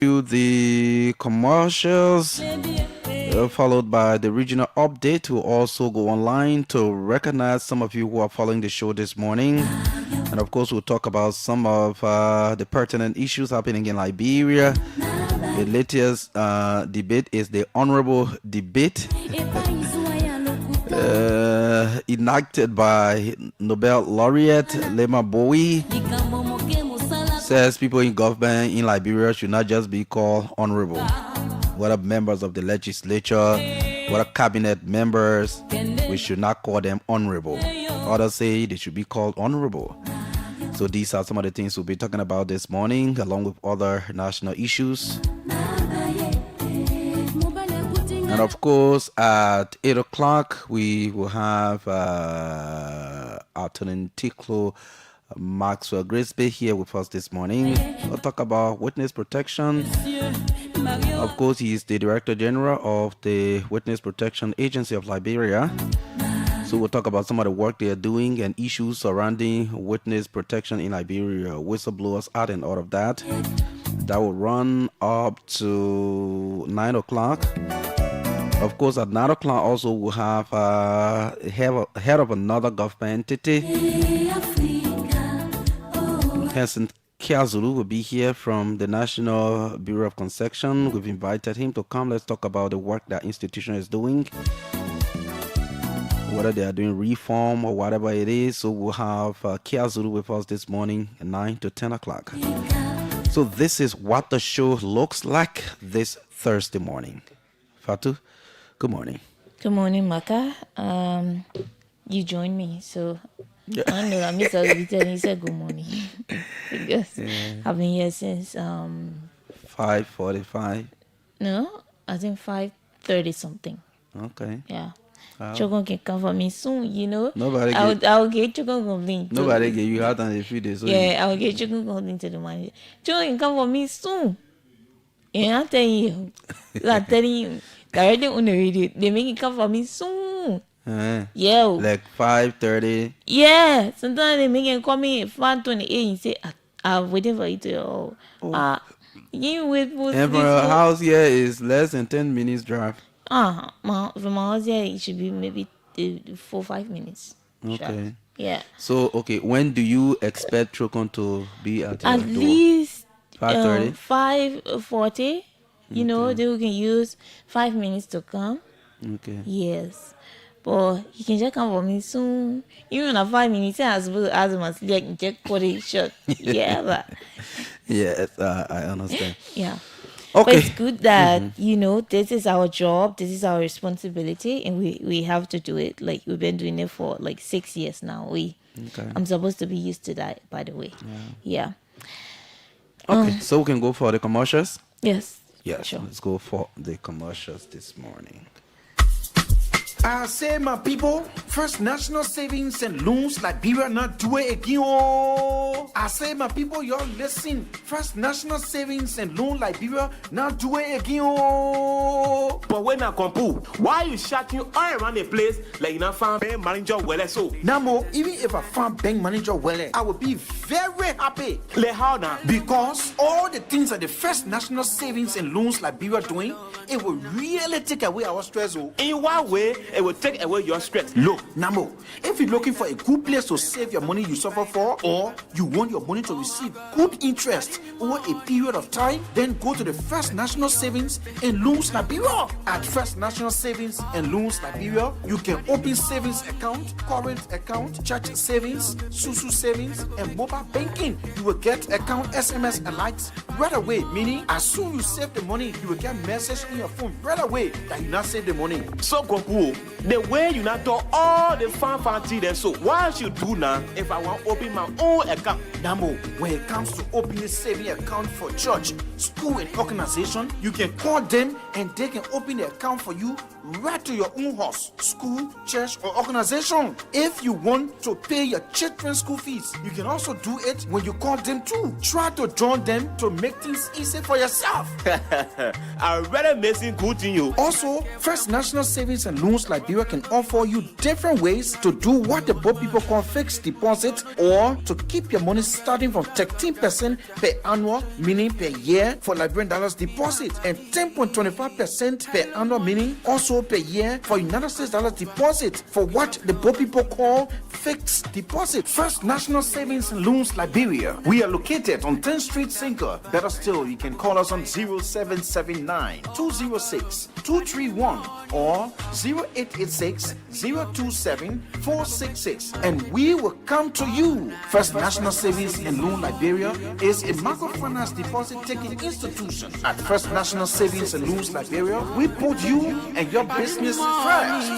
To the commercials, followed by the regional update. We'll also go online to recognize some of you who are following the show this morning. And of course, we'll talk about some of the pertinent issues happening in Liberia. The latest debate is the honorable debate enacted by Nobel laureate Lema Bowie. Says people in government in Liberia should not just be called honorable. Whether members of the legislature, whether cabinet members, we should not call them honorable. Others say they should be called honorable. So these are some of the things we'll be talking about this morning, along with other national issues. And of course, at 8 o'clock, we will have Attorney Tiklo Maxwell Grisby here with us this morning. We'll talk about witness protection. Of course, he is the Director General of the Witness Protection Agency of Liberia. So we'll talk about some of the work they are doing and issues surrounding witness protection in Liberia, Whistleblowers Act and all of that. That will run up to 9 o'clock. Of course, at 9 o'clock also we'll have head of another government entity. Henson Kiazulu will be here from the National Bureau of Concession. We've invited him to come. Let's talk about the work that institution is doing, whether they are doing reform or whatever it is. So we'll have Kiazulu with us this morning at 9 to 10 o'clock. So this is what the show looks like this Thursday morning. Fatu, good morning. Good morning, Marka. You joined me, so I know that Mr. Lieutenant said good morning because I've been here since 5:45. No, I think 5:30 something. Okay. Yeah. Chokon can come for me soon, you know. Nobody I'll get Chokon complaint. Nobody get you out on a few days. So yeah, I'll get Chokon complaint to the manager. Chokon can come for me soon. And I'm telling you, directly on the radio, they make it come for me soon. Yeah. Like 5:30. Yeah. Sometimes they make it call me at 5:28 and say, I'm waiting for you to you wait for and from our house here is less than 10 minutes drive. From my house here it should be maybe 4-5 minutes. Okay. Sure. Yeah. So when do you expect Trocon to be at your door? Least 5:30? 5:40. You know, they can use 5 minutes to come. Okay. Yes. But he can just come for me soon. Even at 5 minutes, as well as must like check for the shot. Yeah, but yes, I understand. yeah. Okay. But it's good that you know this is our job, this is our responsibility, and we have to do it. Like we've been doing it for like 6 years now. I'm supposed to be used to that, by the way. Yeah. Okay, so we can go for the commercials. Yes. Yes. Sure. Let's go for the commercials this morning. I say, my people, First National Savings and Loans Liberia not do it again. Oh, I say, my people, y'all listen. First National Savings and Loan Liberia not do it again. Oh, but when I compute, why you shouting all around the place like you not found bank manager well so? Namo, even if I found bank manager well, I would be very happy. Like how now? Because all the things that the First National Savings and Loans Liberia doing, it will really take away our stress. Oh. In what way? It will take away your stress. Look, Namo, if you're looking for a good place to save your money you suffer for, or you want your money to receive good interest over a period of time, then go to the First National Savings and Loans Liberia. At First National Savings and Loans Liberia, you can open savings account, current account, church savings, SUSU savings, and mobile banking. You will get account SMS alerts right away, meaning as soon you save the money, you will get a message in your phone right away that you not save the money. So, Goku, the way you not do all the fancy then so what should do now if I want to open my own account? Namo, when it comes to opening a saving account for church, school and organization, you can call them and they can open the account for you right to your own house, school, church, or organization. If you want to pay your children's school fees, you can also do it when you call them too. Try to join them to make things easy for yourself. I already missing good thing you. Also, First National Savings and Loans Liberia can offer you different ways to do what the poor people call fixed deposit, or to keep your money starting from 13% per annual, meaning per year, for Liberian dollars deposit, and 10.25% per annual, meaning also per year, for United States dollars deposit, for what the poor people call fixed deposit. First National Savings and Loans Liberia. We are located on 10th Street, Sinker. Better still, you can call us on 0779 206 231 or 0886 027 466, and we will come to you. First National Savings and Loan Liberia is a microfinance deposit taking institution. At First National Savings and Loans Liberia, we put you and your business first.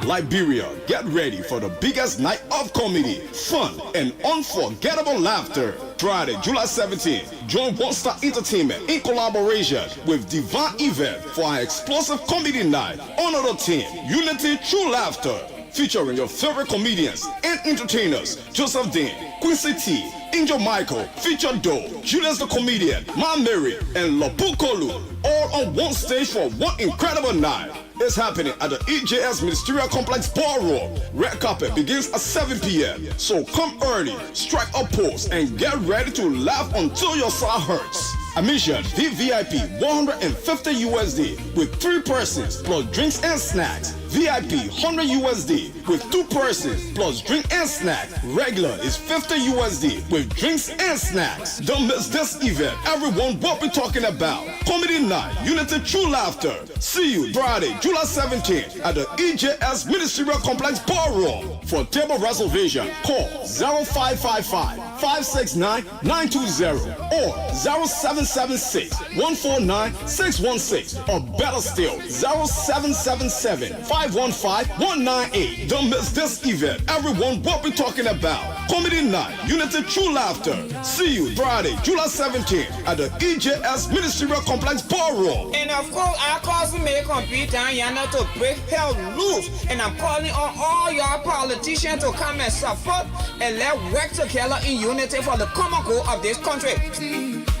Liberia, get ready for the biggest night of comedy, fun, and unforgettable laughter. Friday, July 17th, join One Star Entertainment in collaboration with Divine Event for our explosive comedy night. Honor the team, Unity True Laughter, featuring your favorite comedians and entertainers: Joseph Dean, Quincy T, Angel Michael, Feature Doe, Julius the Comedian, Ma Mary, and Lopukolu, all on one stage for one incredible night. It's happening at the EJS Ministerial Complex Ballroom. Red carpet begins at 7 p.m. So come early, strike a pose, and get ready to laugh until your side hurts. Admission VVIP $150 USD with 3 persons plus drinks and snacks. VIP $100 USD with 2 persons plus drink and snack. Regular is $50 USD with drinks and snacks. Don't miss this event. Everyone will be talking about Comedy Night, Unity True Laughter. See you Friday, July 17th at the EJS Ministerial Complex Ballroom. For table reservation, call 0555-569-920 or 0776-149-616, or better still, 0777-515-198. Don't miss this event. Everyone will be talking about Comedy Night, Unity True Laughter. See you Friday, July 17th at the EJS Ministerial Complex Ballroom. And of course, our cousin may compete and Yana to break hell loose. And I'm calling on all your politicians to come and support and let work together in unity for the common goal of this country.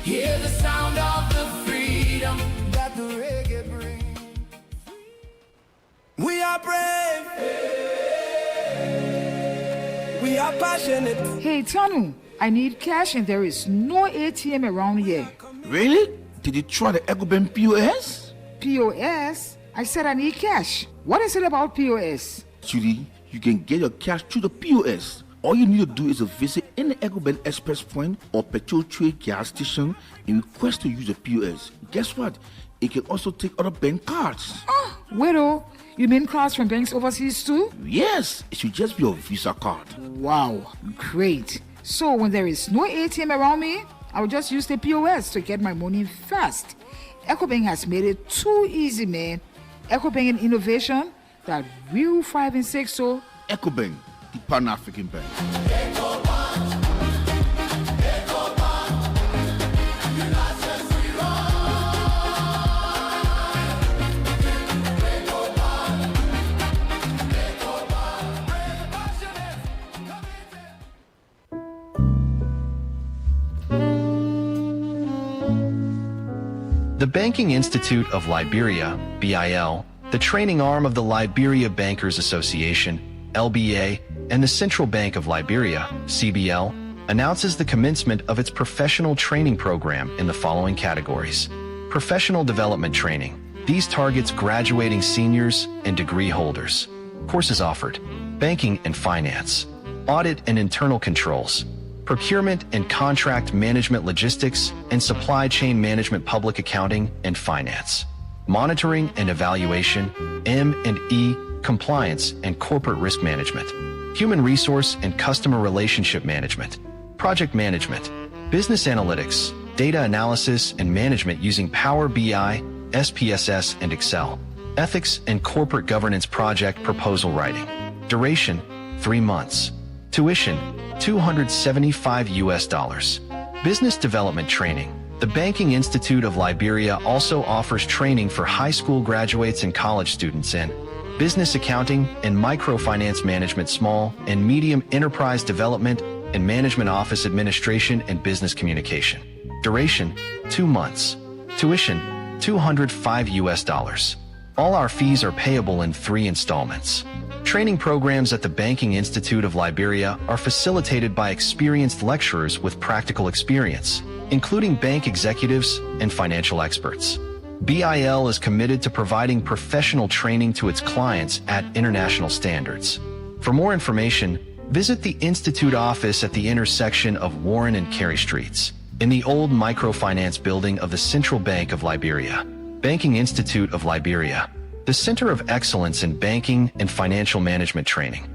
Hear the sound of the freedom that the reggae brings. We are brave. We are passionate. Hey, Tanu, I need cash and there is no ATM around here. Really? Did you try the EcoBank POS? POS? I said I need cash. What is it about POS? Judy, you can get your cash through the POS. All you need to do is to visit any EcoBank Express point or petrol trade gas station and request to use the POS. Guess what? It can also take other bank cards. Oh, widow, you mean cards from banks overseas too? Yes, it should just be your Visa card. Wow, great. So when there is no ATM around me, I will just use the POS to get my money fast. EcoBank has made it too easy, man. EcoBank and innovation that will 5 and 6 so. EcoBank, the Pan-African Bank. The Banking Institute of Liberia, BIL, the training arm of the Liberia Bankers Association, LBA, and the Central Bank of Liberia, CBL, announces the commencement of its professional training program in the following categories. Professional Development Training. These targets graduating seniors and degree holders. Courses offered: Banking and Finance, Audit and Internal Controls, Procurement and Contract Management, Logistics and Supply Chain Management, Public Accounting and Finance, Monitoring and Evaluation, M&E, Compliance and Corporate Risk Management, Human Resource and Customer Relationship Management, Project Management, Business Analytics, Data Analysis and Management using Power BI, SPSS and Excel, Ethics and Corporate Governance Project Proposal Writing. Duration, 3 months. Tuition, $275 US. Business development training. The Banking Institute of Liberia also offers training for high school graduates and college students in business accounting and microfinance management, small and medium enterprise development, and management office administration and business communication. Duration, 2 months. Tuition, $205. All our fees are payable in 3 installments. Training programs at the Banking Institute of Liberia are facilitated by experienced lecturers with practical experience, including bank executives and financial experts. BIL is committed to providing professional training to its clients at international standards. For more information, visit the Institute office at the intersection of Warren and Carey Streets, in the old microfinance building of the Central Bank of Liberia. Banking Institute of Liberia, the center of excellence in banking and financial management training.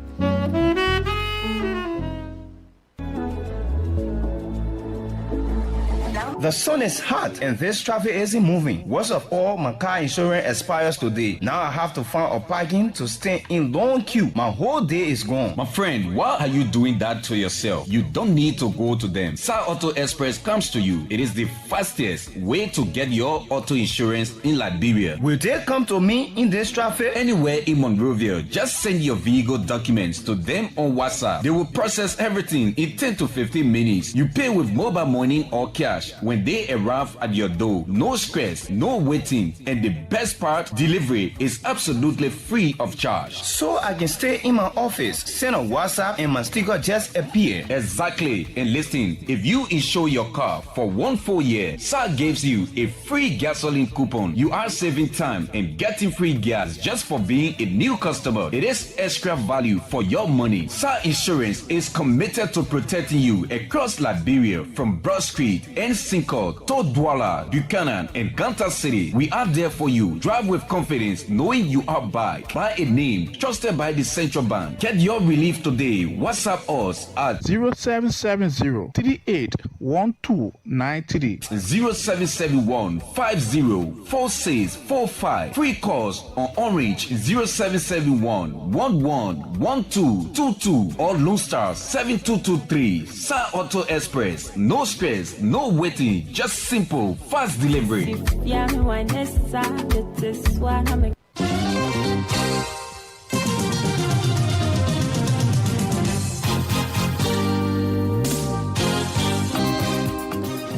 The sun is hot and this traffic isn't moving. Worst of all, my car insurance expires today. Now I have to find a parking to stay in long queue. My whole day is gone. My friend, why are you doing that to yourself? You don't need to go to them. Sir Auto Express comes to you. It is the fastest way to get your auto insurance in Liberia. Will they come to me in this traffic? Anywhere in Monrovia, just send your vehicle documents to them on WhatsApp. They will process everything in 10 to 15 minutes. You pay with mobile money or cash. When they arrive at your door, no stress, no waiting, and the best part, delivery is absolutely free of charge. So I can stay in my office, send a WhatsApp, and my sticker just appear. Exactly. And listen, if you insure your car for 1 full year, SAR gives you a free gasoline coupon. You are saving time and getting free gas just for being a new customer. It is extra value for your money. SAR Insurance is committed to protecting you across Liberia from Broad Street and Cinco, Todwala, Buchanan, and Ganta City. We are there for you. Drive with confidence, knowing you are backed by a name trusted by the Central Bank. Get your relief today. WhatsApp us at 0770-381293. 0771-504645. Free calls on Orange 0771-111222 or Lone Star 7223. SAR Auto Express. No stress, no waiting, just simple, fast delivery.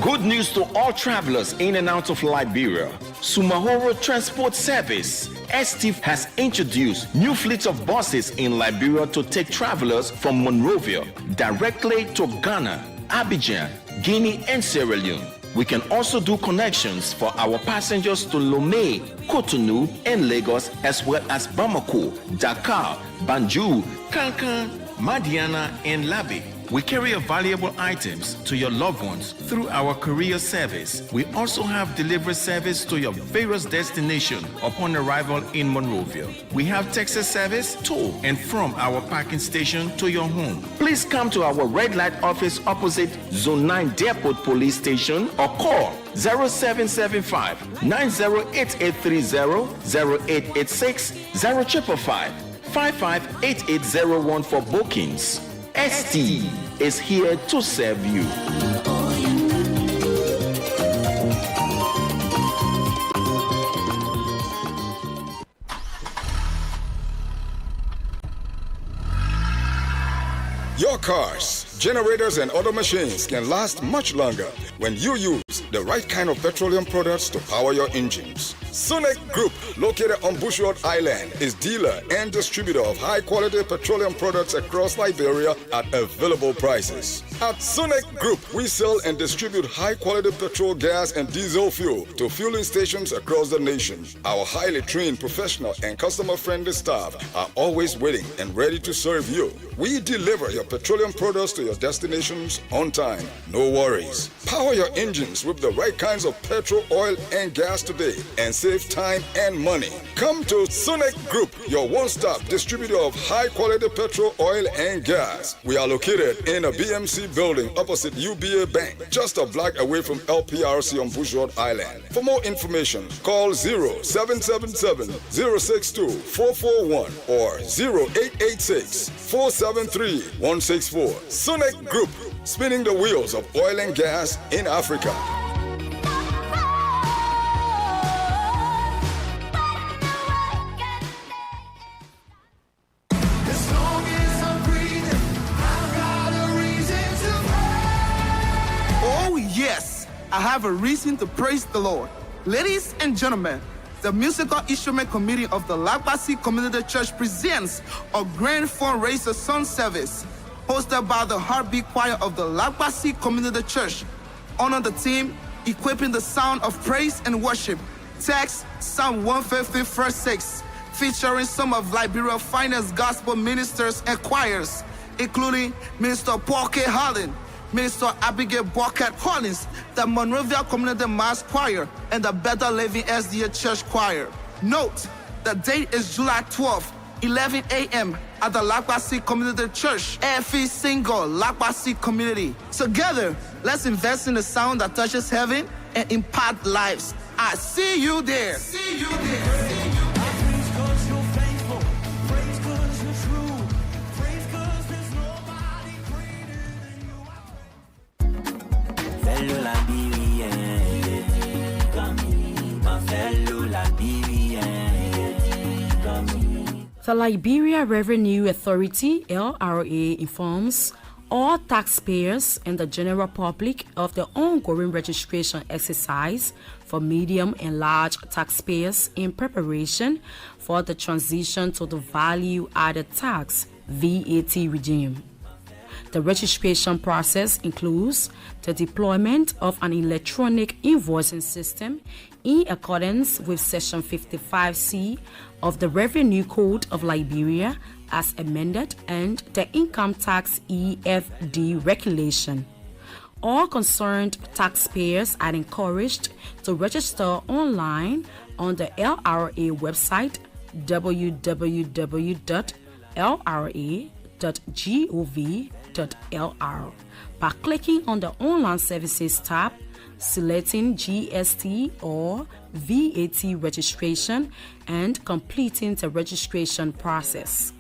Good news to all travelers in and out of Liberia. Sumahoro Transport Service, ST, has introduced new fleet of buses in Liberia to take travelers from Monrovia directly to Ghana, Abidjan, Guinea, and Sierra Leone. We can also do connections for our passengers to Lomé, Cotonou, and Lagos, as well as Bamako, Dakar, Banjul, Kankan, Madiana, and Labi. We carry valuable items to your loved ones through our courier service. We also have delivery service to your various destinations upon arrival in Monrovia. We have taxi service to and from our parking station to your home. Please come to our red light office opposite Zone 9 Depot Police Station or call 0775 908830 0886 0555 558801 for bookings. ST is here to serve you. Your cars, generators, and other machines can last much longer when you use the right kind of petroleum products to power your engines. Sonic Group, located on Bushwood Island, is dealer and distributor of high-quality petroleum products across Liberia at available prices. At Sonic Group, we sell and distribute high-quality petrol, gas, and diesel fuel to fueling stations across the nation. Our highly trained, professional, and customer-friendly staff are always waiting and ready to serve you. We deliver your petroleum products to your destinations on time. No worries. Power your engines with the right kinds of petrol, oil, and gas today and save time and money. Come to Sonic Group, your one-stop distributor of high-quality petrol, oil, and gas. We are located in a BMC building opposite UBA Bank, just a block away from LPRC on Bushwood Island. For more information, call 0777-062-441 or 0886-473-164. Sonic Group, spinning the wheels of oil and gas in Africa. As long as I'm breathing, I've got a reason to pray. Oh, yes, I have a reason to praise the Lord. Ladies and gentlemen, the Musical Instrument Committee of the Lagbasi Community Church presents a grand fundraiser sun service hosted by the Heartbeat Choir of the Lagbasi Community Church. Honor the team, equipping the sound of praise and worship. Text Psalm 150, verse 6, featuring some of Liberia's finest gospel ministers and choirs, including Minister Paul K. Holland, Minister Abigail Bucket Hollins, the Monrovia Community Mass Choir, and the Better Living SDA Church Choir. Note, the date is July 12th, 11 a.m. at the Lagbasi Community Church, every single Lagbasi community. Together, let's invest in the sound that touches heaven and impact lives. I see you there. See you there. Praise 'cause you're faithful. Praise 'cause you're true. Praise 'cause there's nobody greater than you. Fellow Liberian, come, my fellow Liberian, come. The Liberia Revenue Authority, LRA, informs all taxpayers and the general public of the ongoing registration exercise for medium and large taxpayers in preparation for the transition to the value-added tax VAT regime. The registration process includes the deployment of an electronic invoicing system in accordance with Section 55C of the Revenue Code of Liberia as amended and the Income Tax EFD regulation. All concerned taxpayers are encouraged to register online on the LRA website www.lra.gov.lr by clicking on the Online Services tab, selecting GST or VAT registration, and completing the registration process.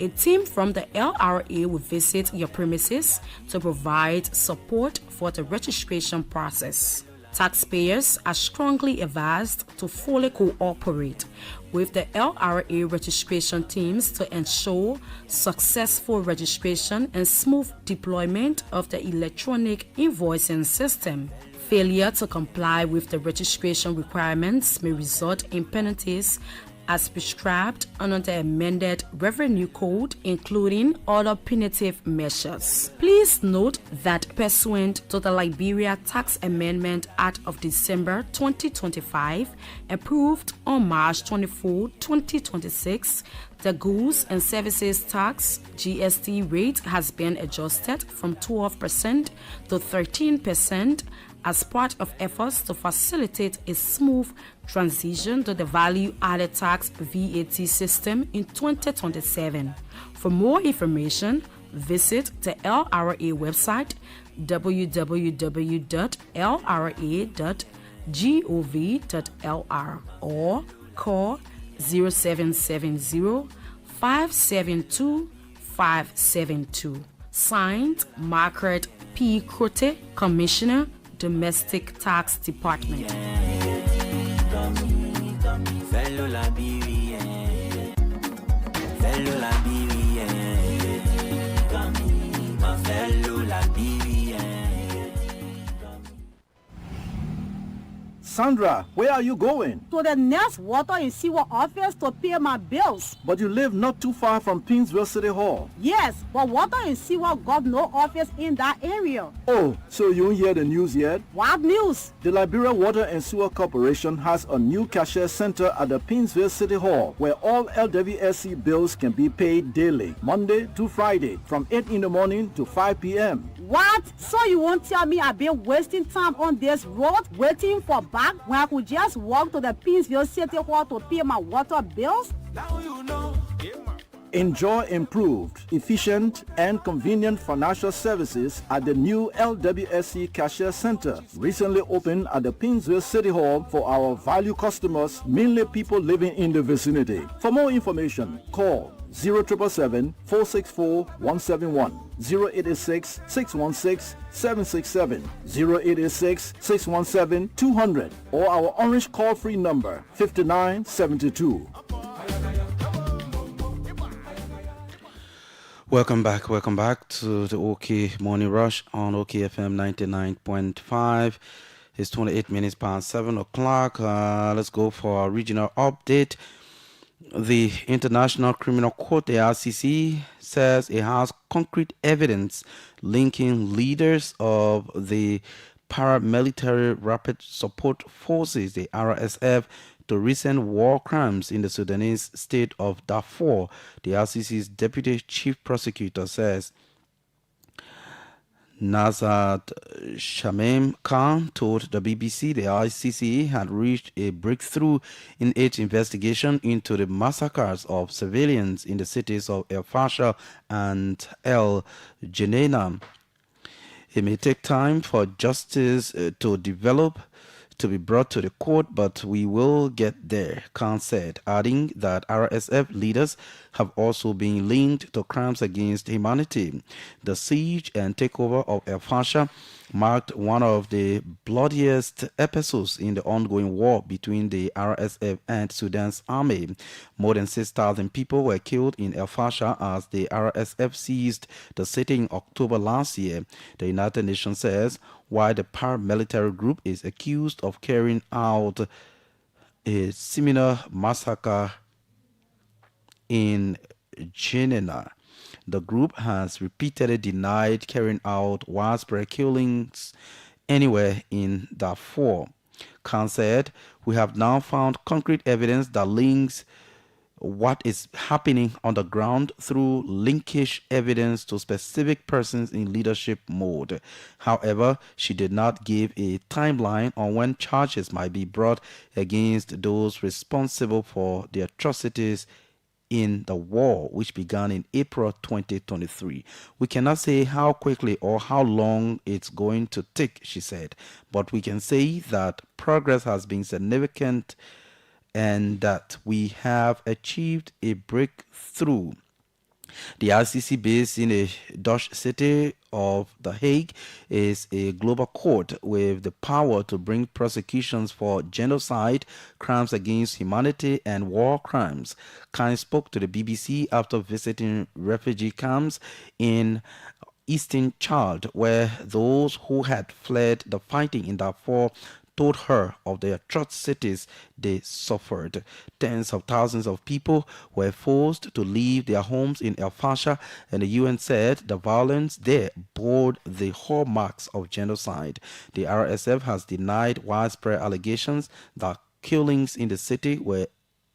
A team from the LRA will visit your premises to provide support for the registration process. Taxpayers are strongly advised to fully cooperate with the LRA registration teams to ensure successful registration and smooth deployment of the electronic invoicing system. Failure to comply with the registration requirements may result in penalties as prescribed under the amended Revenue Code, including other punitive measures. Please note that pursuant to the Liberia Tax Amendment Act of December 2025, approved on March 24, 2026, the Goods and Services Tax GST rate has been adjusted from 12% to 13% as part of efforts to facilitate a smooth transition to the value-added tax VAT system in 2027. For more information, visit the LRA website www.lra.gov.lr or call 0770 572 572. Signed, Margaret P. Crote, Commissioner, Domestic Tax Department. Fellow Liberian, fellow Liberian, come, my fellow Liberian. Sandra, where are you going? To the next water and sewer office to pay my bills. But you live not too far from Pinsville City Hall. Yes, but water and sewer got no office in that area. Oh, so you don't hear the news yet? What news? The Liberia Water and Sewer Corporation has a new cashier center at the Pinsville City Hall where all LWSC bills can be paid daily, Monday to Friday, from 8 in the morning to 5 p.m. What? So you won't tell me I've been wasting time on this road waiting for back when I could just walk to the Pinsville City Hall to pay my water bills? Now you know. Enjoy improved, efficient, and convenient financial services at the new LWSC Cashier Center, recently opened at the Pinsville City Hall for our value customers, mainly people living in the vicinity. For more information, call 0777 464 171, 0886 616 767, 0886 617 200, or our orange call free number 5972. Welcome back to the OK Morning Rush on OKFM 99.5. It's 28 minutes past 7 o'clock. Let's go for our regional update. The International Criminal Court, the ICC, says it has concrete evidence linking leaders of the paramilitary Rapid Support Forces, the RSF, to recent war crimes in the Sudanese state of Darfur. The ICC's deputy chief prosecutor says Nazat Shamim Khan told the BBC the ICC had reached a breakthrough in its investigation into the massacres of civilians in the cities of El Fasher and El Geneina. It may take time for justice to develop, to be brought to the court, but we will get there, Khan said, adding that RSF leaders have also been linked to crimes against humanity. The siege and takeover of El Fasher marked one of the bloodiest episodes in the ongoing war between the RSF and Sudan's army. More than 6,000 people were killed in El Fasher as the RSF seized the city in October last year. The United Nations says while the paramilitary group is accused of carrying out a similar massacre in Jenin, the group has repeatedly denied carrying out widespread killings anywhere in Darfur. Khan said, "We have now found concrete evidence that links what is happening on the ground through linkage evidence to specific persons in leadership mode." However, she did not give a timeline on when charges might be brought against those responsible for the atrocities in the war, which began in April 2023. "We cannot say how quickly or how long it's going to take," she said, "but we can say that progress has been significant and that we have achieved a breakthrough." The ICC, based in the Dutch city of The Hague, is a global court with the power to bring prosecutions for genocide, crimes against humanity, and war crimes. Khan spoke to the BBC after visiting refugee camps in Eastern Chad, where those who had fled the fighting in Darfur told her of the atrocities they suffered. Tens of thousands of people were forced to leave their homes in El Fasher, and the UN said the violence there bore the hallmarks of genocide. The RSF has denied widespread allegations that killings in the city were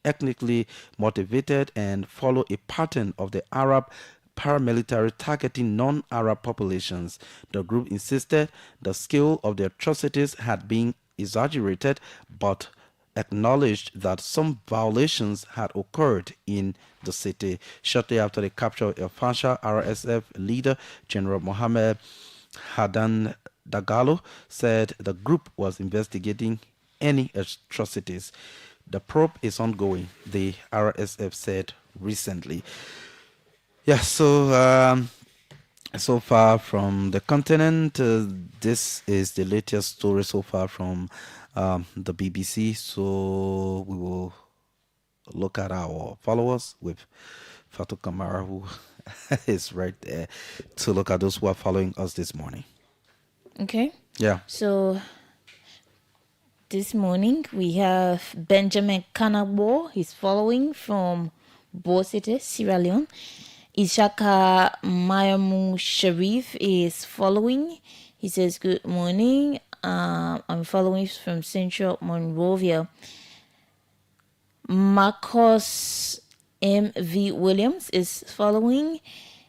ethnically motivated and follow a pattern of the Arab paramilitary targeting non-Arab populations. The group insisted the scale of the atrocities had been exaggerated, but acknowledged that some violations had occurred in the city. Shortly after the capture of El Fasher, RSF leader General Mohammed Hadan Dagalo said the group was investigating any atrocities. The probe is ongoing, the RSF said recently. Yeah, so far from the continent, this is the latest story so far from the BBC. So we will look at our followers with Fatu Kamara, who is right there to look at those who are following us this morning. Okay. Yeah. So this morning we have Benjamin Kanabo. He's following from Bo City, Sierra Leone. Ishaka Mayamu Sharif is following. He says, "Good morning. I'm following from Central Monrovia." Marcos M.V. Williams is following.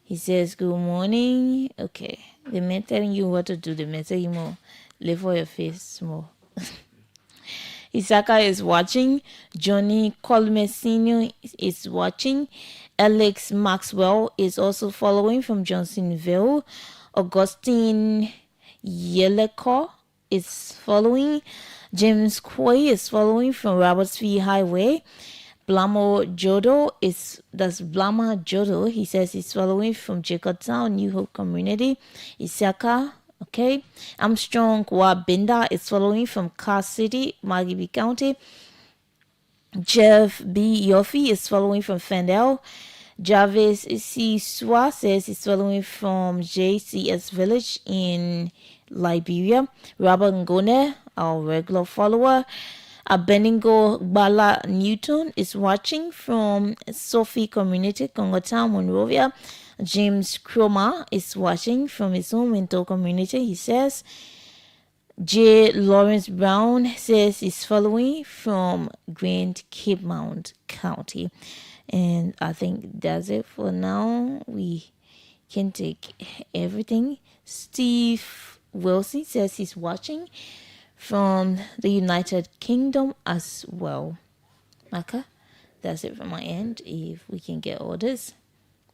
He says, "Good morning." Okay. They may telling you what to do. They may tell you more. Live for your face more. Isaka is watching. Johnny Colmesino is watching. Alex Maxwell is also following from Johnsonville. Augustine Yeleko is following. James Quay is following from Robertsfield Highway. Blamo Jodo that's Blama Jodo. He says he's following from Jacobtown, New Hope Community. Isaka, okay. Armstrong Wabinda is following from Car City, Magibi County. Jeff B. Yoffie is following from Fendel. Jarvis C. Swa says he's following from JCS Village in Liberia. Robert Ngone, our regular follower. Abeningo Bala Newton is watching from Sophie Community, Congotown, Monrovia. James Kroma is watching from his home Winter Community. He says J. Lawrence Brown says he's following from Grand Cape Mount County. And I think that's it for now. We can take everything. Steve Wilson says he's watching from the United Kingdom as well. Marka, that's it from my end. If we can get orders.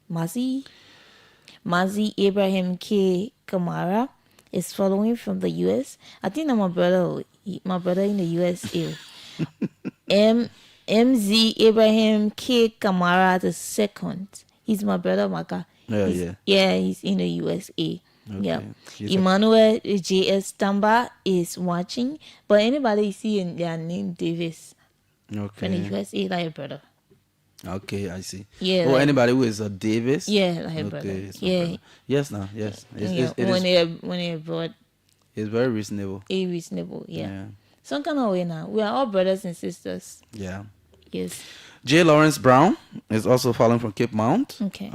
Mazi Abraham K. Kamara is following from the US. I think I'm my brother in the USA. MZ Abraham K. Kamara the second. He's my brother, Marka. He's in the USA. Okay. Yeah. Emmanuel J.S. Tamba is watching. But anybody see in their name Davis from the USA, like a brother. Okay, I see. Yeah. Oh, like, anybody who is a Davis? Yeah, like a brother. Yeah. Brother. Yes, now, yes. When they're abroad. It's very reasonable. Reasonable, yeah. Some kind of way now. We are all brothers and sisters. Yeah. Yes. J. Lawrence Brown is also following from Cape Mount. Okay.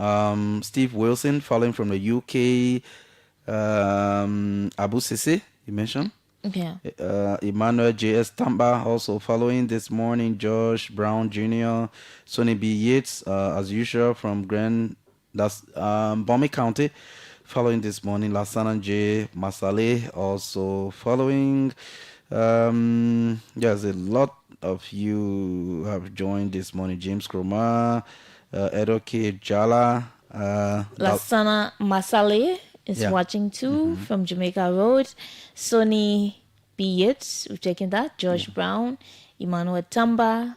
Steve Wilson following from the UK. Abu Sisi, you mentioned. Okay. Emmanuel J.S. Tamba also following this morning. Josh Brown Jr., Sonny B. Yates, as usual from Bombay County, following this morning. Lasana J. Masale also following. There's a lot of you have joined this morning. James Kroma, Edoke Jala, Lasana Masale is watching too from Jamaica Road. Sonny B. Yates, we've taken that. Josh Brown, Emmanuel Tamba.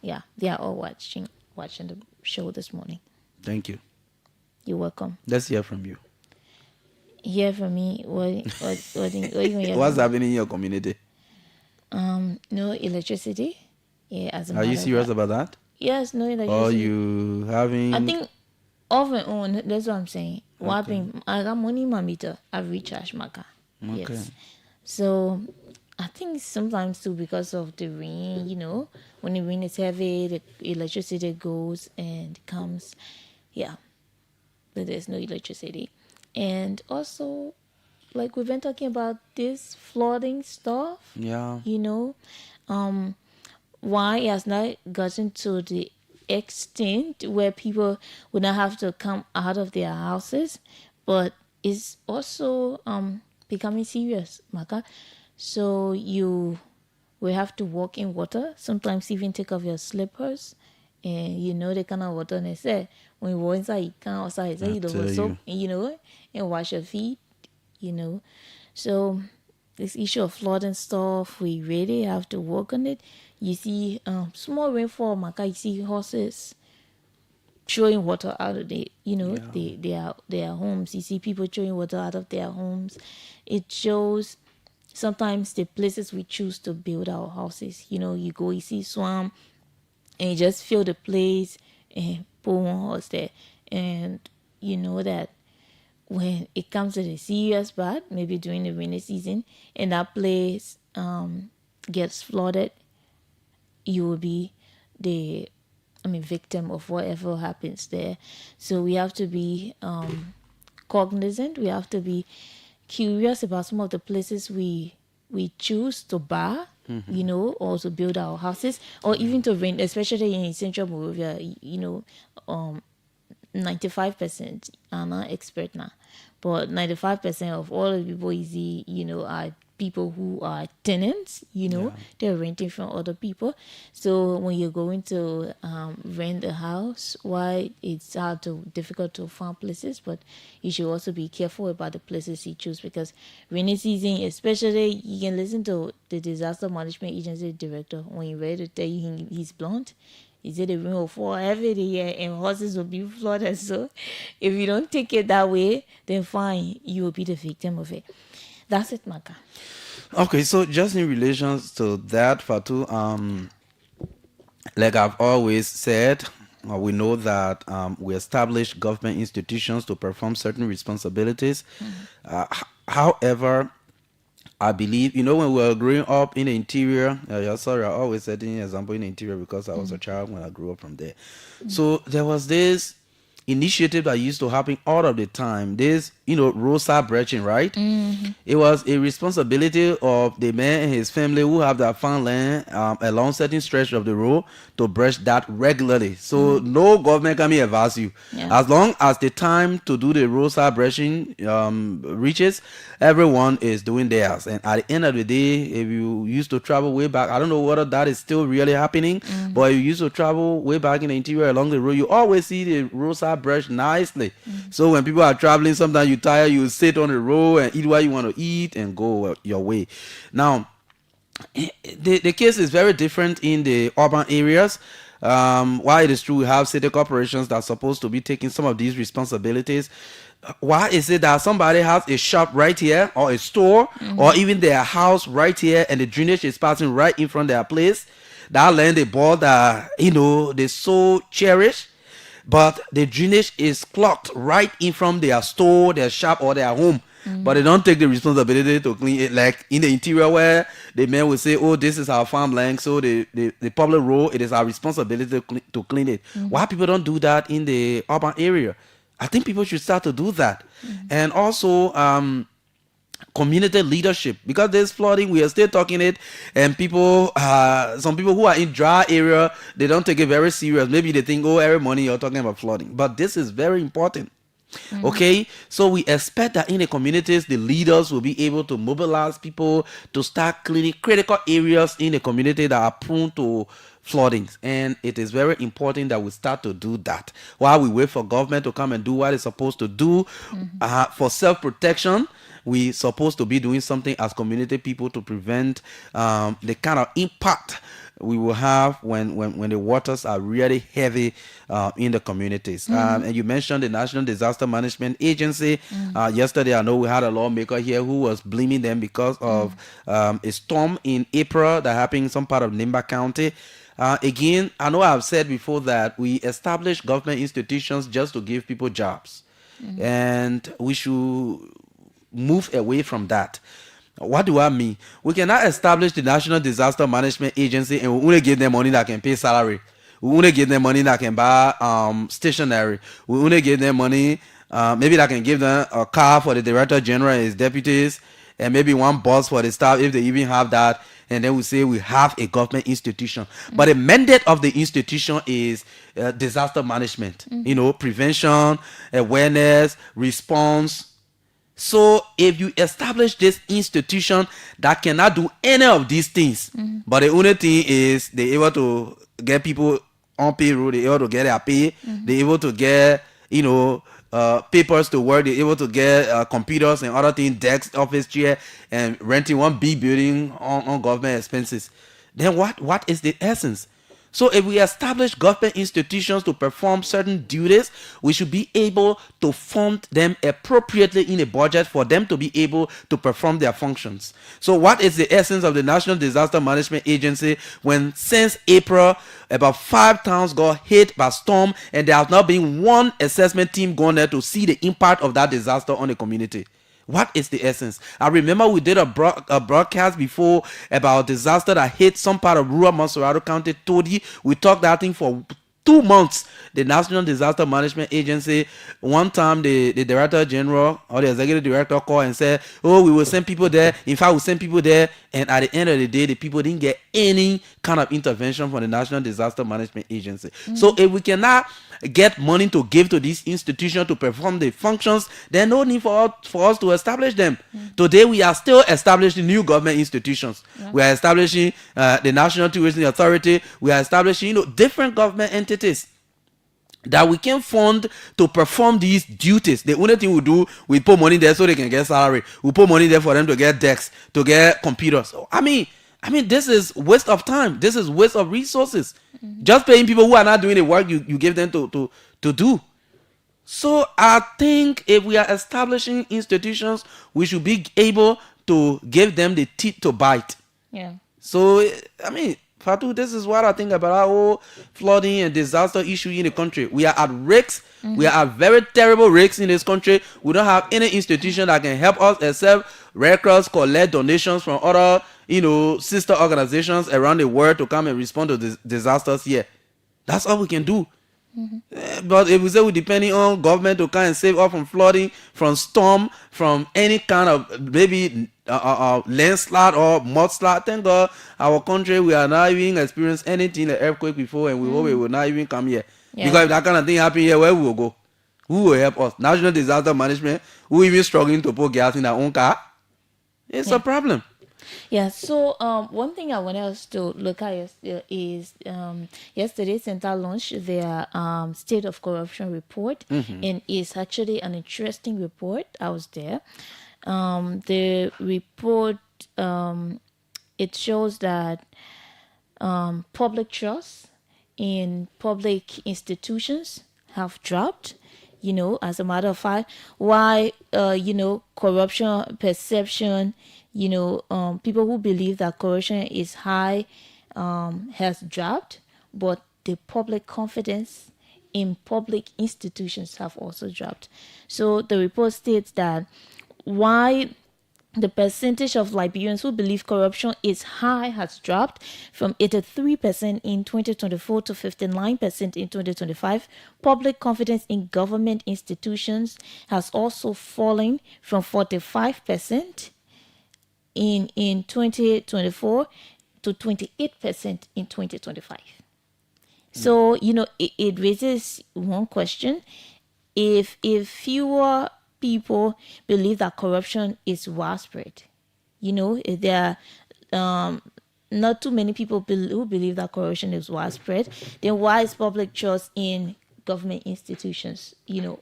Yeah, they are all watching the show this morning. Thank you. You're welcome. Let's hear from you. Hear from me? What you hear? What's happening in your community? No electricity. Yeah, as a Are you serious about that? Yes, no electricity. Or you having? I think off and on. That's what I'm saying. I got money in my meter. I've recharged my car. Okay. Yes. So I think sometimes too because of the rain, when the rain is heavy, the electricity goes and comes. Yeah. But there's no electricity. And also, like we've been talking about this flooding stuff. Yeah. Why it has not gotten to the extent where people would not have to come out of their houses, but it's also becoming serious, Marka. So you will have to walk in water, sometimes even take off your slippers, and the kind of water they say when you walk inside, you can't outside, say you don't go soap, and wash your feet, So this issue of flood and stuff, we really have to work on it. You see small rainfall, Marka, you see horses throwing water out of their homes. You see people throwing water out of their homes. It shows sometimes the places we choose to build our houses. You go, you see swamp, and you just fill the place and put one horse there. And you know that when it comes to the serious part, maybe during the rainy season, and that place gets flooded, you will be the victim of whatever happens there. So we have to be cognizant. We have to be curious about some of the places we choose to buy, or to build our houses, or even to rent, especially in Central Monrovia. 95%, I'm not expert now, but 95% of all the people you see, are people who are tenants, they're renting from other people. So when you're going to rent a house, why it's difficult to find places, but you should also be careful about the places you choose, because rainy season, especially, you can listen to the disaster management agency director when you're ready to tell you he's blunt. He said the rain will fall every day and horses will be flooded. So if you don't take it that way, then fine, you will be the victim of it. That's it, Marka. Okay, so just in relation to that, Fatu, like I've always said, we know that we establish government institutions to perform certain responsibilities. However, I believe, when we were growing up in the interior, sorry, I always said an example in the interior because I was a child when I grew up from there. So there was this initiative that used to happen all of the time. This, roadside bretching, right? It was a responsibility of the man and his family who have their farmland along certain stretch of the road to brush that regularly. So no government can advise you. Yeah. As long as the time to do the roadside brushing reaches, everyone is doing theirs. And at the end of the day, if you used to travel way back, I don't know whether that is still really happening, but if you used to travel way back in the interior along the road, you always see the roadside brush nicely. So when people are traveling, sometimes you tired, you sit on the road and eat what you want to eat and go your way. Now, the case is very different in the urban areas. While it is true we have city corporations that are supposed to be taking some of these responsibilities, why is it that somebody has a shop right here or a store or even their house right here and the drainage is passing right in front of their place? That land they bought that they so cherish, but the drainage is clogged right in from their store, their shop, or their home. But they don't take the responsibility to clean it. Like in the interior where the men will say, oh, this is our farmland, so the public road, it is our responsibility to clean it. Why people don't do that in the urban area? I think people should start to do that. And also community leadership, because there's flooding, we are still talking it, and people, some people who are in dry area, they don't take it very serious. Maybe they think, oh, every morning you're talking about flooding, but this is very important. Okay, so we expect that in the communities, the leaders will be able to mobilize people to start cleaning critical areas in the community that are prone to floodings, and it is very important that we start to do that while we wait for government to come and do what it's supposed to do. For self-protection, we supposed to be doing something as community people to prevent the kind of impact we will have when the waters are really heavy in the communities. And you mentioned the National Disaster Management Agency. Yesterday, I know we had a lawmaker here who was blaming them because of a storm in April that happened in some part of Nimba County. Again, I know I've said before that we establish government institutions just to give people jobs. And we should move away from that. What do I mean? We cannot establish the National Disaster Management Agency and we only give them money that can pay salary. We only give them money that can buy stationery. We only give them money, maybe that can give them a car for the Director General and his deputies, and maybe one bus for the staff if they even have that. And then we say we have a government institution. But the mandate of the institution is disaster management, prevention, awareness, response. So if you establish this institution that cannot do any of these things, but the only thing is they're able to get people on payroll, they're able to get their pay, they're able to get, papers to work, they're able to get computers and other things, desks, office chair, and renting one big building on government expenses, then what is the essence? So if we establish government institutions to perform certain duties, we should be able to fund them appropriately in a budget for them to be able to perform their functions. So what is the essence of the National Disaster Management Agency when since April, about 5 towns got hit by storm and there has not been one assessment team gone there to see the impact of that disaster on the community? What is the essence? I remember we did a broadcast before about disaster that hit some part of rural Monserrato County, Todi. We talked that thing for 2 months. The National Disaster Management Agency, one time the Director General or the Executive Director called and said, oh, we will send people there. In fact, we'll send people there. And at the end of the day, the people didn't get any kind of intervention from the National Disaster Management Agency. So if we cannot get money to give to this institution to perform the functions, there's no need for us to establish them. Today, we are still establishing new government institutions. We are establishing the National Tourism Authority. We are establishing different government entities that we can fund to perform these duties. The only thing we do, we put money there so they can get salary. We put money there for them to get desks, to get computers. I mean, I mean, this is waste of time. This is waste of resources. Just paying people who are not doing the work you give them to do. So I think if we are establishing institutions, we should be able to give them the teeth to bite. Yeah. So I mean, Fatu, this is what I think about our whole flooding and disaster issue in the country. We are at risks. We are at very terrible risks in this country. We don't have any institution that can help us except Red Cross collect donations from other, sister organizations around the world to come and respond to disasters here. That's all we can do. But if we say we're depending on government to kind of save us from flooding, from storm, from any kind of maybe landslide or mudslide, thank God our country, we are not even experienced anything like earthquake before, and we hope it will not even come here. Yeah. Because if that kind of thing happen here, where we will go? Who will help us? National Disaster Management, who even struggling to put gas in their own car? It's a problem. Yeah, so one thing I want us to look at is yesterday Center launched their State of Corruption report, and it's actually an interesting report. I was there. The report, it shows that public trust in public institutions have dropped. As a matter of fact, why corruption perception, people who believe that corruption is high has dropped, but the public confidence in public institutions have also dropped. So the report states that why the percentage of Liberians who believe corruption is high has dropped from 83% in 2024 to 59% in 2025. Public confidence in government institutions has also fallen from 45% in 2024 to 28% in 2025. So, it raises one question. If fewer people believe that corruption is widespread, if there are not too many people who believe that corruption is widespread, then why is public trust in government institutions,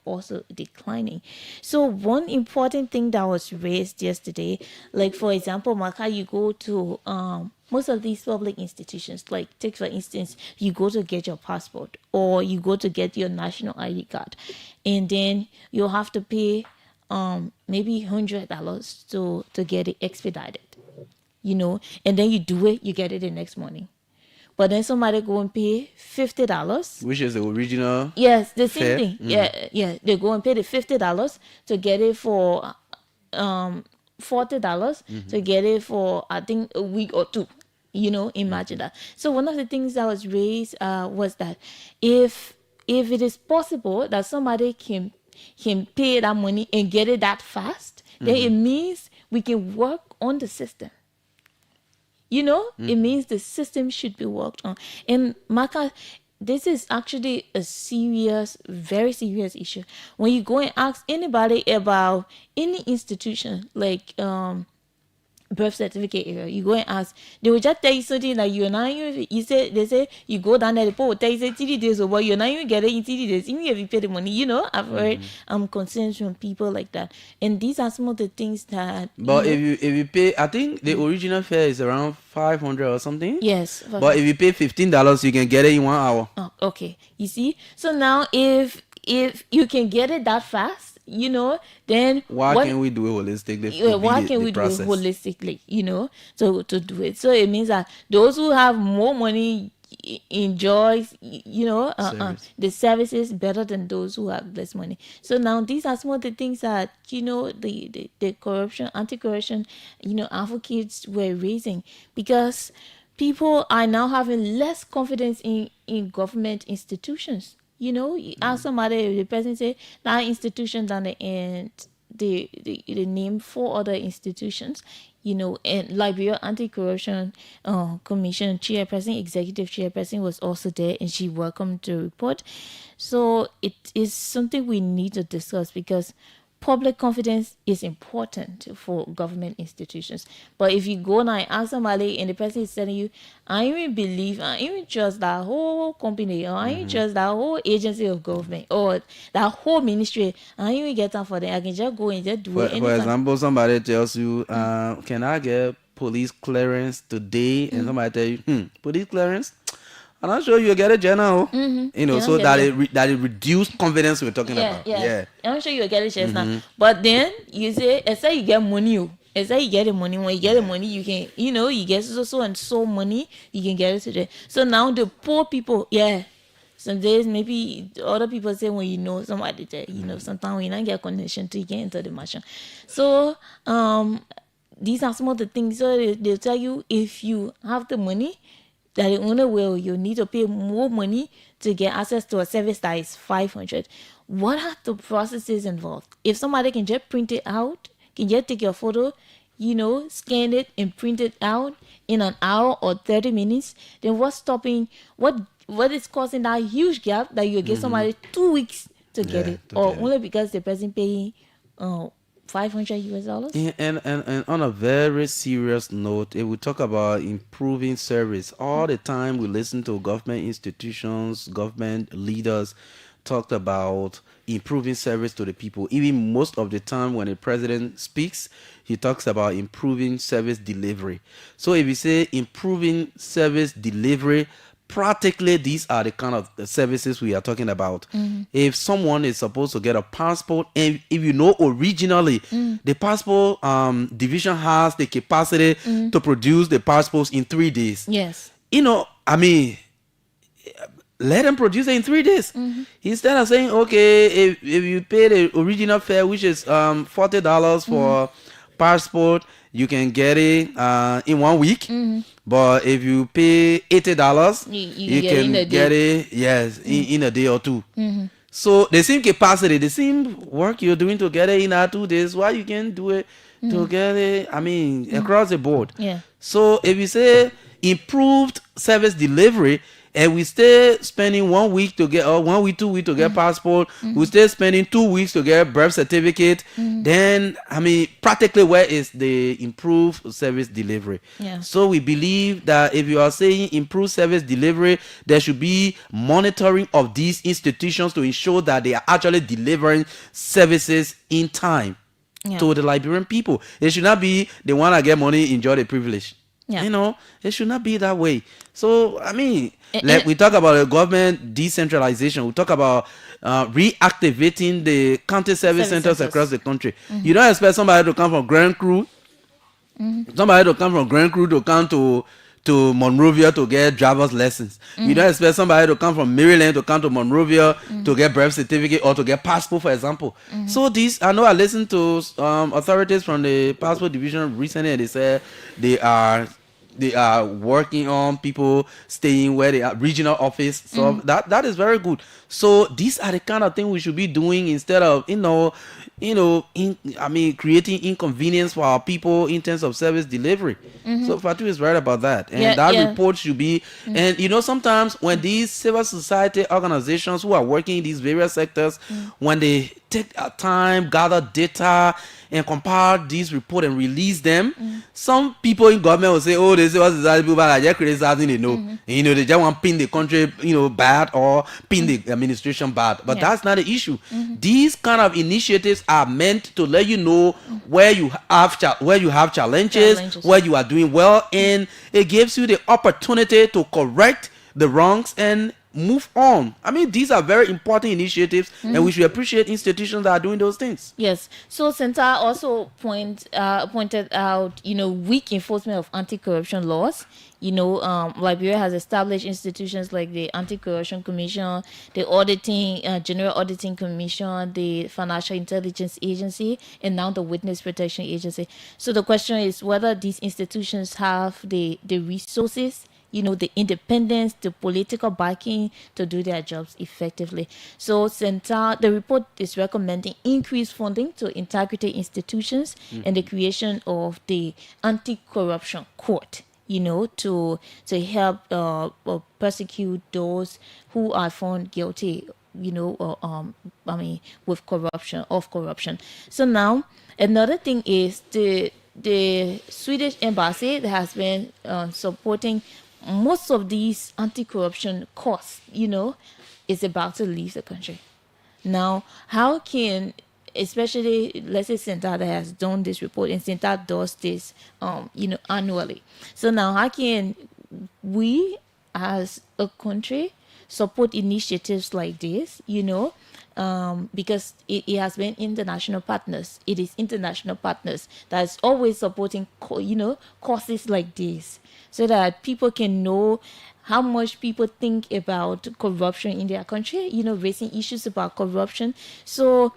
also declining? So one important thing that was raised yesterday, like for example, Marka, you go to most of these public institutions, like take for instance, you go to get your passport or you go to get your national ID card, and then you'll have to pay maybe $100 to get it expedited, and then you do it, you get it the next morning. But then somebody go and pay $50, which is the original. Yes, the same fare. thing. Yeah. They go and pay the $50 to get it for $40 to get it for I think a week or two. Imagine that. So one of the things that was raised was that if it is possible that somebody can pay that money and get it that fast, then it means we can work on the system. It means the system should be worked on. And Marka, this is actually a serious, very serious issue. When you go and ask anybody about any institution, like birth certificate area, you go and ask, they will just tell you something like you're not even, they say you go down there, the people will tell you say 30 days over, you're not even getting in 30 days, even if you pay the money, I've heard concerns from people like that. And these are some of the things that But if you pay, I think the original fare is around 500 or something. Yes. But if you pay $15, you can get it in 1 hour. Oh, okay. You see? So now if you can get it that fast, then Why can't we do it holistically? Why can't we do it holistically, to do it? So it means that those who have more money enjoy, the services better than those who have less money. So now these are some of the things that, the corruption, anti-corruption, advocates were raising, because people are now having less confidence in government institutions. You ask somebody, the person say that institution down the end, they name 4 other institutions, and Liberia Anti-Corruption Commission chairperson, executive chairperson was also there, and she welcomed the report. So it is something we need to discuss, because public confidence is important for government institutions. But if you go now and ask somebody and the person is telling you, I even trust that whole company, or I even trust that whole agency of government, or that whole ministry, I even get time for them, I can just go and just do it. For example, somebody tells you, can I get police clearance today, and somebody tell you, police clearance, I'm not sure you'll get a general. You know, You so don't that get that it reduced confidence we're talking Yeah, about. yeah. Yeah. I'm sure you get it just now. But then you say, it's like you get money. It's like you get the money. When you get the money, you can, you get so and so money, you can get it today. So now the poor people, some days maybe other people say when you know somebody there, sometimes when you don't get connection to you get into the machine. So these are some of the things. So they'll tell you if you have the money, that the only way you need to pay more money to get access to a service that is 500. What are the processes involved? If somebody can just print it out, can just take your photo, scan it and print it out in an hour or 30 minutes, then what's stopping, what is causing that huge gap that you get somebody 2 weeks to get it? Or only because the person paying $500 US? And on a very serious note, if we talk about improving service, all the time we listen to government institutions, government leaders talked about improving service to the people. Even most of the time when the president speaks, he talks about improving service delivery. So if you say improving service delivery, practically these are the kind of services we are talking about. If someone is supposed to get a passport, and if originally the passport division has the capacity to produce the passports in 3 days. Yes. Let them produce it in 3 days. Instead of saying, okay, if you pay the original fare, which is $40 for passport, you can get it in 1 week. But if you pay $80, you can get it, in a day or two. So the same capacity, the same work you're doing to get it in 2 days, why you can do it to get it, across the board. Yeah. So if you say improved service delivery, and we stay spending 1 week to get, or 1 week, 2 weeks to get passport, we stay spending 2 weeks to get birth certificate, then practically where is the improved service delivery? Yeah. So we believe that if you are saying improved service delivery, there should be monitoring of these institutions to ensure that they are actually delivering services in time to the Liberian people. It should not be the one that get money enjoy the privilege. Yeah. It should not be that way. So we talk about the government decentralization. We talk about reactivating the county service centers across the country. You don't expect somebody to come from Grand Crew, to come to Monrovia to get driver's lessons. You don't expect somebody to come from Maryland to come to Monrovia to get birth certificate or to get passport, for example. So I know I listened to authorities from the passport division recently, and they said they are working on people staying where they are, regional office. So that is very good. So these are the kind of things we should be doing instead of creating inconvenience for our people in terms of service delivery. So Fatu is right about that, and report should be. And sometimes when these civil society organizations who are working in these various sectors, when they take time, gather data, and compile these reports and release them, some people in government will say, oh, they civil society people are just criticizing, they just want to pin the country, bad, or pin the administration bad. But that's not the issue. These kind of initiatives are meant to let you know where you have challenges, where you are doing well, and it gives you the opportunity to correct the wrongs and move on. These are very important initiatives, and we should appreciate institutions that are doing those things. Yes. So Center also pointed out, weak enforcement of anti-corruption laws. Liberia has established institutions like the Anti-Corruption Commission, the General Auditing Commission, the Financial Intelligence Agency, and now the Witness Protection Agency. So the question is whether these institutions have the resources, the independence, the political backing to do their jobs effectively. So the report is recommending increased funding to integrity institutions and the creation of the anti-corruption court, to help persecute those who are found guilty, with corruption. So now another thing is the Swedish embassy that has been supporting most of these anti-corruption costs, is about to leave the country. Now, how can especially let's say Senta that has done this report, and Senta does this annually. So now how can we as a country support initiatives like this, because it has been international partners. It is international partners that is always supporting, causes like this, so that people can know how much people think about corruption in their country, raising issues about corruption. So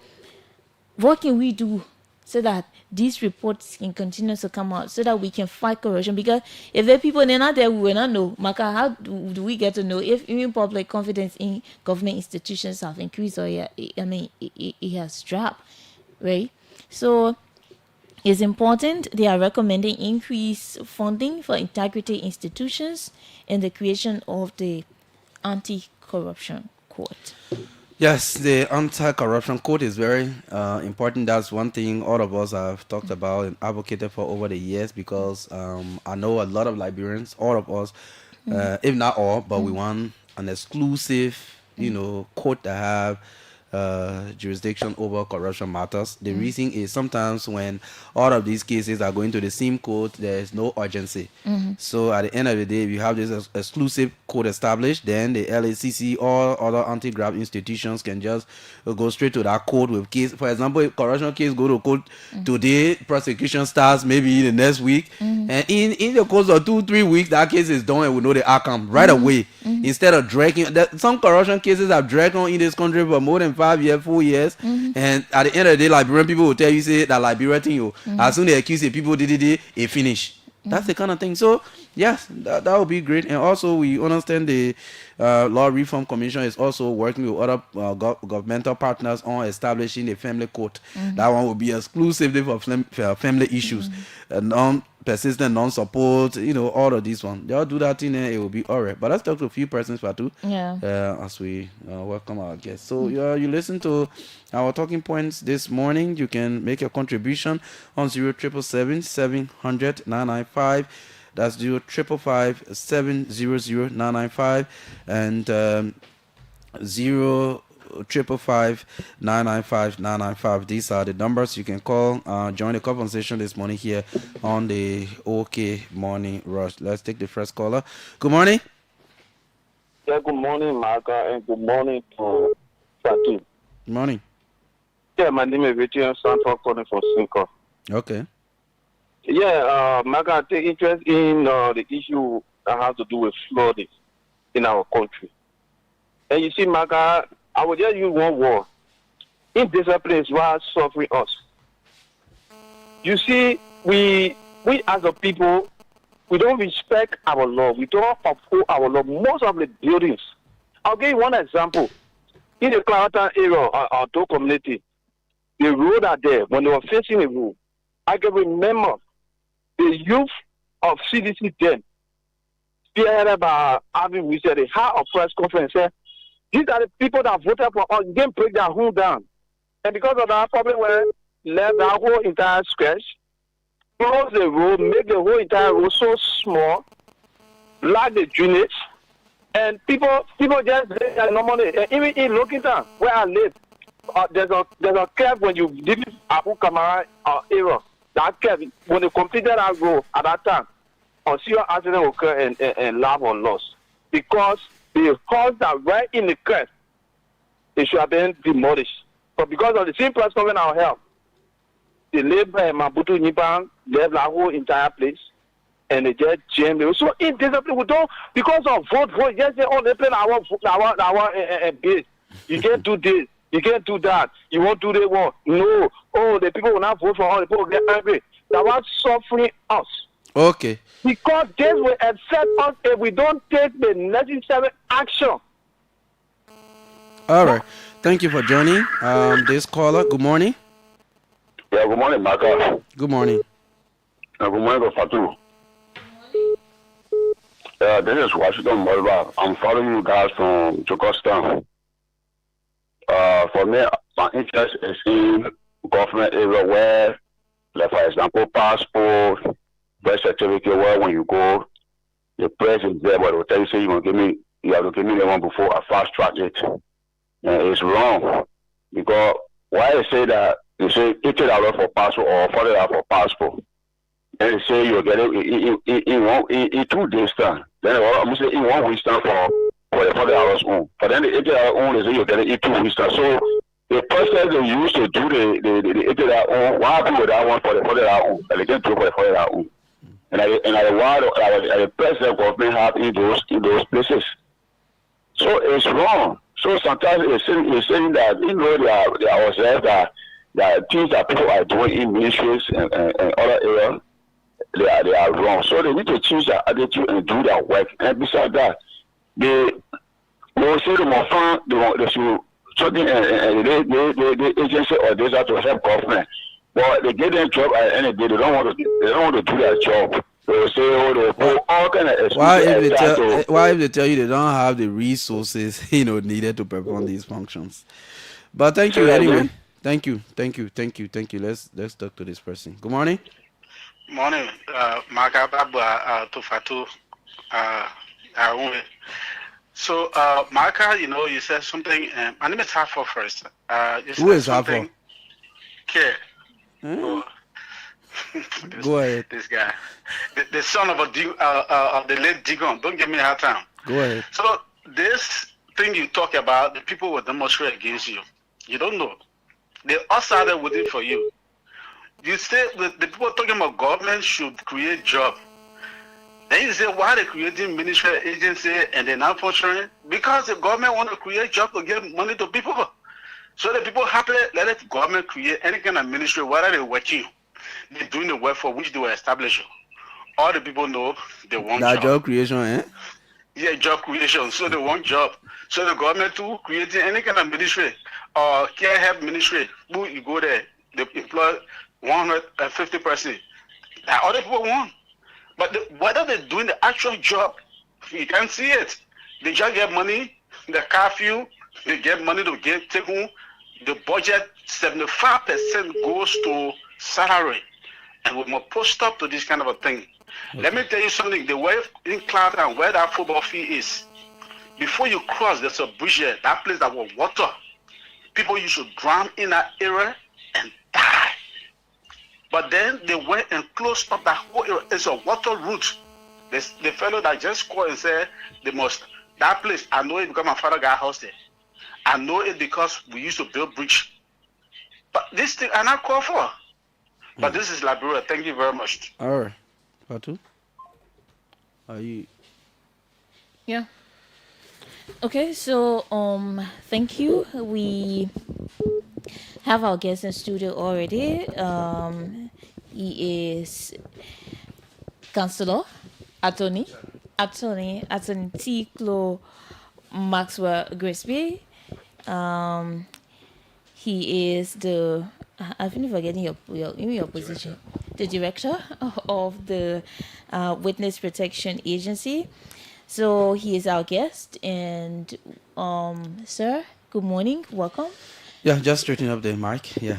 what can we do so that these reports can continue to come out, so that we can fight corruption? Because if there are people they're not there, we will not know. Marka, how do we get to know if even public confidence in government institutions have increased, or it has dropped, right? So it's important. They are recommending increased funding for integrity institutions and the creation of the anti-corruption court. Yes, the anti-corruption code is very important. That's one thing all of us have talked about and advocated for over the years, because I know a lot of Liberians, all of us, if not all, but we want an exclusive, court that have jurisdiction over corruption matters. The reason is sometimes when all of these cases are going to the same court, there is no urgency. So at the end of the day, if you have this exclusive court established, then the LACC or other anti-graft institutions can just go straight to that court with case. For example, if corruption case go to court today, prosecution starts maybe the next week, and in the course of 2-3 weeks, that case is done and we know the outcome right away. Instead of dragging, some corruption cases have dragged on in this country for more than 5 years, 4 years, and at the end of the day, Liberian people will tell you, say that Liberia thing, as soon as they accuse the people, it finish. That's the kind of thing. So yes, that would be great. And also we understand the Law Reform Commission is also working with other governmental partners on establishing a family court. That one will be exclusively for family issues, non-persistent, non-support, all of these ones. They'll do that thing and it will be all right. But let's talk to a few persons, Fatu, as we welcome our guests. So you listen to our talking points this morning. You can make a contribution on 0777 700 995. That's 0555 700 995 and 0555 995 995. These are the numbers you can call. Join the conversation this morning here on the OK Morning Rush. Let's take the first caller. Good morning. Yeah, good morning, Marka, and good morning to Fatu. Good morning. Yeah, my name is Richard Sanford, calling from Cinco. Okay. Yeah, Marka, I take interest in the issue that has to do with flooding in our country. And you see, Marka, I will just use one word. Indiscipline is what is suffering us. You see, we as a people, we don't respect our law. We don't uphold our law. Most of the buildings. I'll give you one example. In the Clarendon area, our Doe community, the road are there. When they were facing the road, I can remember the youth of CDC then, spearheaded by Abby, we said they had a press conference. Said, these are the people that voted for us. You didn't break their home down. And because of that, probably were left that whole entire stretch, close the road, make the whole entire road so small, like the drainage, and people just normally, even in Lokington, where I live, there's a curve when you leave Abu Kamara area. That curve, when they completed that road at that time, a serious accident occurred and life was lost. Because the house that right in the curve, it should have been demolished. But because of the same press conference our help, the labor and Mabutu Nipan left the whole entire place and they just jammed it. So indiscipline, we don't, because of vote, just say, oh, they play our base. You can't do this. You can't do that. You won't do the one. No. Oh, the people will not vote for all. The people will get angry. That was suffering us. Okay. Because this will upset us if we don't take the necessary action. All right. Thank you for joining this caller. Good morning. Yeah, good morning, Marka. Good morning. Good morning, Fatu. This is Washington Molba. I'm following you guys from Jokostan. For me, my interest is in government area where, like for example, passport, birth certificate, where when you go, the price is there, but they'll tell you, say you have to give me the one before I fast track it. And it's wrong. Because why I say that They say $80 for passport or $40 for passport. Then they say you get it in 2 days time. Then I'm say in 1 week time for the $40 on. But then the $80 on, they say you get it in 2 weeks time. So the process they used to do the $80 on, what happened with that one for the $40 on? And they didn't do for the $40 on. And I the president government have in those places. So it's wrong. So sometimes it's saying that they are observed that things that people are doing in ministries and other areas, they are wrong. So they need to change their attitude and do their work. And besides that, they will say they should something the agency or those are to help government. But they get their job at the end of the day, they don't want to do their job. They will say, they put all kind of excuses. Why if they tell you they don't have the resources, needed to perform these functions? But thank you anyway. Thank you. Let's talk to this person. Good morning. Morning, Marka to Fatu. So, Marka, you said something. My name is Hafo first. Who is Hafo? Care. Go ahead. This guy, the son of the late Digon. Don't give me a hard time. Go ahead. So this thing you talk about, the people will demonstrate against you. You don't know. They all started with it for you. You say the people talking about government should create job. Then you say why they creating ministry agency and they're not functioning? Because the government want to create job to give money to people. So the people happy let the government create any kind of ministry, whether they're working, they're doing the work for which they were established. All the people know they want job creation, eh? Yeah, job creation. So they want job. So the government too creating any kind of ministry or care help ministry. You go there, they employ 150%. That other people want. But whether they're doing the actual job, you can't see it. They just get money, the curfew, they get money to take home. The budget, 75% goes to salary. And we must put stop to this kind of a thing. Okay. Let me tell you something. The way in Cloudtown, where that football field is, before you cross, there's a bridge there. That place that was water. People used to drown in that area and die. But then they went and closed up that whole area. It's a water route. The fellow that just called and said that place, I know it because my father got a house there. I know it because we used to build bridge. But this thing I not called for. But this is Liberia. Thank you very much. All right. Fatu? Are you? Yeah. Okay, so thank you. We have our guest in studio already. He is Councillor Attorney Tiklo Maxwell Grisby. He is the I've been forgetting your position. The director of the Witness Protection Agency. So he is our guest, and sir, good morning, welcome. Yeah, just straighten up the mic. Yeah.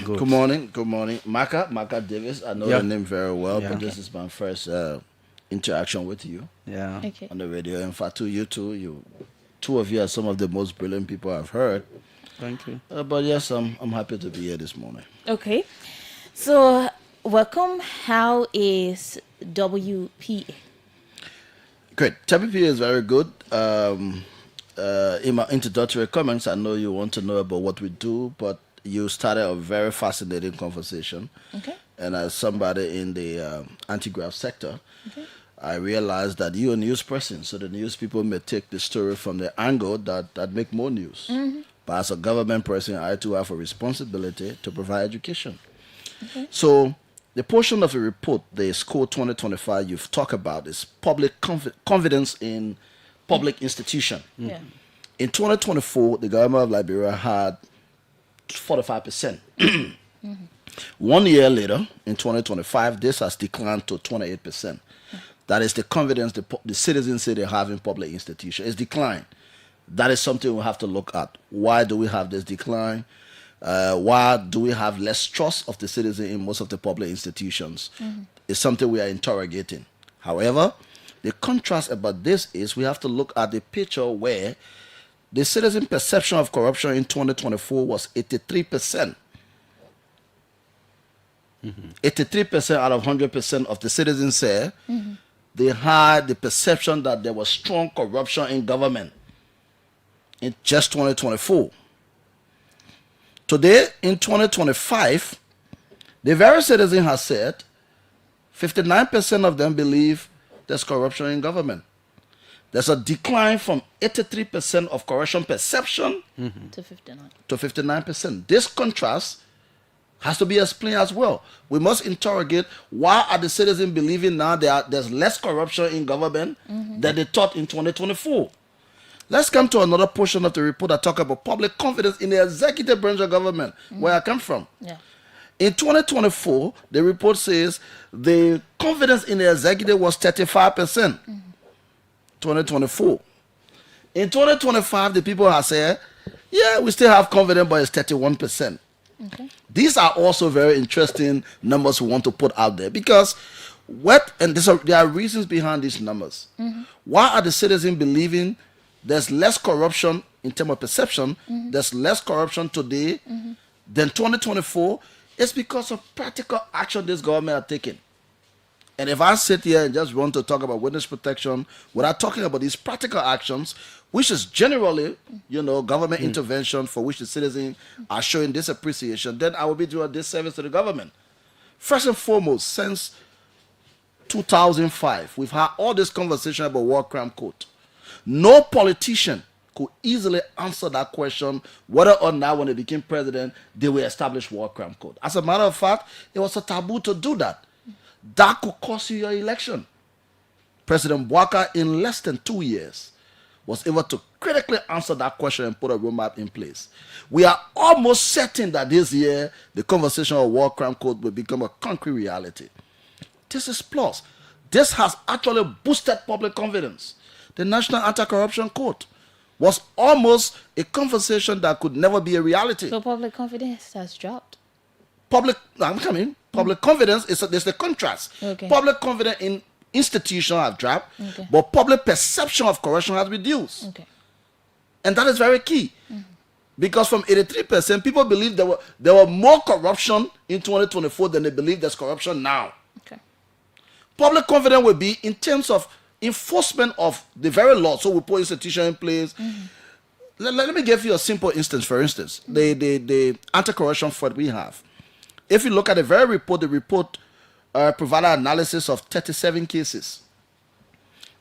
Good morning. Marka Davis. I know your name very well, but this is my first interaction with you. Yeah. Okay. On the radio. And Fatu, you too. Two of you are some of the most brilliant people I've heard. Thank you. But yes, I'm happy to be here this morning. Okay. So welcome. How is WPA? Great. WPA is very good. In my introductory comments, I know you want to know about what we do, but you started a very fascinating conversation. Okay. And as somebody in the anti-graft sector, I realized that you're a news person, so the news people may take the story from the angle that make more news. Mm-hmm. But as a government person, I too have a responsibility to provide education. Okay. So the portion of the report, the SCORE 2025 you've talked about, is public confidence in public institution. Yeah. In 2024, the government of Liberia had 45%. 1 year later, in 2025, this has declined to 28%. That is the confidence the citizens say they have in public institutions. It's declined. That is something we have to look at. Why do we have this decline? Why do we have less trust of the citizen in most of the public institutions? It's something we are interrogating. However, the contrast about this is we have to look at the picture where the citizen perception of corruption in 2024 was 83%. 83% out of 100% of the citizens say they had the perception that there was strong corruption in government in just 2024. Today, in 2025, the very citizen has said 59% of them believe there's corruption in government. There's a decline from 83% of corruption perception to 59. to 59%. This contrast has to be explained as well. We must interrogate why are the citizens believing now there's less corruption in government than they thought in 2024. Let's come to another portion of the report that talk about public confidence in the executive branch of government, where I come from. Yeah. In 2024, the report says the confidence in the executive was 35%. 2024. In 2025, the people have said, yeah, we still have confidence, but it's 31%. Okay. These are also very interesting numbers we want to put out there because there are reasons behind these numbers. Why are the citizens believing there's less corruption in terms of perception, there's less corruption today than 2024? It's because of practical action this government are taking. And if I sit here and just want to talk about witness protection without talking about these practical actions, which is generally, government intervention for which the citizens are showing this appreciation, then I will be doing a disservice to the government. First and foremost, since 2005, we've had all this conversation about war crime code. No politician could easily answer that question whether or not when they became president, they will establish war crime code. As a matter of fact, it was a taboo to do that. That could cost you your election. President Marka, in less than 2 years, was able to critically answer that question and put a roadmap in place. We are almost certain that this year, the conversation of war crime code will become a concrete reality. This is plus. This has actually boosted public confidence. The National Anti-Corruption Code was almost a conversation that could never be a reality. So public confidence has dropped. Public confidence there's the contrast. Okay. Public confidence in institutions have dropped, Okay. but public perception of corruption has reduced. Okay. And that is very key. Because from 83%, people believe there were more corruption in 2024 than they believe there's corruption now. Okay. Public confidence will be in terms of enforcement of the very law. So we put institution in place. Let me give you a simple instance. For instance, the anti-corruption fund we have. If you look at the very report, the report provided analysis of 37 cases,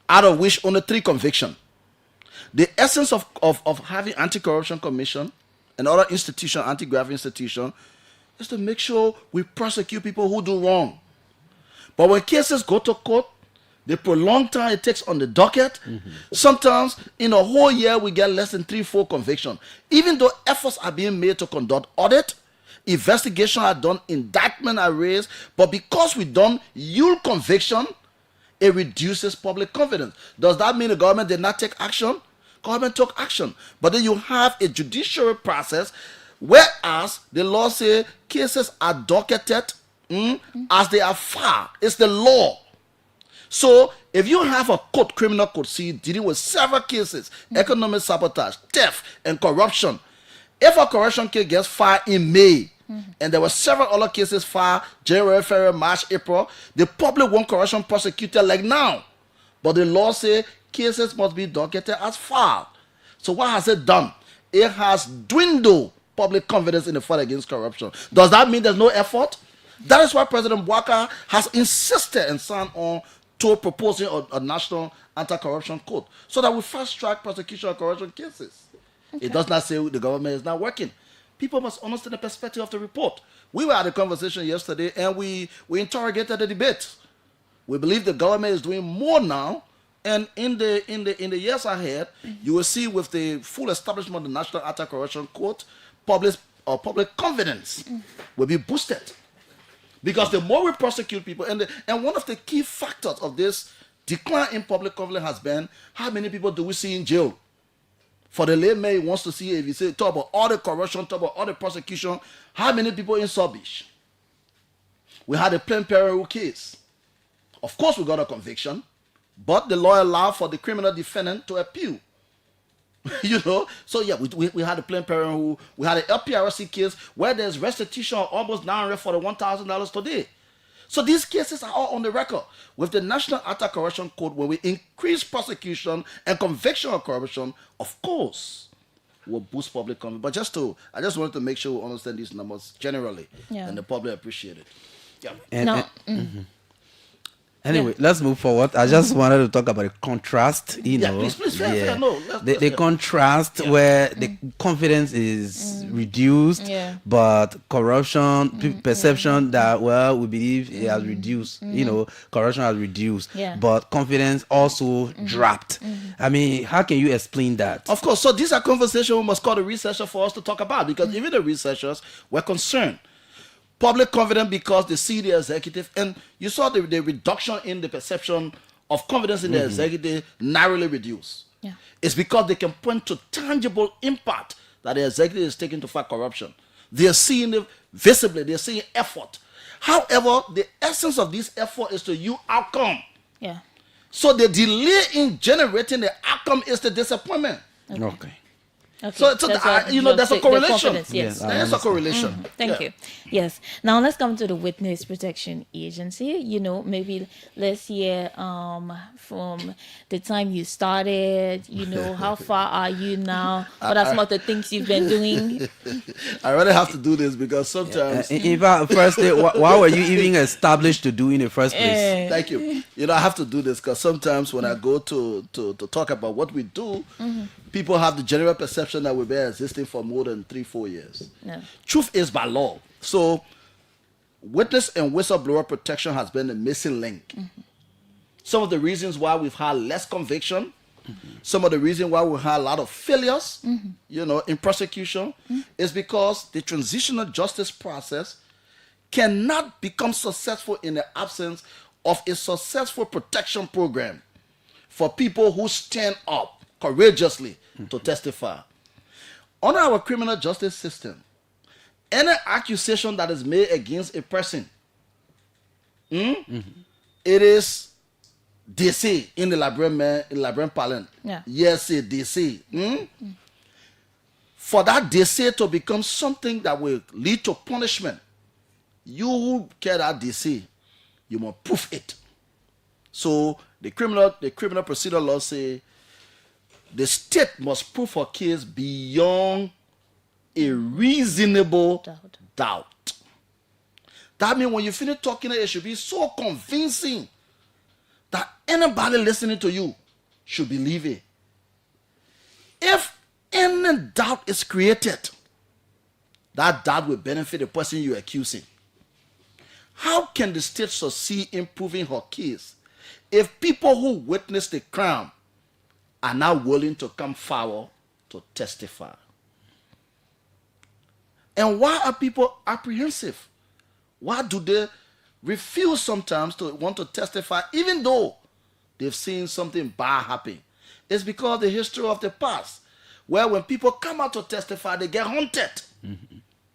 out of which only 3 convictions. The essence of having anti-corruption commission and other institution, anti-graft institution, is to make sure we prosecute people who do wrong. But when cases go to court, the prolonged time it takes on the docket, sometimes in a whole year we get less than 3-4 convictions. Even though efforts are being made to conduct audit, investigation are done, indictment are raised, but because we don't yield conviction, it reduces public confidence. Does that mean the government did not take action? Government took action. But then you have a judiciary process, whereas the law says cases are docketed as they are filed. It's the law. So if you have a court, criminal code, see, dealing with several cases, economic sabotage, theft, and corruption, if a corruption case gets filed in May, and there were several other cases filed January, February, March, April, the public want corruption prosecuted like now. But the law says cases must be docketed as filed. So what has it done? It has dwindled public confidence in the fight against corruption. Does that mean there's no effort? That is why President Marka has insisted and signed on to proposing a national anti-corruption code so that we fast-track prosecution of corruption cases. Okay. It does not say the government is not working. People must understand the perspective of the report. We were at a conversation yesterday and we interrogated the debate. We believe the government is doing more now, and in the years ahead, you will see with the full establishment of the National Anti-Corruption Code, public confidence will be boosted. Because the more we prosecute people, and one of the key factors of this decline in public confidence has been how many people do we see in jail? For the layman, he wants to see, if you say, talk about all the corruption, talk about all the prosecution, how many people in Sobish? We had a Planned Parenthood case. Of course, we got a conviction, but the law allowed for the criminal defendant to appeal. You know, so yeah, we had a Planned Parenthood, we had an LPRC case where there's restitution of almost $941,000 today. So these cases are all on the record. With the National Anti-Corruption Code, when we increase prosecution and conviction of corruption, of course, will boost public confidence. But I just wanted to make sure we understand these numbers generally, and the public appreciate it. Yeah. Anyway, let's move forward. I just wanted to talk about the contrast, Please, fair. No, the contrast where the confidence is reduced, but corruption, perception that, we believe it has reduced, corruption has reduced, but confidence also dropped. I mean, how can you explain that? Of course. So these are conversations we must call the researcher for us to talk about, because even the researchers were concerned. Public confidence because they see the executive, and you saw the reduction in the perception of confidence in the executive narrowly reduced. Yeah. It's because they can point to tangible impact that the executive is taking to fight corruption. They are seeing it visibly, they are seeing effort. However, the essence of this effort is to yield outcome. Yeah. So the delay in generating the outcome is the disappointment. Okay. Okay. So there's a correlation. Yes, there's a correlation. Thank you. Yes. Now let's come to the Witness Protection Agency. Maybe let's hear from the time you started. How far are you now? What are some of the things you've been doing? I really have to do this because sometimes. In fact, firstly, why were you even established to do in the first place? Thank you. I have to do this because sometimes when I go to talk about what we do, people have the general perception that we've been existing for more than 3-4 years. No. Truth is by law. So, witness and whistleblower protection has been the missing link. Some of the reasons why we've had less conviction, some of the reasons why we've had a lot of failures, in prosecution, is because the transitional justice process cannot become successful in the absence of a successful protection program for people who stand up courageously to testify. Under our criminal justice system, any accusation that is made against a person, it is DC in the Liberian parlance. Yeah. Yes, DC. For that DC to become something that will lead to punishment, you who carry that DC, you must prove it. So the criminal procedure law say the state must prove her case beyond a reasonable doubt. That means when you finish talking, it should be so convincing that anybody listening to you should believe it. If any doubt is created, that doubt will benefit the person you're accusing. How can the state succeed in proving her case if people who witnessed the crime are now willing to come forward to testify? And why are people apprehensive? Why do they refuse sometimes to want to testify even though they've seen something bad happen? It's because the history of the past, where when people come out to testify, they get haunted.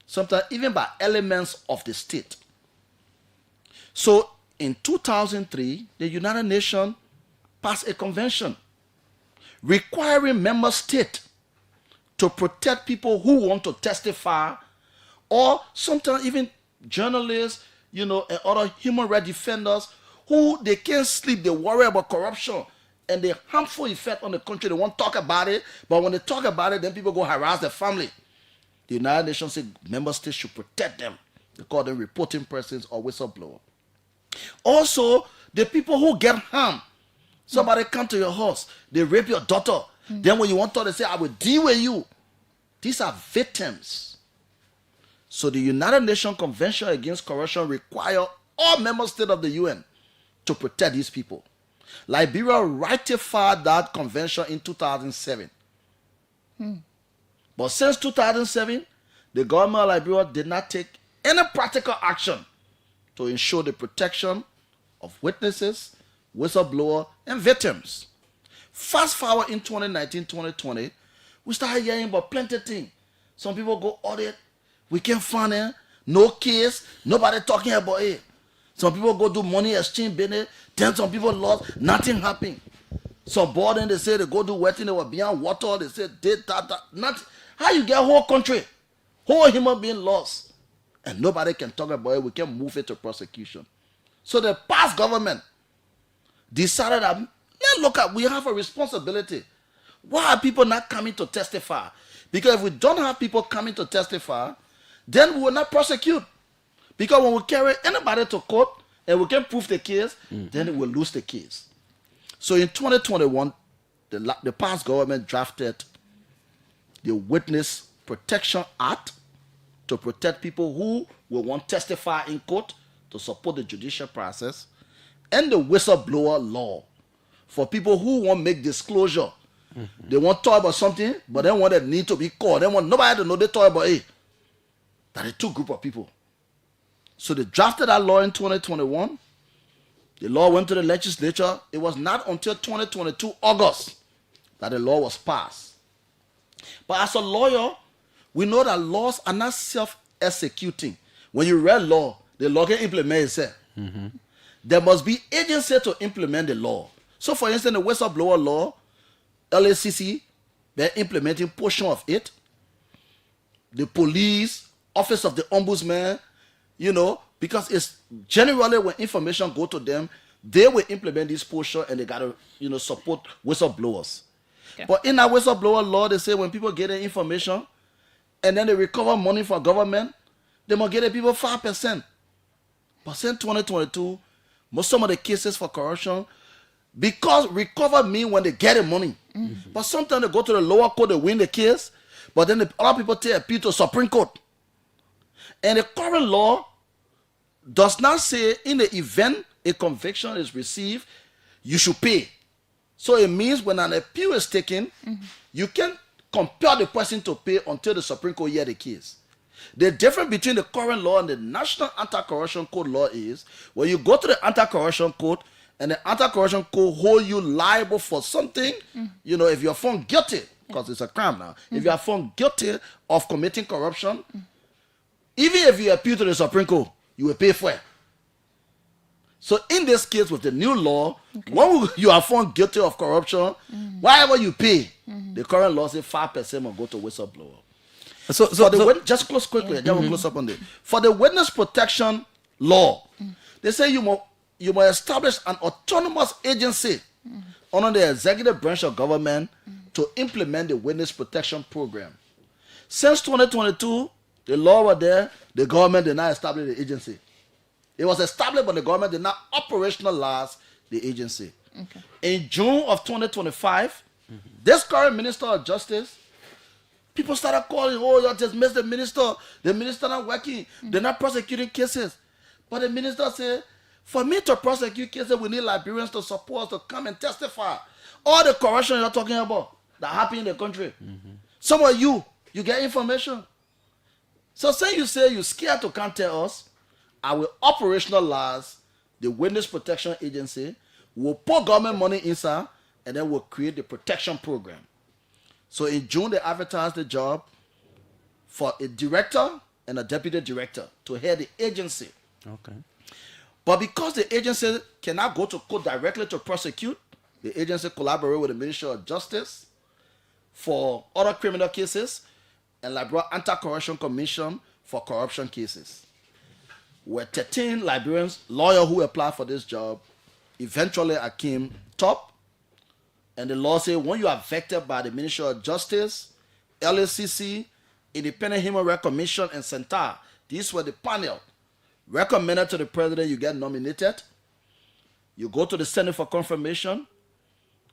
Sometimes even by elements of the state. So in 2003, the United Nations passed a convention requiring member states to protect people who want to testify, or sometimes even journalists, and other human rights defenders who they can't sleep, they worry about corruption and the harmful effect on the country. They won't talk about it, but when they talk about it, then people go harass their family. The United Nations said member states should protect them. They call them reporting persons or whistleblower. Also, the people who get harmed. Somebody come to your house, they rape your daughter. Then when you want to, they say, I will deal with you. These are victims. So the United Nations Convention Against Corruption require all member states of the UN to protect these people. Liberia ratified that convention in 2007. But since 2007, the government of Liberia did not take any practical action to ensure the protection of witnesses, whistleblower, and victims. Fast forward in 2019, 2020, we started hearing about plenty of things. Some people go audit, we can't find it, no case, nobody talking about it. Some people go do money exchange business, then some people lost, nothing happened. Some boy then they say they go do wedding, they were beyond water, they say that. Not how you get whole country, whole human being lost. And nobody can talk about it. We can move it to prosecution. So the past government decided that, look at, we have a responsibility. Why are people not coming to testify? Because if we don't have people coming to testify, then we will not prosecute. Because when we carry anybody to court and we can prove the case, then we will lose the case. So in 2021, the past government drafted the Witness Protection Act to protect people who will want to testify in court to support the judicial process, and the whistleblower law for people who want to make disclosure. They want to talk about something, but they want it need to be called. They want nobody to know they talk about it. That is two group of people. So they drafted that law in 2021. The law went to the legislature. It was not until 2022 August that the law was passed. But as a lawyer, we know that laws are not self-executing. When you read law, the law can implement itself. There must be agency to implement the law. So for instance, the whistleblower law, LACC, they're implementing portion of it. The police, office of the ombudsman, because it's generally when information go to them, they will implement this portion and they gotta, support whistleblowers. Okay. But in that whistleblower law, they say when people get the information and then they recover money from government, they must get the people 5%. But since 2022, some of the cases for corruption, because recover mean when they get the money. But sometimes they go to the lower court, they win the case, but then other people take appeal to Supreme Court. And the current law does not say in the event a conviction is received, you should pay. So it means when an appeal is taken, you can compel the person to pay until the Supreme Court hear the case. The difference between the current law and the National Anti-Corruption Code law is when you go to the Anti-Corruption Code and the Anti-Corruption Code hold you liable for something, if you're found guilty, because it's a crime now, if you are found guilty of committing corruption, even if you appeal to the Supreme Court, you will pay for it. So in this case with the new law, when you are found guilty of corruption, whatever you pay, the current law says 5% will go to whistleblower. Just close quickly. Just close up on this. For the witness protection law, they say you must establish an autonomous agency under the executive branch of government to implement the witness protection program. Since 2022, the law was there. The government did not establish the agency. It was established, but the government did not operationalize the agency. In June of 2025, this current Minister of Justice, people started calling, you just missed the minister. The minister not working. They're not prosecuting cases. But the minister said, for me to prosecute cases, we need Liberians to support us to come and testify. All the corruption you're talking about that happened in the country. Some of you get information. So say you're scared to come tell us, I will operationalize the Witness Protection Agency, we'll put government money inside, and then we'll create the protection program. So in June, they advertised the job for a director and a deputy director to head the agency. Okay. But because the agency cannot go to court directly to prosecute, the agency collaborates with the Ministry of Justice for other criminal cases and Liberia Anti-Corruption Commission for corruption cases. Were 13 Liberians, lawyers who applied for this job. Eventually, I came top. And the law said, when you are vetted by the Ministry of Justice, LACC, Independent Human Rights Commission, and Center, these were the panel recommended to the president, you get nominated. You go to the Senate for confirmation.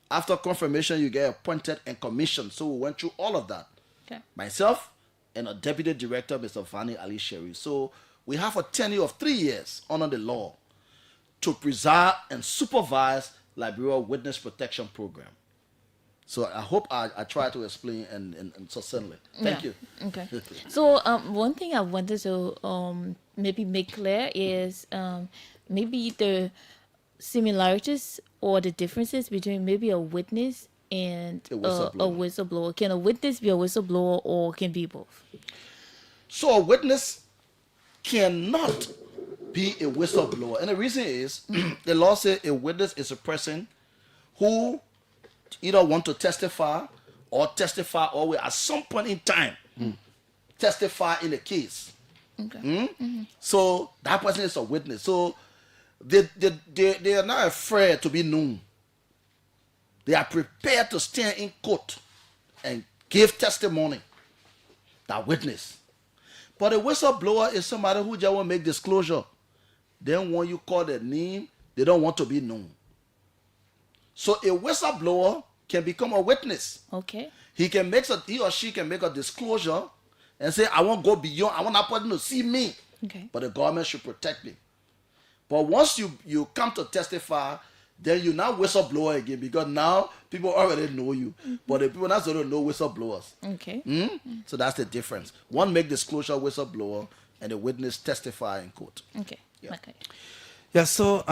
After confirmation, you get appointed and commissioned. So we went through all of that. Okay. Myself and a deputy director, Mr. Vani Ali Sherry. So we have a tenure of 3 years under the law to preside and supervise Liberia Witness Protection Program. So I hope I try to explain and succinctly. Thank you. Okay. So one thing I wanted to maybe make clear is maybe the similarities or the differences between maybe a witness and a whistleblower. Can a witness be a whistleblower or can be both? So a witness cannot be a whistleblower. And the reason is the law says a witness is a person who either want to testify or testify or will at some point in time testify in a case. So that person is a witness. So they are not afraid to be known. They are prepared to stand in court and give testimony. That witness. But a whistleblower is somebody who just want to make disclosure. Then when you call their name, they don't want to be known. So a whistleblower can become a witness. Okay. He or she can make a disclosure and say, I won't go beyond, I want that person to see me. Okay. But the government should protect me. But once you come to testify, then you now whistleblower again, because now people already know you. But the people now don't know whistleblowers. Okay. So that's the difference. One make disclosure whistleblower, and the witness testify in court. Okay. Yeah. Okay. Yeah, so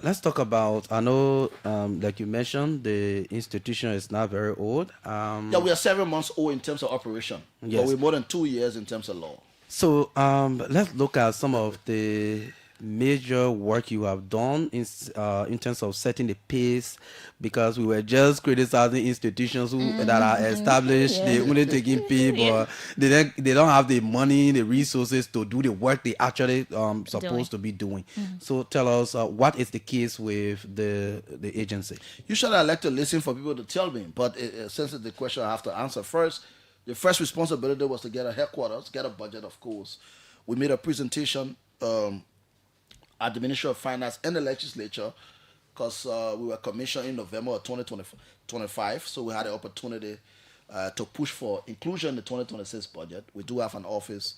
let's talk about, I know, like you mentioned, the institution is not very old. Yeah, we are 7 months old in terms of operation. Yes. But we're more than 2 years in terms of law. So let's look at some of the major work you have done in terms of setting the pace, because we were just criticizing institutions that are established. They only taking pay, but they don't have the money, the resources to do the work they actually supposed to be doing. So tell us, what is the case with the agency? Usually I like to listen for people to tell me, but since it's the question I have to answer first, the first responsibility was to get a headquarters, get a budget, of course. We made a presentation at the Ministry of Finance and the legislature, because we were commissioned in November of 2025, so we had the opportunity to push for inclusion in the 2026 budget. We do have an office.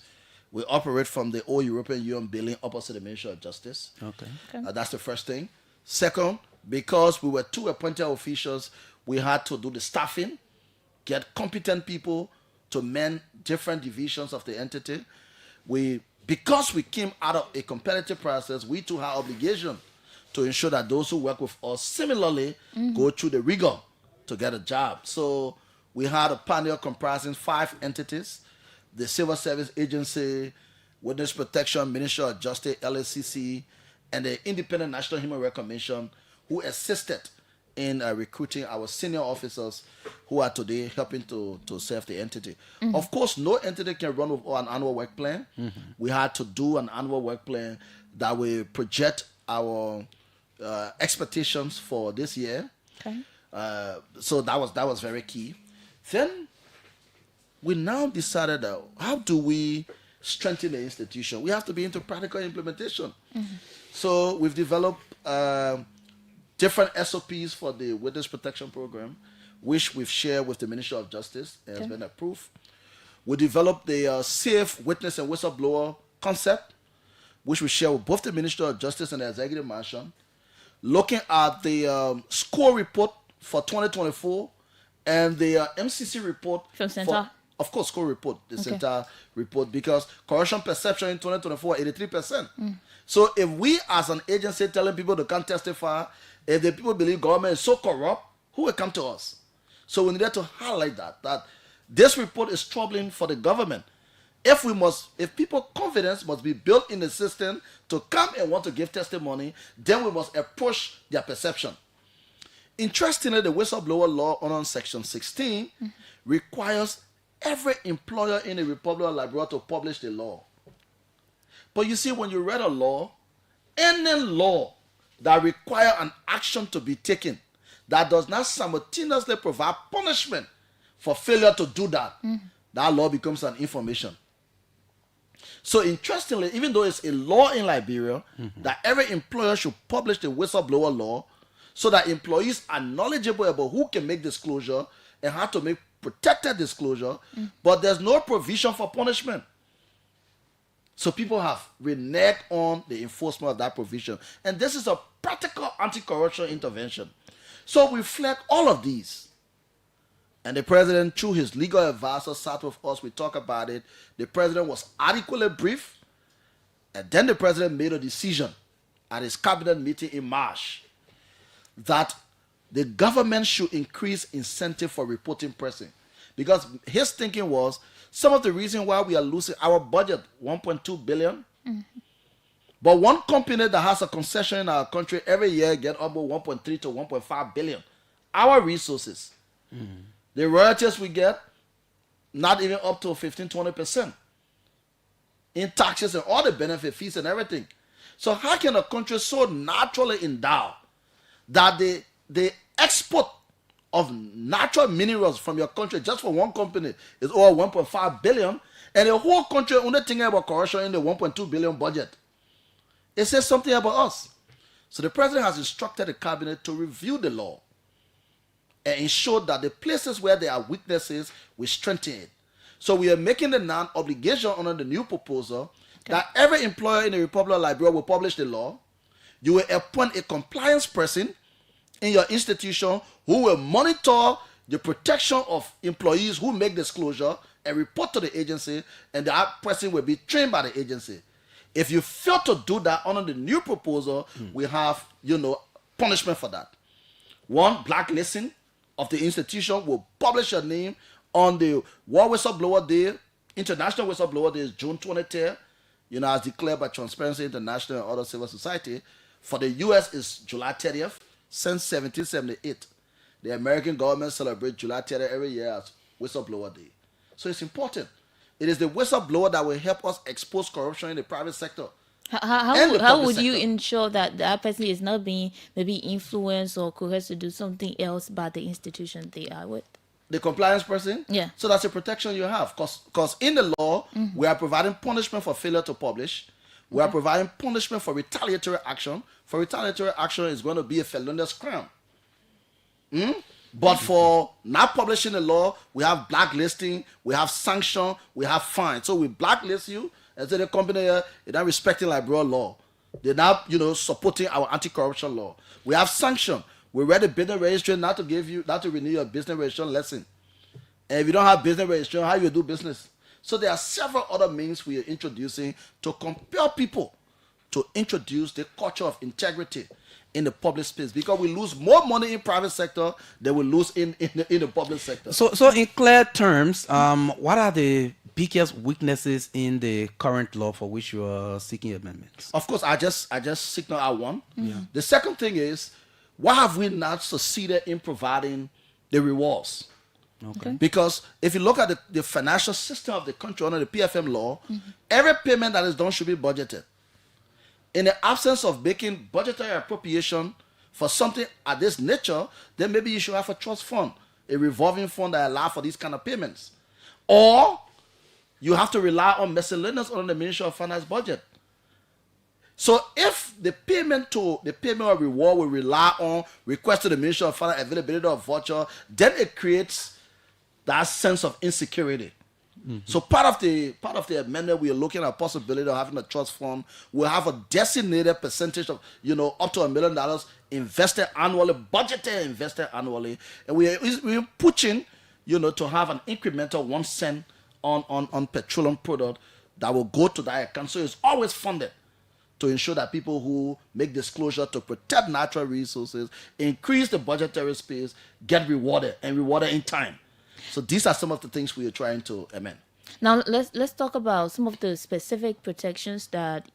We operate from the old European Union building opposite the Ministry of Justice. Okay. That's the first thing. Second, because we were 2 appointed officials, we had to do the staffing, get competent people to man different divisions of the entity. Because we came out of a competitive process, we too have obligation to ensure that those who work with us similarly go through the rigor to get a job. So we had a panel comprising 5 entities: the Civil Service Agency, Witness Protection, Ministry of Justice, LACC, and the Independent National Human Rights Commission, who assisted in recruiting our senior officers who are today helping to serve the entity. Of course, no entity can run with an annual work plan. We had to do an annual work plan that will project our expectations for this year. Okay. So that was very key. Then we now decided that how do we strengthen the institution? We have to be into practical implementation. So we've developed different SOPs for the Witness Protection Program, which we've shared with the Ministry of Justice and has been approved. We developed the safe witness and whistleblower concept, which we share with both the Ministry of Justice and the Executive Mansion. Looking at the score report for 2024 and the MCC report. From Center? Of course, score report, the Center report, because corruption perception in 2024, 83%. So if we as an agency telling people to come testify, if the people believe government is so corrupt, who will come to us? So we needed to highlight that this report is troubling for the government. If people confidence must be built in the system to come and want to give testimony, then we must approach their perception. Interestingly, the whistleblower law under Section 16 requires every employer in the Republic of Liberia to publish the law. But you see, when you read a law, any law that requires an action to be taken that does not simultaneously provide punishment for failure to do that, that law becomes an information. So interestingly, even though it's a law in Liberia that every employer should publish the whistleblower law so that employees are knowledgeable about who can make disclosure and how to make protected disclosure, but there's no provision for punishment. So people have reneged on the enforcement of that provision. And this is a practical anti-corruption intervention. So we flag all of these. And the president, through his legal advisor, sat with us. We talked about it. The president was adequately briefed. And then the president made a decision at his cabinet meeting in March that the government should increase incentive for reporting pressing. Because his thinking was, some of the reason why we are losing our budget, 1.2 billion. But one company that has a concession in our country every year get almost 1.3 to 1.5 billion our resources. The royalties we get, not even up to 15-20% in taxes and all the benefit fees and everything. So how can a country so naturally endowed that the export of natural minerals from your country just for one company is over 1.5 billion, and the whole country only thinking about corruption in the 1.2 billion budget? It says something about us. So the president has instructed the cabinet to review the law and ensure that the places where there are weaknesses, we strengthen it. So we are making the non-obligation under the new proposal that every employer in the Republic of Liberia will publish the law. You will appoint a compliance person in your institution who will monitor the protection of employees who make disclosure and report to the agency, and that person will be trained by the agency. If you fail to do that under the new proposal, we have, punishment for that. One, blacklisting of the institution. Will publish your name on the World Whistleblower Day. International Whistleblower Day is June 23rd, as declared by Transparency International and other civil society. For the U.S., it's July 30th. Since 1778, the American government celebrates July 30th every year as Whistleblower Day. So it's important. It is the whistleblower that will help us expose corruption in the private sector. How would you ensure that that person is not being maybe influenced or coerced to do something else by the institution they are with? The compliance person? Yeah. So that's a protection you have. Because in the law, we are providing punishment for failure to publish. We are providing punishment for retaliatory action. For retaliatory action, it's going to be a felonious crime. But for not publishing the law, we have blacklisting, we have sanction, we have fine. So we blacklist you and say the company here is not respecting Liberia law. They're not, supporting our anti-corruption law. We have sanction. We read the business registration not to renew your business registration lesson. And if you don't have business registration, how you do business? So there are several other means we are introducing to compel people to introduce the culture of integrity in the public space, because we lose more money in private sector than we lose in the public sector. So in clear terms, what are the biggest weaknesses in the current law for which you are seeking amendments? Of course, I just signal out one. The second thing is, why have we not succeeded in providing the rewards? Okay. Because if you look at the financial system of the country under the PFM law, every payment that is done should be budgeted. In the absence of making budgetary appropriation for something at this nature, then maybe you should have a trust fund, a revolving fund that allows for these kind of payments. Or you have to rely on miscellaneous under the Ministry of Finance budget. So if the payment or reward will rely on request to the Ministry of Finance, availability of voucher, then it creates that sense of insecurity. So part of the amendment, we are looking at possibility of having a trust fund. We'll have a designated percentage of, up to $1 million invested annually, budgeted invested annually. And we're pushing, to have an incremental 1 cent on petroleum product that will go to that account. So it's always funded to ensure that people who make disclosure to protect natural resources, increase the budgetary space, get rewarded and rewarded in time. So these are some of the things we are trying to amend. Now let's talk about some of the specific protections that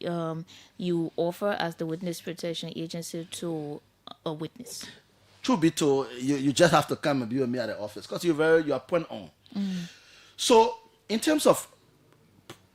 you offer as the Witness Protection Agency to a witness. Truth be told, you just have to come and be with me at the office because you are point on. So in terms of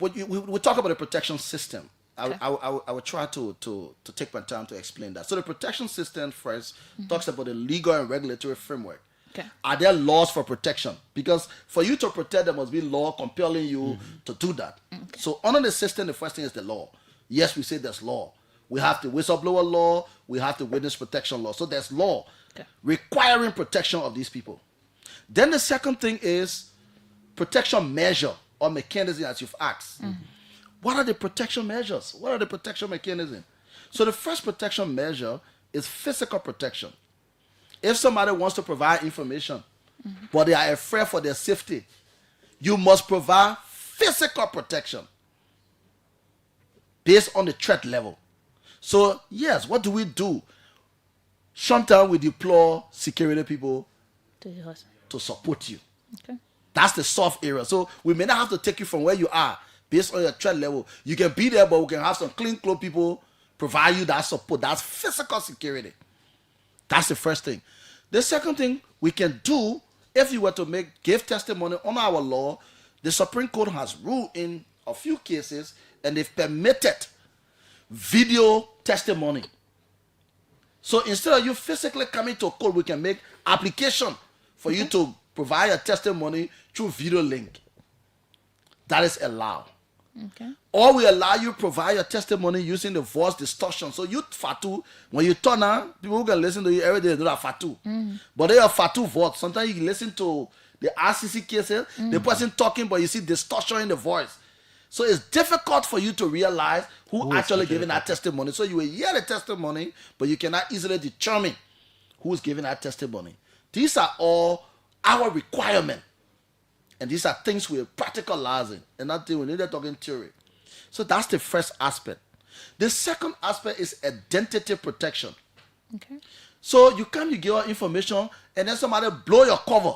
what we talk about the protection system, I will try to take my time to explain that. So the protection system first talks about the legal and regulatory framework. Okay. Are there laws for protection? Because for you to protect, there must be law compelling you to do that. Okay. So under the system, the first thing is the law. Yes, we say there's law. We have the whistleblower law. We have the witness protection law. So there's law requiring protection of these people. Then the second thing is protection measure or mechanism, as you've asked. What are the protection measures? What are the protection mechanisms? So the first protection measure is physical protection. If somebody wants to provide information, but they are afraid for their safety, you must provide physical protection based on the threat level. So, yes, what do we do? Sometimes we deploy security people to support you. Okay. That's the soft area. So we may not have to take you from where you are based on your threat level. You can be there, but we can have some clean clothes people provide you that support. That's physical security. That's the first thing. The second thing we can do, if you were to give testimony on our law, the Supreme Court has ruled in a few cases, and they've permitted video testimony. So instead of you physically coming to court, we can make application for you to provide a testimony through video link. That is allowed. Okay. Or we allow you provide your testimony using the voice distortion. So you Fatu, when you turn on, people who can listen to you every day, they do that Fatu. But they are Fatu voice. Sometimes you can listen to the RCC cases, the person talking, but you see distortion in the voice. So it's difficult for you to realize who actually giving that testimony. So you will hear the testimony, but you cannot easily determine who's giving that testimony. These are all our requirement. And these are things we're practicalizing. And not we need to talk in theory. So that's the first aspect. The second aspect is identity protection. Okay. So you come, you give our information, and then somebody blow your cover.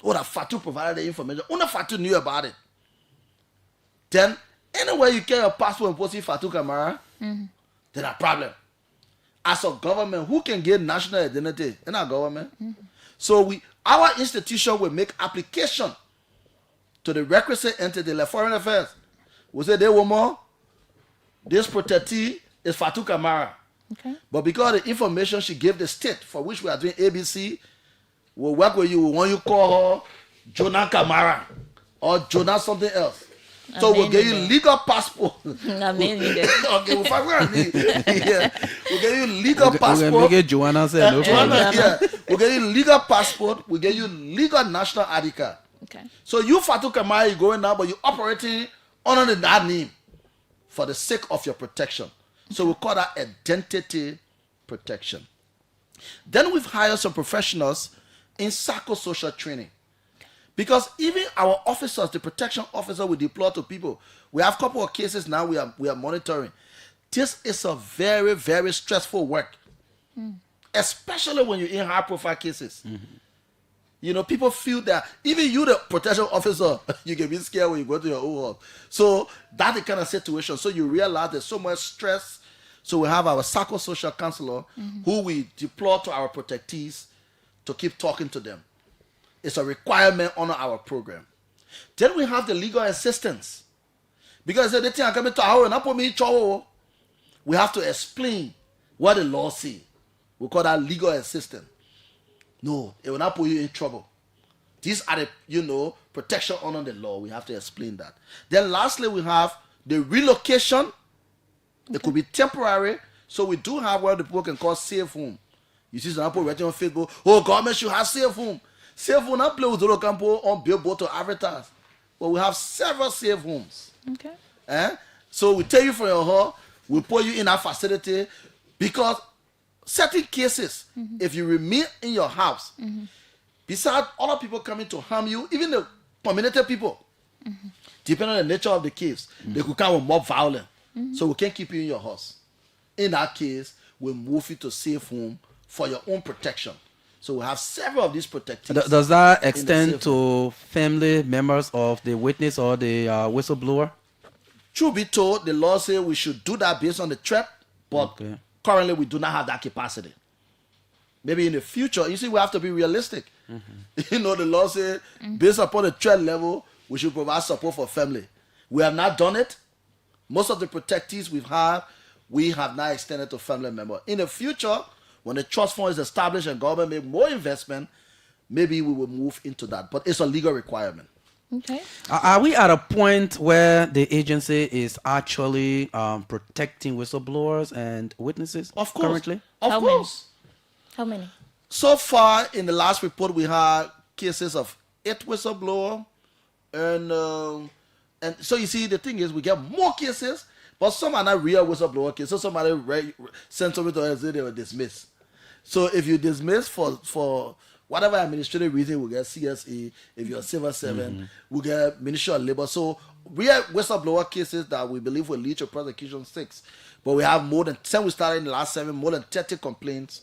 Oh, that Fatu provided the information. Only Fatu knew about it. Then, anywhere you get your passport and post it Fatu Kamara, then a problem. As a government, who can get national identity in our government? So our institution will make application to the requisite entity, like Foreign Affairs. We say, they woman, this protectee is Fatu Kamara. Okay. But because of the information she gave the state for which we are doing ABC, we'll work with you. We want you to call her Jonah Kamara or Jonah something else. So we'll get you legal passport. Okay, we'll find yeah. We'll get you legal passport. We'll get Joanna say no problem. Yeah. We'll get you legal passport. We'll get you legal national ID card. Okay. So you Fatu Kamara, you're going now, but you're operating under that name for the sake of your protection. So we call that identity protection. Then we've hired some professionals in psychosocial training. Because even our officers, the protection officer we deploy to people, we have a couple of cases now we are monitoring. This is a very, very stressful work. Especially when you're in high profile cases. You know, people feel that even you, the protection officer, you can be scared when you go to your own house. So that's the kind of situation. So you realize there's so much stress. So we have our psychosocial counselor who we deploy to our protectees to keep talking to them. It's a requirement on our program. Then we have the legal assistance. Because the thing I come to our and me we have to explain what the law says. We call that legal assistance. No, it will not put you in trouble. These are the, protection under the law. We have to explain that. Then lastly, we have the relocation. Okay. It could be temporary. So we do have what the people can call safe home. You see some people writing on Facebook, oh, government should have safe home. Safe home not play with the campo on billboard to advertise. But we have several safe homes. Okay. So we take you from your home, we put you in our facility because certain cases, if you remain in your house, besides other people coming to harm you, even the community people, depending on the nature of the case, they could come with more violence. So we can't keep you in your house. In that case, we move you to safe home for your own protection. So we have several of these protectives. Does that extend to family members of the witness or the whistleblower? Truth be told, the law says we should do that based on the threat, but currently we do not have that capacity. Maybe in the future, you see, we have to be realistic. The law says based upon the threat level, we should provide support for family. We have not done it. Most of the protectives we have not extended to family members. In the future, when the trust fund is established and government make more investment, maybe we will move into that. But it's a legal requirement. Okay. Are we at a point where the agency is actually protecting whistleblowers and witnesses? Of course. Currently? Of course. How many? So far, in the last report, we had cases of 8 whistleblowers. And so you see, the thing is, we get more cases, but some are not real whistleblower cases. So somebody sent something to us and they were dismissed. So if you dismiss for whatever administrative reason, we get CSE. If you're a civil servant, we get Ministry of Labor. So we have whistleblower cases that we believe will lead to prosecution 6. But we have more than 10. We started in the last 7, more than 30 complaints.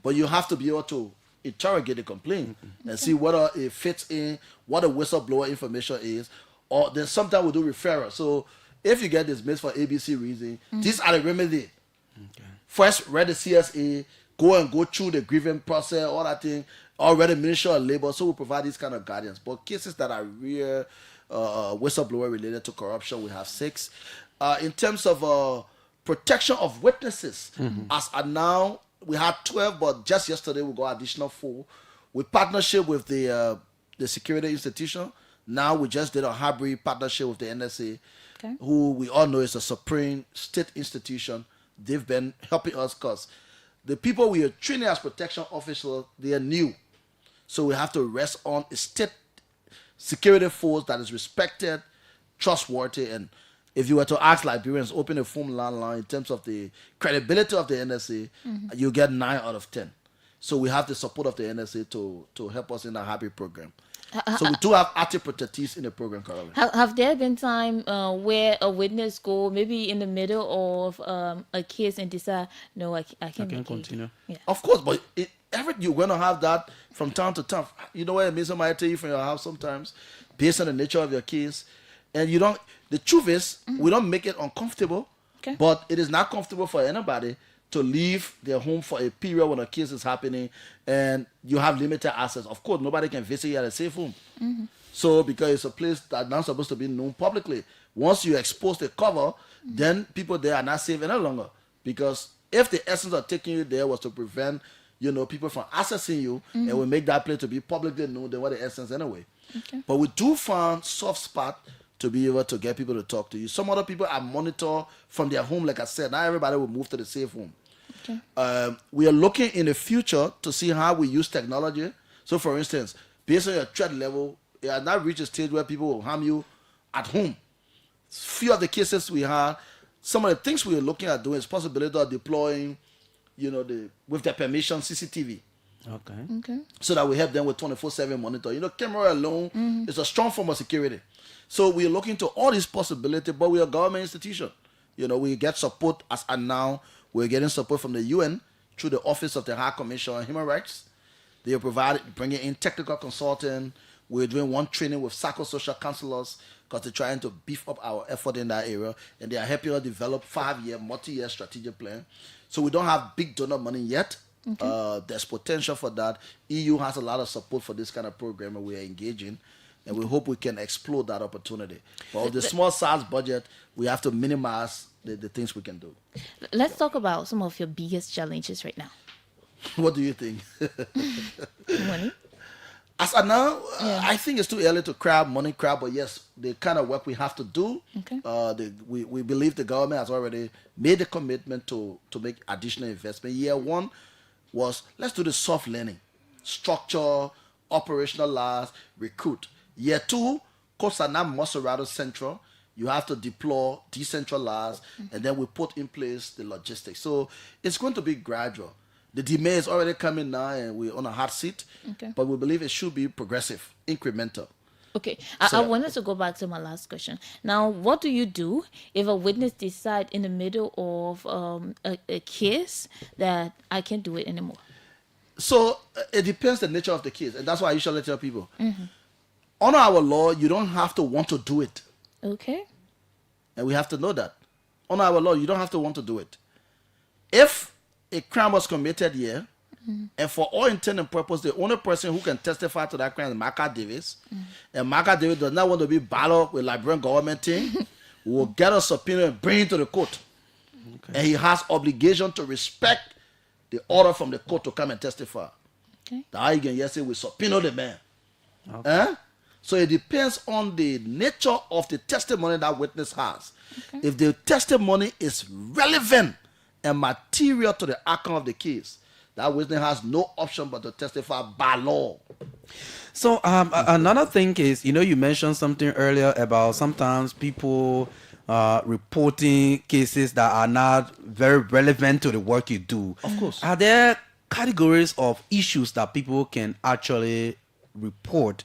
But you have to be able to interrogate the complaint and see whether it fits in what the whistleblower information is. Or then sometimes we do referral. So if you get dismissed for ABC reason, these are the remedy. First, read the CSA, go through the grievance process, all that thing. Already Ministry of Labor, so we provide these kind of guidance. But cases that are real whistleblower related to corruption, we have 6. In terms of protection of witnesses, as of now, we had 12, but just yesterday we got additional 4. With partnership with the security institution, now we just did a hybrid partnership with the NSA, who we all know is a supreme state institution. They've been helping us because the people we are training as protection officers, they are new. So we have to rest on a state security force that is respected, trustworthy, and if you were to ask Liberians, open a phone landline in terms of the credibility of the NSA, you get 9 out of 10. So we have the support of the NSA to help us in our hybrid program. So we do have active protectees in the program currently. Have there been time where a witness go maybe in the middle of a case and decide, no, I can't make continue. Yeah. Of course, but you're going to have that from time to time. You know what I mean? Somebody tell you from your house sometimes, based on the nature of your case, and you don't. The truth is, we don't make it uncomfortable, but it is not comfortable for anybody to leave their home for a period when a case is happening and you have limited access. Of course, nobody can visit you at a safe home. So, because it's a place that's not supposed to be known publicly. Once you expose the cover, then people there are not safe any longer. Because if the essence of taking you there was to prevent, people from accessing you, and we make that place to be publicly known, then what the essence anyway. But we do find soft spot to be able to get people to talk to you. Some other people are monitored from their home, like I said. Not everybody will move to the safe home. We are looking in the future to see how we use technology. So, for instance, based on your threat level, it has not reached a stage where people will harm you at home. Few of the cases we had, some of the things we are looking at doing is possibility of deploying, with their permission, CCTV. Okay. So that we help them with 24/7 monitor. Camera alone is a strong form of security. So we are looking to all these possibilities, but we are a government institution. We get support as and now. We're getting support from the UN through the Office of the High Commissioner on Human Rights. They are bringing in technical consulting. We're doing one training with psychosocial counselors because they're trying to beef up our effort in that area. And they are helping us develop 5-year, multi-year strategic plan. So we don't have big donor money yet. There's potential for that. EU has a lot of support for this kind of program and we are engaging. And we hope we can explore that opportunity. But with the small size budget, we have to minimize the things we can do. Let's talk about some of your biggest challenges right now. What do you think? Money? As of now, I think it's too early to crowd, but yes, the kind of work we have to do, we believe the government has already made a commitment to make additional investment. Year 1 was, let's do the soft learning, structure, operationalize, recruit. Year 2, course are not Maserado central. You have to deploy, decentralize, and then we put in place the logistics. So it's going to be gradual. The demand is already coming now, and we're on a hot seat. But we believe it should be progressive, incremental. Okay, I wanted to go back to my last question. Now, what do you do if a witness decides in the middle of a case that I can't do it anymore? So it depends the nature of the case, and that's why I usually tell people. Under our law, you don't have to want to do it. Okay. And we have to know that. Under our law, you don't have to want to do it. If a crime was committed here, and for all intent and purpose, the only person who can testify to that crime is Marka Davis, and Marka Davis does not want to be battled with Liberian government team, we will get a subpoena and bring him to the court. And he has obligation to respect the order from the court to come and testify. The argument say we subpoena the man. So it depends on the nature of the testimony that witness has. If the testimony is relevant and material to the outcome of the case, that witness has no option but to testify by law. So another thing is, you mentioned something earlier about sometimes people reporting cases that are not very relevant to the work you do. Of course. Are there categories of issues that people can actually report?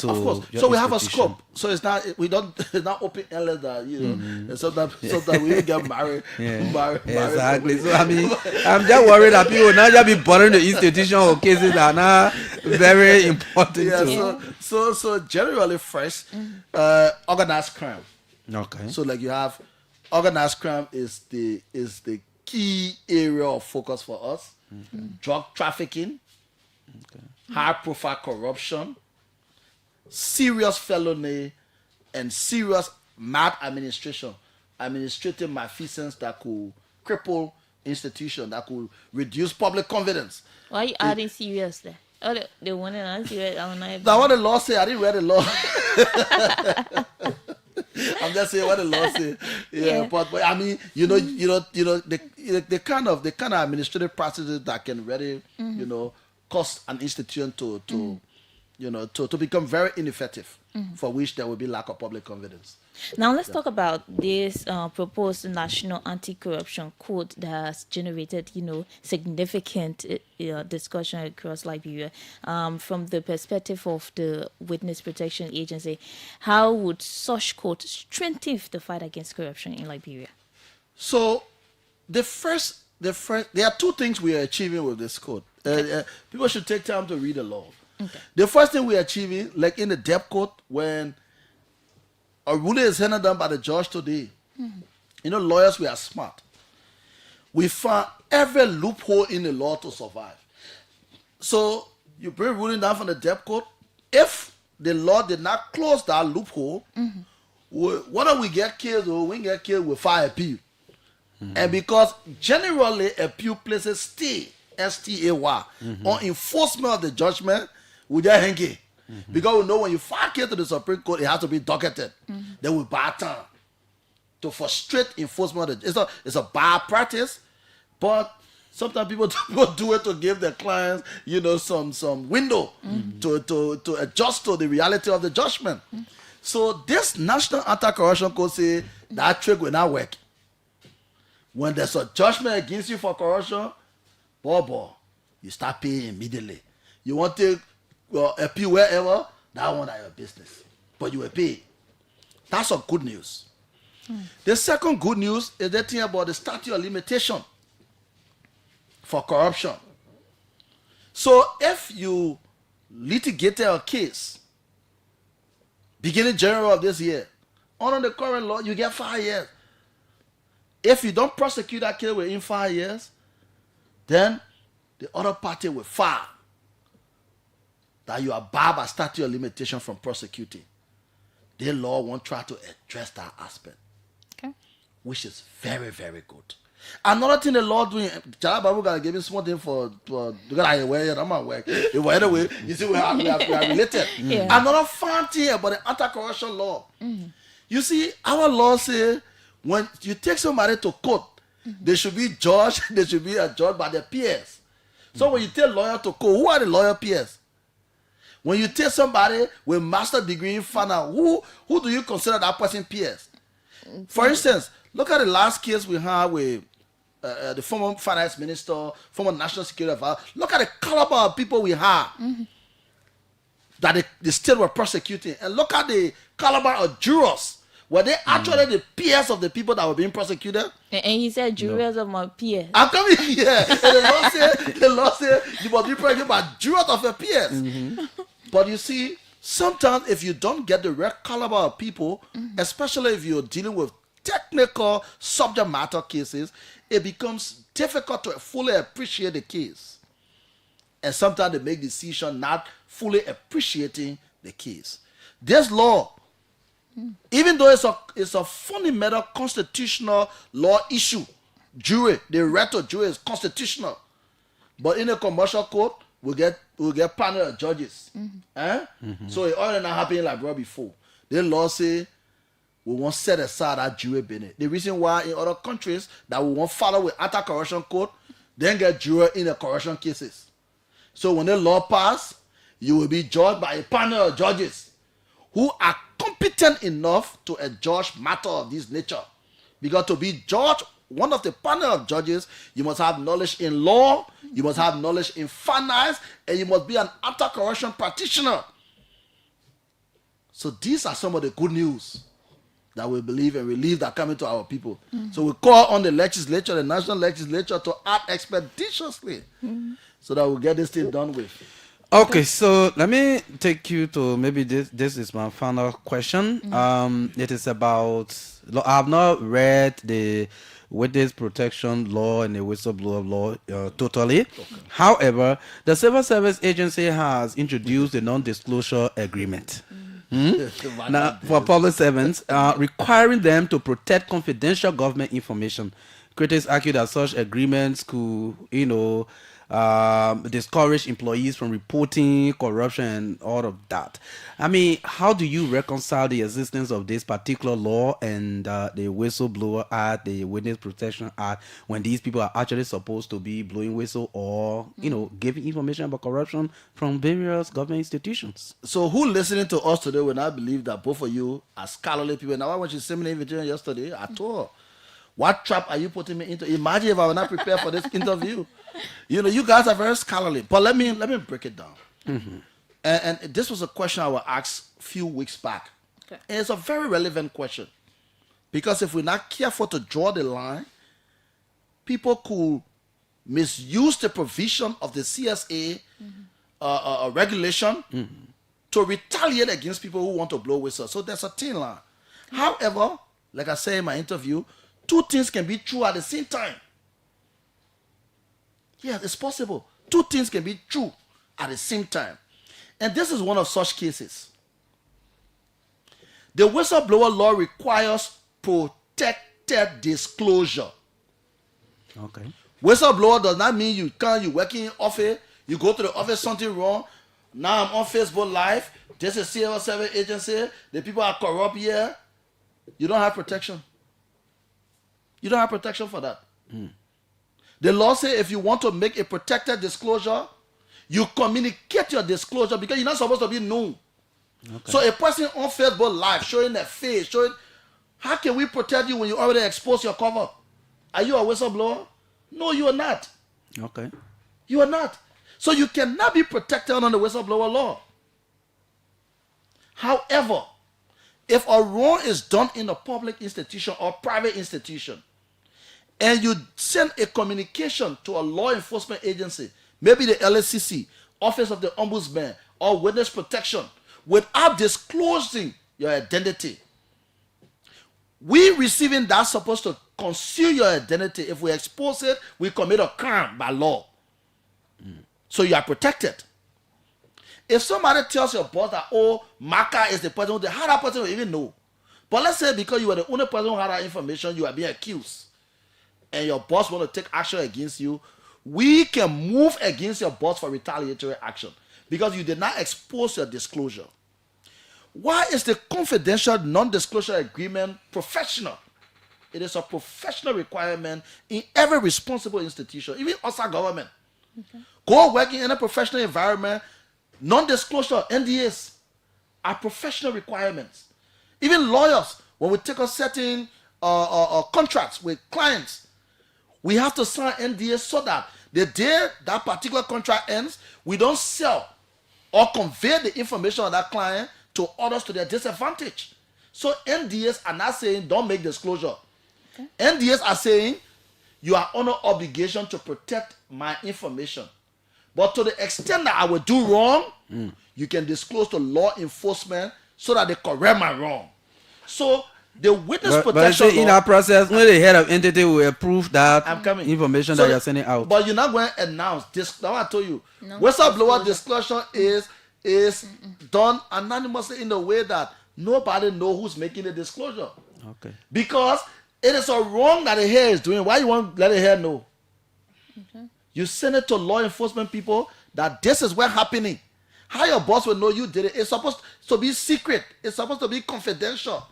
Of course. So we have a scope. So it's not it's not open endless that and sometimes we get married. Exactly. So I mean, I'm just worried that people not just be bothering the institution or cases that are not very important. So generally first, organized crime. Okay. So like you have organized crime is the key area of focus for us. drug trafficking, high-profile corruption, serious felony, and serious administrative malfeasance that could cripple institution, that could reduce public confidence. Why are you adding serious there? Oh, the one and I'm serious. That's what the law say. I didn't read the law. I'm just saying what the law say. Yeah. But I mean, the kind of administrative practices that can really, cause an institution to become very ineffective, for which there will be lack of public confidence. Now let's talk about this proposed national anti-corruption code that has generated, significant discussion across Liberia. From the perspective of the Witness Protection Agency, how would such code strengthen the fight against corruption in Liberia? So, there are two things we are achieving with this code. People should take time to read the law. Okay. The first thing we are achieving, like in the debt code, when a ruling is handed down by the judge today, lawyers, we are smart. We found every loophole in the law to survive. So you bring ruling down from the debt code. If the law did not close that loophole, whether we get killed or we get killed, we file appeal. And because generally appeal places stay, S-T-A-Y, on enforcement of the judgment, we just hang it. Because we know when you file case to the Supreme Court, it has to be docketed. Then we buy time to frustrate enforcement. It's a bad practice, but sometimes people do it to give their clients, some window to adjust to the reality of the judgment. So this National Anti-Corruption Code say that trick will not work. When there's a judgment against you for corruption, you start paying immediately. You want to appeal wherever, that one is your business. But you will pay. That's a good news. The second good news is the thing about the statute of limitation for corruption. So if you litigated a case beginning January of this year, under the current law, you get 5 years. If you don't prosecute that case within 5 years, then the other party will file that you are barred by statute of limitation from prosecuting. The law won't try to address that aspect, which is very, very good. Another thing the law doing, Jalababu gotta give me something for because I wear I'm not work. Anyway, you see we are related. Another fun thing about the anti-corruption law. You see, our law say when you take somebody to court, they should be judged. They should be judged by their peers. So when you take lawyer to court, who are the lawyer peers? When you take somebody with master degree in finance, who do you consider that person peers? For instance, look at the last case we had with the former finance minister, former national security advisor. Look at the caliber of people we have that the state were prosecuting, and look at the caliber of jurors. Were they actually the peers of the people that were being prosecuted? And he said jurors of my peers. I'm coming here. And the law said you must be prosecuted by jurors of your peers. But you see, sometimes if you don't get the right caliber of people, especially if you're dealing with technical subject matter cases, it becomes difficult to fully appreciate the case. And sometimes they make decisions not fully appreciating the case. This law, even though it's a fundamental constitutional law issue, the right to jury is constitutional. But in a commercial court, we'll get panel of judges. So it already not happening like before. The law say we won't set aside that jury benefit. The reason why in other countries that we won't follow with anti-corruption code, then get jury in the corruption cases. So when the law pass, you will be judged by a panel of judges who are competent enough to adjudge matter of this nature. Because to be judged, one of the panel of judges, you must have knowledge in law, you must have knowledge in finance, and you must be an anti-corruption practitioner. So these are some of the good news that we believe and relief that coming to our people. So we call on the legislature, the national legislature, to act expeditiously so that we'll get this thing done with. Okay, so let me take you to maybe this is my final question. It is about, I have not read the witness protection law and the whistleblower law totally. However, the Civil Service Agency has introduced a non-disclosure agreement. Now, for public servants, requiring them to protect confidential government information. Critics argue that such agreements could, discourage employees from reporting corruption and all of that. I mean, how do you reconcile the existence of this particular law and the Whistleblower Act, the Witness Protection Act, when these people are actually supposed to be blowing whistle or, giving information about corruption from various government institutions? So who listening to us today will not believe that both of you are scholarly people? Now, I went to seminary invitation yesterday. I told her, what trap are you putting me into? Imagine if I were not prepared for this interview. You guys are very scholarly. But let me break it down. And this was a question I was asked a few weeks back. Okay. And it's a very relevant question. Because if we're not careful to draw the line, people could misuse the provision of the CSA regulation to retaliate against people who want to blow whistles. So there's a thin line. However, like I say in my interview, two things can be true at the same time. Yes, it's possible. Two things can be true at the same time. And this is one of such cases. The whistleblower law requires protected disclosure. Okay. Whistleblower does not mean you working in office, you go to the office, something wrong. Now I'm on Facebook Live. This is Civil Service Agency. The people are corrupt here. You don't have protection. You don't have protection for that. The law says if you want to make a protected disclosure, you communicate your disclosure because you're not supposed to be known. Okay. So a person on Facebook Live showing their face, how can we protect you when you already expose your cover? Are you a whistleblower? No, you are not. Okay. You are not. So you cannot be protected under the whistleblower law. However, if a wrong is done in a public institution or private institution, and you send a communication to a law enforcement agency, maybe the LSCC, Office of the Ombudsman, or Witness Protection, without disclosing your identity, we receiving that supposed to conceal your identity. If we expose it, we commit a crime by law. So you are protected. If somebody tells your boss that, Marka is the person, how that person will even know? But let's say because you are the only person who had that information, you are being accused, and your boss want to take action against you, we can move against your boss for retaliatory action because you did not expose your disclosure. Why is the confidential non-disclosure agreement professional? It is a professional requirement in every responsible institution, even us, our government. Okay. Go work in a professional environment, non-disclosure, NDAs are professional requirements. Even lawyers, when we take a certain contracts with clients, we have to sign NDAs so that the day that particular contract ends, we don't sell or convey the information of that client to others to their disadvantage. So NDAs are not saying don't make disclosure. Okay. NDAs are saying you are under obligation to protect my information. But to the extent that I will do wrong, you can disclose to law enforcement so that they correct my wrong. So the witness protection law, in our process, only the head of entity will approve that information that you're sending out. But you're not going to announce this. That's what I told you. No, whistleblower disclosure is done anonymously in the way that nobody knows who's making the disclosure. Okay. Because it is a wrong that the hair is doing. Why you want to let the hair know? Okay. You send it to law enforcement people that this is what's happening. How your boss will know you did it? It's supposed to be secret. It's supposed to be confidential.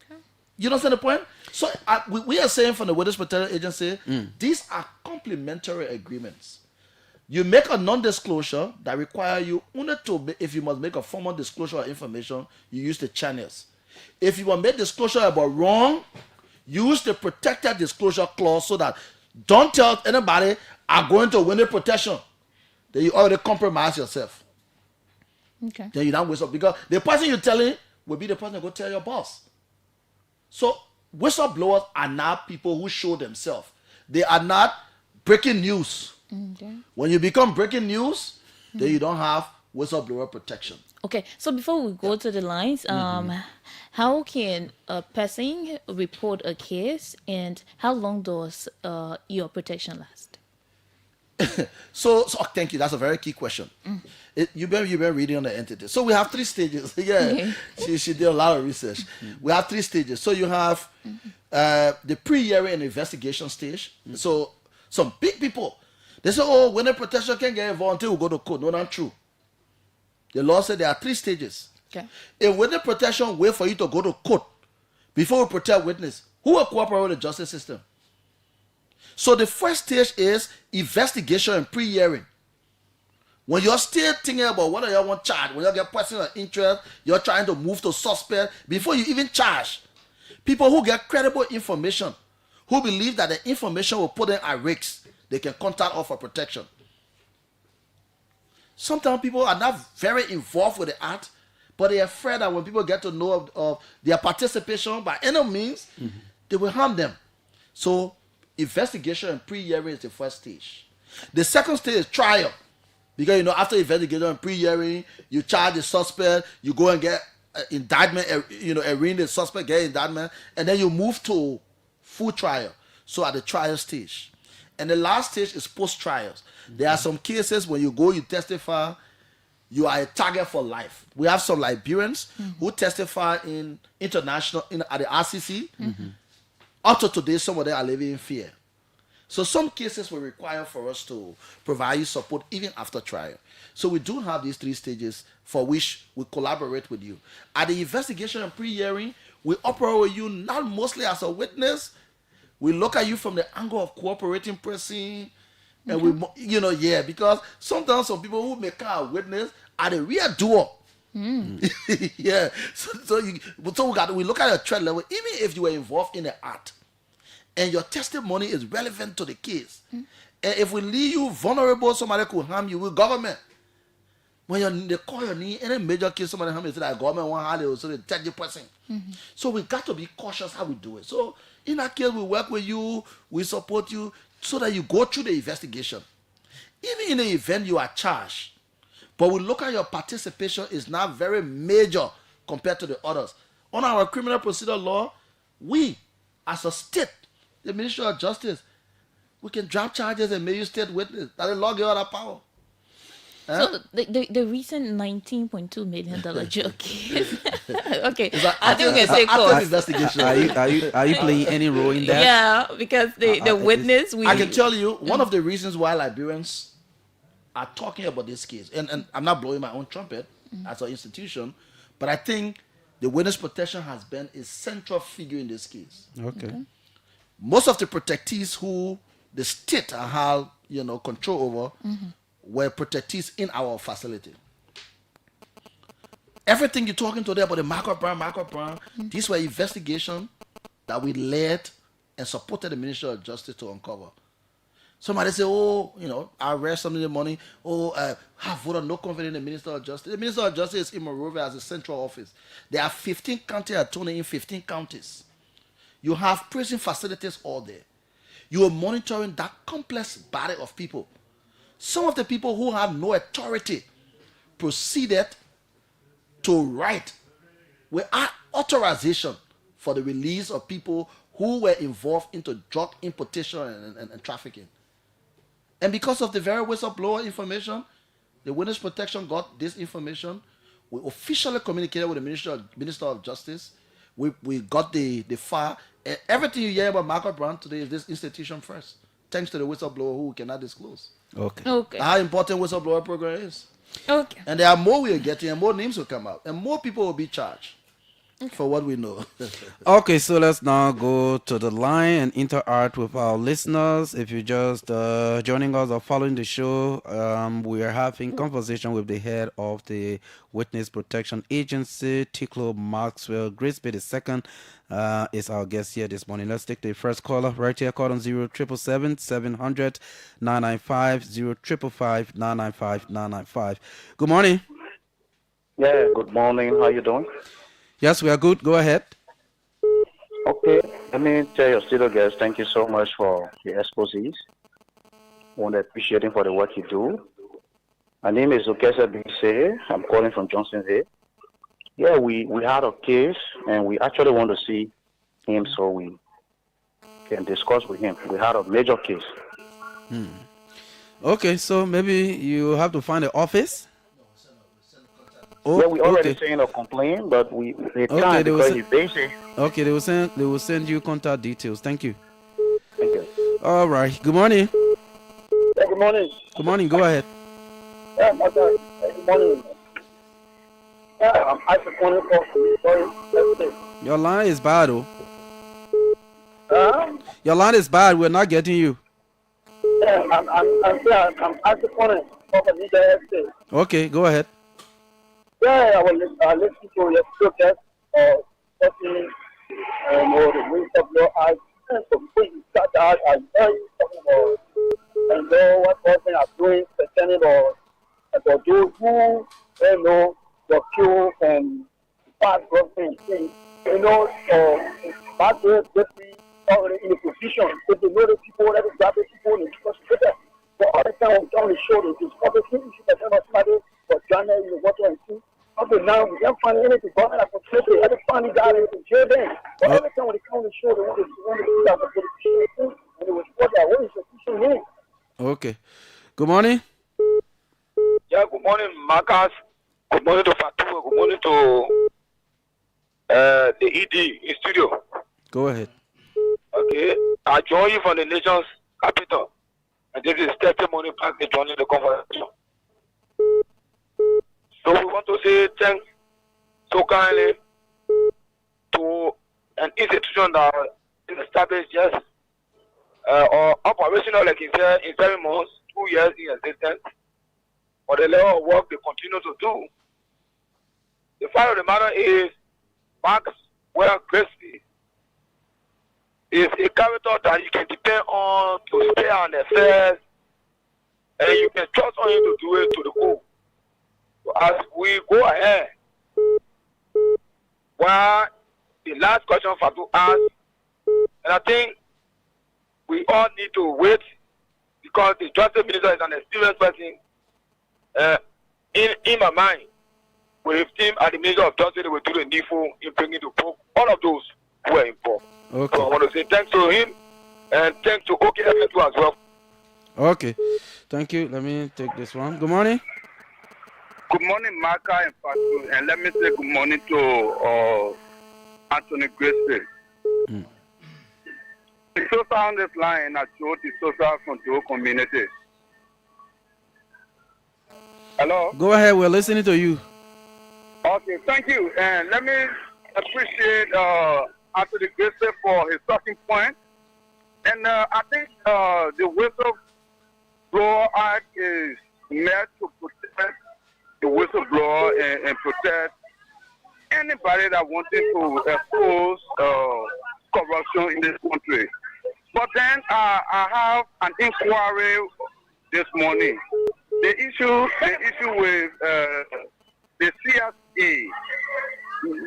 Okay. You understand the point? So we are saying from the Witness Protection Agency, these are complementary agreements. You make a non-disclosure that require you only to, if you must make a formal disclosure of information, you use the channels. If you want to make disclosure about wrong, use the protected disclosure clause so that don't tell anybody I'm going to win the protection. Then you already compromise yourself. Okay. Then you don't whistle because the person you're telling will be the person that go tell your boss. So whistleblowers are not people who show themselves. They are not breaking news. Okay. When you become breaking news, then you don't have whistleblower protection. Okay, so before we go to the lines, how can a person report a case, and how long does your protection last? So thank you. That's a very key question. You've been reading on the entity. So we have 3 stages. Yeah, she did a lot of research. We have 3 stages. So you have the pre-hearing and investigation stage. So some big people, they say, oh, when the protection can get involved until we go to court. No, not true. The law said there are 3 stages. Okay. If witness protection wait for you to go to court before we protect witness, who will cooperate with the justice system? So the first stage is investigation and pre-hearing. When you're still thinking about whether you want charge, when you get personal interest, you're trying to move to suspect before you even charge. People who get credible information, who believe that the information will put them at risk, they can contact us for protection. Sometimes people are not very involved with the act, but they're afraid that when people get to know of their participation by any means, they will harm them. So investigation and pre-hearing is the first stage. The second stage is trial. Because, after investigation and pre-hearing, you charge the suspect, you go and get indictment, arraign the suspect, get indictment, and then you move to full trial. So at the trial stage. And the last stage is post-trials. There are some cases when you go, you testify, you are a target for life. We have some Liberians who testify in international, at the RCC. Up to today, some of them are living in fear. So some cases will require for us to provide you support even after trial. So we do have these 3 stages for which we collaborate with you. At the investigation and pre-hearing, we operate with you not mostly as a witness. We look at you from the angle of cooperating person. And because sometimes some people who may come a witness are the real doer. Yeah. So we look at your threat level, even if you were involved in the act. And your testimony is relevant to the case. And if we leave you vulnerable, somebody could harm you with government. When they call your name, any major case, somebody harm you, say that government won't harm you, so they take the person. So we got to be cautious how we do it. So in that case, we work with you, we support you, so that you go through the investigation. Even in the event you are charged, but we look at your participation is not very major compared to the others. On our criminal procedure law, we, as a state, the Ministry of Justice, we can drop charges and make you state witness. That the law gives us that power. So the recent $19.2 million joke case. Okay, I think we can say investigation. Are you playing any role in that? Yeah, because the witness. I can tell you one of the reasons why Liberians are talking about this case, and I'm not blowing my own trumpet as an institution, but I think the witness protection has been a central figure in this case. Okay. Most of the protectees who the state had, control over were protectees in our facility. Everything you're talking today about the Marka, these were investigations that we led and supported the Ministry of Justice to uncover. Somebody say, I arrest some of the money. Have voted no confidence in the Minister of Justice. The Minister of Justice is in Monrovia as a central office. There are 15 county attorneys in 15 counties. You have prison facilities all there. You are monitoring that complex body of people. Some of the people who have no authority proceeded to write without authorization for the release of people who were involved into drug importation and trafficking. And because of the very whistleblower information, the Witness Protection got this information. We officially communicated with the Minister of Justice. We got the file. And everything you hear about Marka Brown today is this institution first, thanks to the whistleblower who we cannot disclose. Okay. How important whistleblower program is. Okay. And there are more we are getting, and more names will come out, and more people will be charged for what we know. Okay, so let's now go to the line and interact with our listeners. If you're just joining us or following the show, we are having conversation with the head of the Witness Protection Agency, Tiklo Maxwell Grisby II, is our guest here this morning. Let's take the first caller right here. Call on 0777 700 995 0555 995 995. Good morning. Yeah, good morning. How you doing? Yes, we are good. Go ahead. Okay, let me tell your studio guests, thank you so much for the exposés. I want to appreciate him for the work you do. My name is Okesa Bise. I'm calling from Johnsonville. Yeah, we had a case, and we actually want to see him so we can discuss with him. We had a major case. Okay, so maybe you have to find the office. Oh, Yeah, we already okay. sent a complaint, but we Okay, can't they will because send. he's busy. Okay, they will send you contact details. Thank you. Thank you. All right. Good morning. Yeah, good morning. Good morning. Go ahead. Yeah, Marka, good morning. Yeah, I'm Isaac calling from sorry. Your line is bad, oh. Um, Your line is bad. We're not getting you. yeah, I'm Isaac calling from the estate. Okay, go ahead. Yeah, I will listen to your protest or talking or the waste of your eyes. And so before you start out, I know you talking about and know what government are doing pertaining or about those who they know the cure and bad government things. You know, bad government already in a position if they know the people that is grabbing people and because better. But all the time I'm trying to show them this obviously issue that somebody for Ghana in the water and see. Okay, now we can't find anything government I can say every funny guy in jail then. But every time when they come to show they want to do that for politician and it was what that what is the position here? Okay. Good morning. Yeah, good morning, Marcus. Good morning to Fatu. Good morning to the ED in studio. Go ahead. Okay, I join you from the nation's capital, and this is testimony back to joining the conversation. So we want to say thanks so kindly to an institution that is established just or operational like in 7 months, 2 years in existence, for the level of work they continue to do. The fact of the matter is, Max Well Crispy is a character that you can depend on to stay on the affairs, and you can trust on him to do it to the core. So as we go ahead, well, the last question Fatu asked, and I think we all need to wait because the justice minister is an experienced person. In my mind, with him and the minister of justice, they will do the needful in bringing the book, all of those who are involved. Okay. So I want to say thanks to him and thanks to OKFN2 as well. Okay. Thank you. Let me take this one. Good morning. Good morning, Marka and Fatu, and let me say good morning to Anthony Gracie. The social on this line at the social control community. Hello? Go ahead. We're listening to you. Okay, thank you. And let me appreciate Anthony Gracie for his talking point. And I think the Whistleblower Act is meant to protect the whistleblower and protect anybody that wanted to expose corruption in this country. But then I have an inquiry this morning. The issue with the CSA,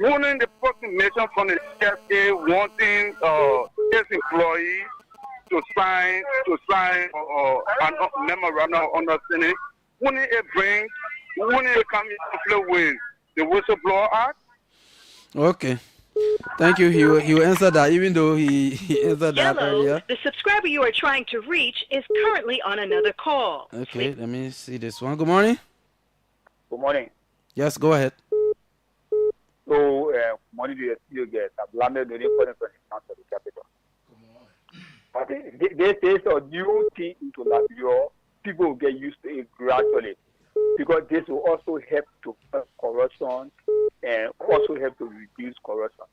wanting the proclamation from the CSA wanting his employee to sign a memorandum of understanding, wouldn't it come in conflict with the Whistleblower Act? Okay. Thank you. He will answer that, even though he answered that earlier. The subscriber you are trying to reach is currently on another call. Okay, let me see this one. Good morning. Good morning. Yes, go ahead. So, money do you get? I'm landed with important from the council of the capital. This is a new thing into Liberia. People will get used to it gradually because this will also help to fight corruption and also help to reduce corruption.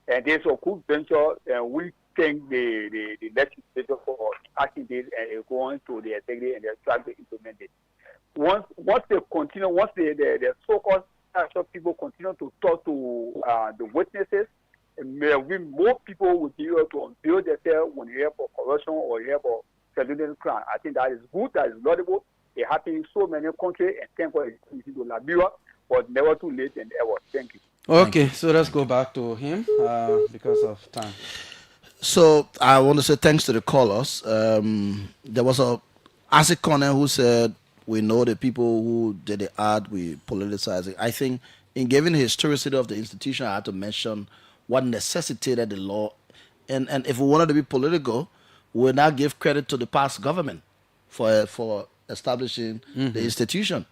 And there's a good venture, and we thank the legislature for acting this and going to the integrity and they try to implement it. Once they continue, once the so-called actual people continue to talk to the witnesses, more people will be able to unveil themselves when you hear for corruption or you hear for fraudulent crime. I think that is good, that is laudable. It happens in so many countries, and thank God it's in Liberia, but never too late and ever. Thank you. Okay, so let's go back to him because of time. So I want to say thanks to the callers. There was a Isaac Connor who said We know the people who did the art, we politicize it. I think in giving the historicity of the institution, I had to mention what necessitated the law. And if we wanted to be political, we will now give credit to the past government for establishing the institution.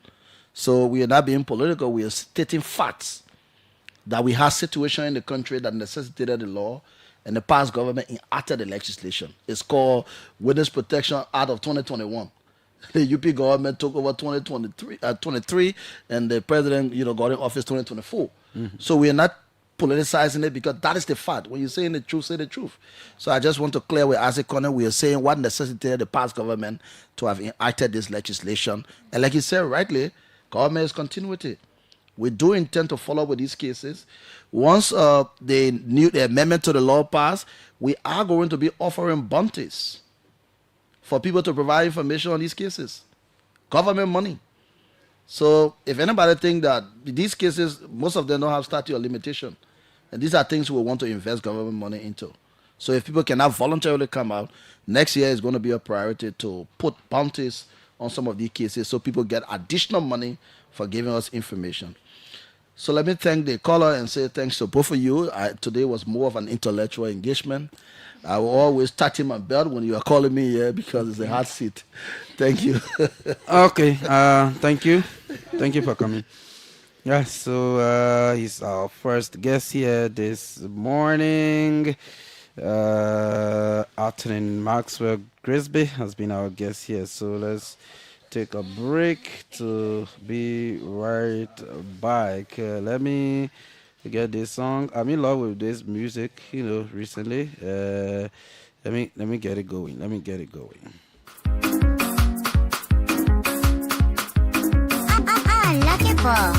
So we are not being political, we are stating facts that we have situation in the country that necessitated the law, and the past government enacted the legislation. It's called Witness Protection Act of 2021. The UP government took over 23, and the president, got in office 2024. So we are not politicizing it because that is the fact. When you're saying the truth, say the truth. So I just want to clear with Isaac Connor, we are saying what necessitated the past government to have enacted this legislation. And like you said rightly, government is continuity. We do intend to follow up with these cases. Once the amendment to the law passed, we are going to be offering bounties for people to provide information on these cases. Government money. So if anybody think that these cases, most of them don't have statute of limitation. And these are things we want to invest government money into. So if people cannot voluntarily come out, next year is going to be a priority to put bounties on some of these cases so people get additional money for giving us information. So let me thank the caller and say thanks to both of you. Today was more of an intellectual engagement. I will always tighten my belt when you are calling me here because it's a hard seat. Thank you. Okay, thank you. Thank you for coming. Yeah, so he's our first guest here this morning. Afternoon, Maxwell Grisby has been our guest here. So let's take a break to be right back. Let me get this song. I'm in love with this music, recently. Let me get it going. Lucky ball.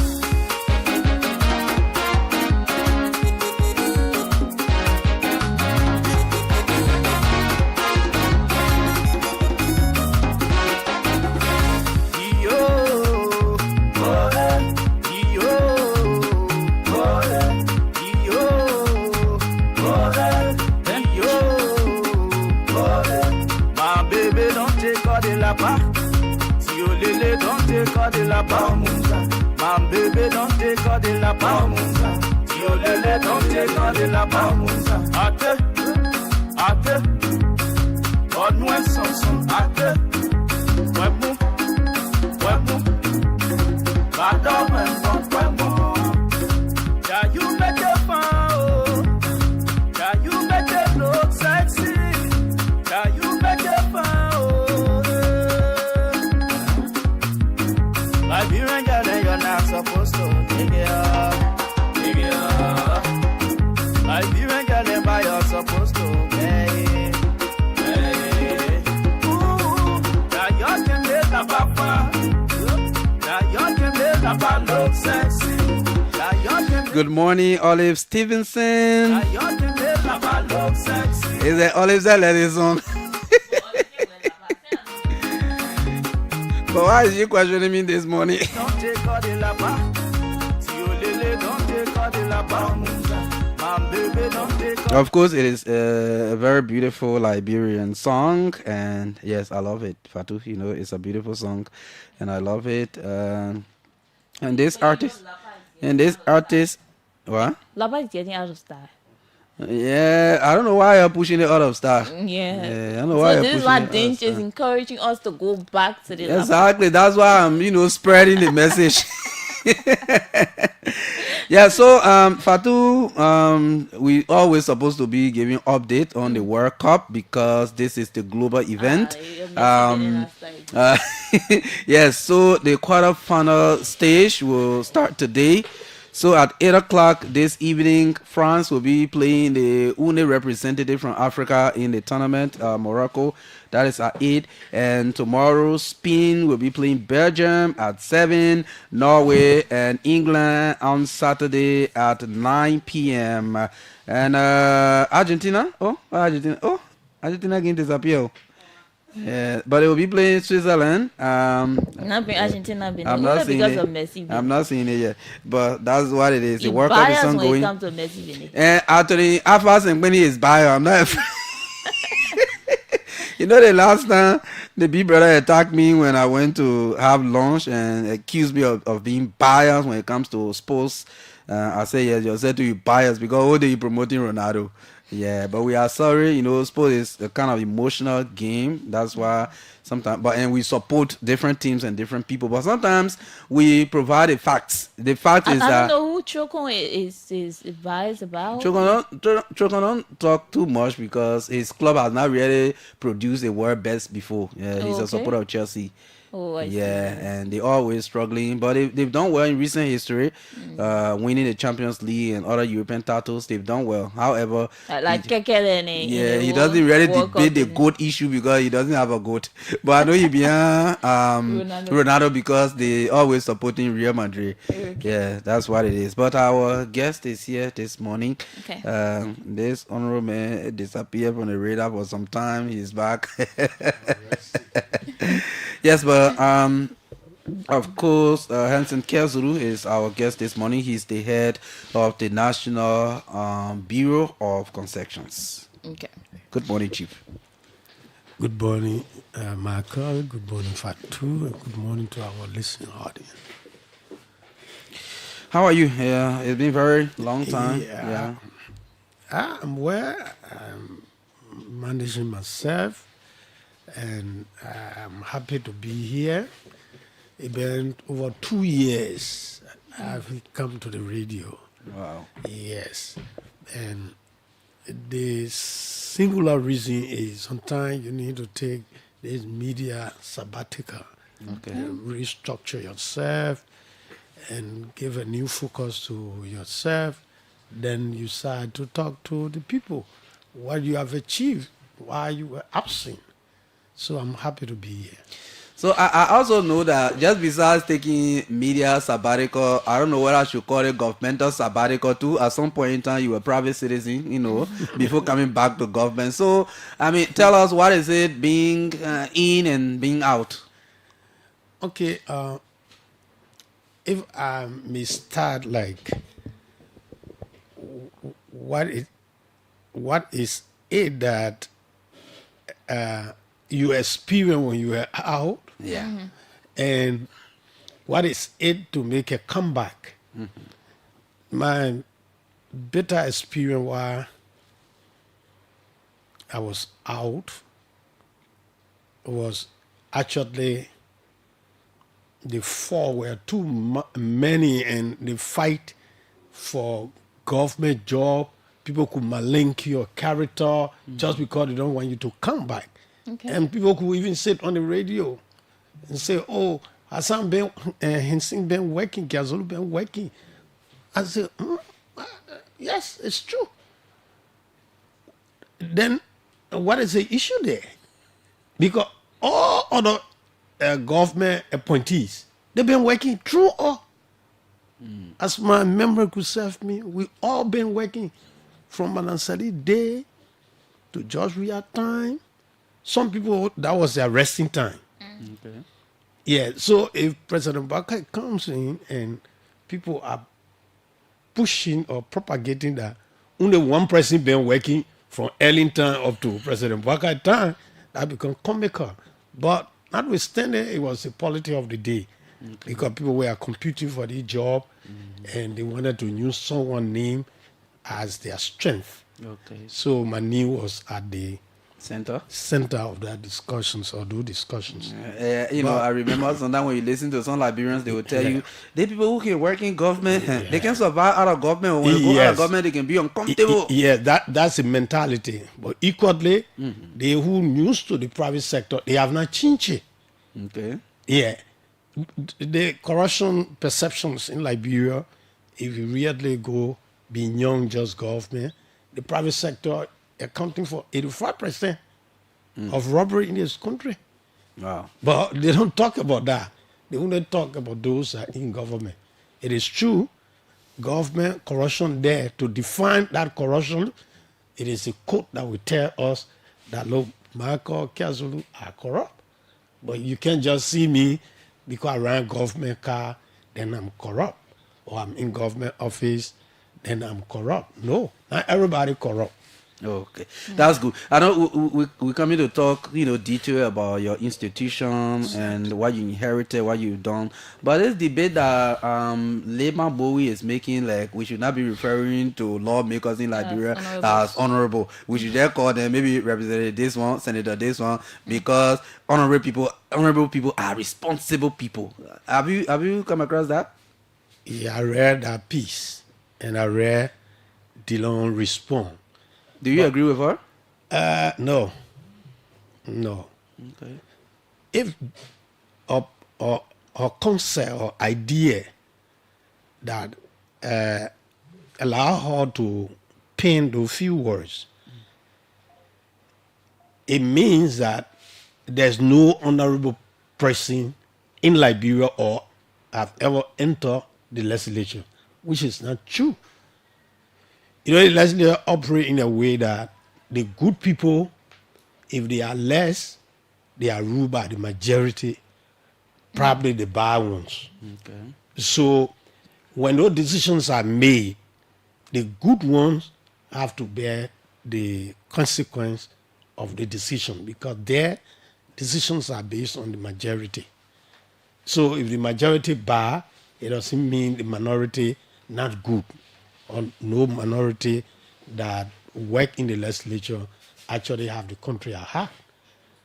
Si o lele don't take all the lapa, my baby don't take all the lapa. Si o lele don't take all the lapa, ate, God knows something, ate, wemu, bada wemu. Yeah, you make it fun, yeah, you make it look sexy, yeah, you make it fun. Liberian girl, then you're not supposed to dig it up. Liberian girl, then by you're supposed to pay. Ooh, now you can make a papa. Now you can make a papa look sexy. Now you can. Good morning, Olive Stevenson. Now you can make a papa look sexy. Is it Olive that led this song? But why is you questioning me this morning? Don't take all the lapa. Si o lele, don't take all the lapa. My baby, don't take all. Of course, it is a very beautiful Liberian song, and yes, I love it. Fatu, it's a beautiful song, and I love it. And this artist, what? Lapa is getting out of style. Yeah, I don't know why you're pushing it out of style. Yeah, I don't know why so you're this is pushing what it Dinch is encouraging us to go back to the Lapa. Exactly. That's why I'm, spreading the message. Yeah, so Fatu, we always supposed to be giving update on the World Cup because this is the global event. Yes, so the quarterfinal stage will start today. So at 8 o'clock this evening, France will be playing the only representative from Africa in the tournament, Morocco. That is at 8. And tomorrow, Spain will be playing Belgium at 7, Norway and England on Saturday at 9 p.m. And Argentina again disappear. Yeah, but they will be playing Switzerland. Not being Argentina, I'm not seeing because it. of Messi. I'm not seeing it yet, but that's what it is. The It World Cup is biased when it ongoing. comes to Messi. And actually, Afas and Benny is bio. I'm not. You know, the last time the big brother attacked me when I went to have lunch and accused me of being biased when it comes to sports. I say yes, you said to be biased because all day you promoting Ronaldo. Yeah, but we are sorry. You know, sport is a kind of emotional game. That's why sometimes, and we support different teams and different people. But sometimes we provide the facts. The fact is I that don't know who Chokon is advised about. Chokon don't talk too much because his club has not really produced a world best before. Yeah, he's a supporter of Chelsea. Oh, I see. And they always struggling, but they've done well in recent history, winning the Champions League and other European titles. They've done well. However, Like Kekele he doesn't really debate the GOAT issue because he doesn't have a GOAT. But I know he behind Ronaldo because they always supporting Real Madrid. Okay. Yeah, that's what it is. But our guest is here this morning. Okay. This honorable man disappeared from the radar for some time. He's back. Yes, but of course, Hansen Kezuru is our guest this morning. He's the head of the National Bureau of Concessions. Okay. Good morning, Chief. Good morning, Marka. Good morning, Fatu. And good morning to our listening audience. How are you? Yeah, it's been a very long time. Yeah. I'm well. I'm managing myself. And I'm happy to be here. It's been over 2 years I've come to the radio. Wow. Yes. And the singular reason is sometimes you need to take this media sabbatical. Okay. And restructure yourself and give a new focus to yourself. Then you start to talk to the people, what you have achieved while you were absent. So I'm happy to be here. So I also know that just besides taking media sabbatical, I don't know what I should call it, governmental sabbatical too. At some point in time, you were a private citizen, you know, before coming back to government. So, I mean, tell us, what is it being in and being out? Okay, if I may start like, what is it that you experience when you were out? Yeah. Mm-hmm. And what is it to make a comeback? Mm-hmm. My bitter experience while I was out was actually the four were too many, and the fight for government job. People could malink your character just because they don't want you to come back. Okay. And people could even sit on the radio and say, oh, Hassan been Hensin been working, Gazolu been working. I said, yes, it's true. Then what is the issue there? Because all other government appointees, they've been working through all. As my memory could serve me, we all been working from Manansari Day to George Weah time. Some people, that was their resting time. Okay. Yeah, so if President Barker comes in and people are pushing or propagating that only one person been working from Ellington up to President Barker time, that becomes comical. But notwithstanding, it was the politics of the day. Okay. Because people were competing for the job and they wanted to use someone's name as their strength. Okay. So my name was at the center of that discussions or do discussions. You know, I remember sometimes when you listen to some Liberians, they will tell you, the people who can work in government, they can survive out of government. Or when they go out of government, they can be uncomfortable. Yeah, that's the mentality. But equally, they who used to the private sector, they have not changed it. Okay. Yeah. The corruption perceptions in Liberia, if you really go beyond just government, the private sector accounting for 85% of robbery in this country. Wow. But they don't talk about that. They only talk about those that are in government. It is true, government corruption there. To define that corruption, it is a code that will tell us that, look, Marka, Kezulu are corrupt. But you can't just see me because I ran government car, then I'm corrupt. Or I'm in government office, then I'm corrupt. No, not everybody corrupt. Okay, that's good. I know we coming to talk, detail about your institution and what you inherited, what you've done. But this debate that Lema Bowie is making, like we should not be referring to lawmakers in Liberia as honorable. We should just call them maybe representative this one, senator this one, because honorable people are responsible people. Have you come across that? Yeah, I read that piece, and I read Dillon respond. Do you agree with her? No. Okay. If a concept or idea that allow her to pen those few words, it means that there's no honorable person in Liberia or have ever entered the legislature, which is not true. The legislature operate in a way that the good people, if they are less, they are ruled by the majority, probably the bad ones. Okay. So when those decisions are made, the good ones have to bear the consequence of the decision because their decisions are based on the majority. So if the majority bad, it doesn't mean the minority not good, or no minority that work in the legislature actually have the country at heart.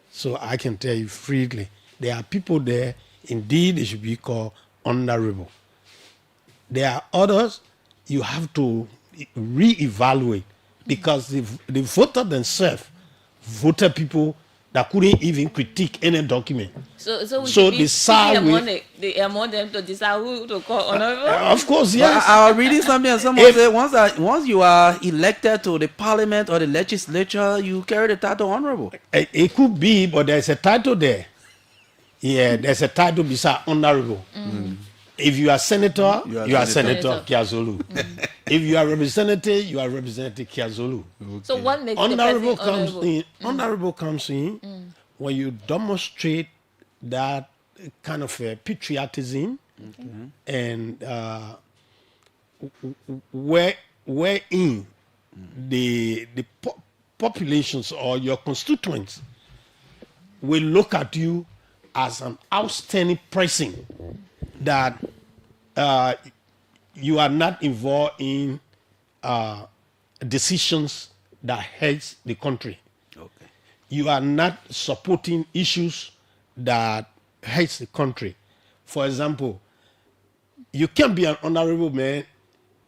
So I can tell you freely, there are people there, indeed they should be called honorable. There are others you have to re-evaluate because the voter themselves voted people that couldn't even critique any document. So we should be among them to decide who to call honorable? Of course, yes. I was reading something and someone said once you are elected to the parliament or the legislature, you carry the title honorable. It could be, but there's a title there. Yeah, there's a title beside honorable. If you are senator, you are senator Kiazolu. If you are representative, you are representative Kiazolu. Okay. So what makes honorable the person honorable? Honorable comes in when you demonstrate that kind of patriotism and wherein the populations or your constituents will look at you as an outstanding person that you are not involved in decisions that hurt the country. Okay. You are not supporting issues that hurt the country. For example, you can be an honorable man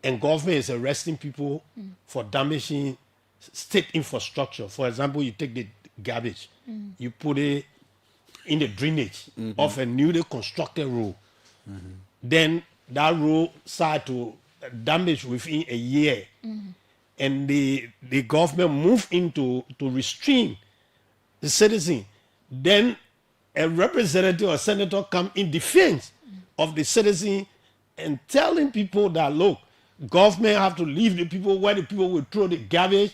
and government is arresting people for damaging state infrastructure. For example, you take the garbage, you put it in the drainage of a newly constructed road. Then that road started to damage within a year. And the government moved into to restrain the citizen. Then a representative or senator come in defense of the citizen and telling people that, look, government have to leave the people where the people will throw the garbage.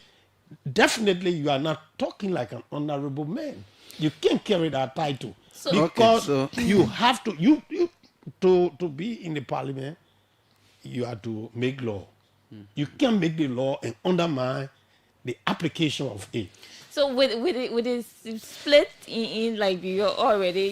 Definitely you are not talking like an honorable man. You can't carry that title. Because you have to, to be in the parliament, you have to make law. You can't make the law and undermine the application of it. So with it split in Liberia already,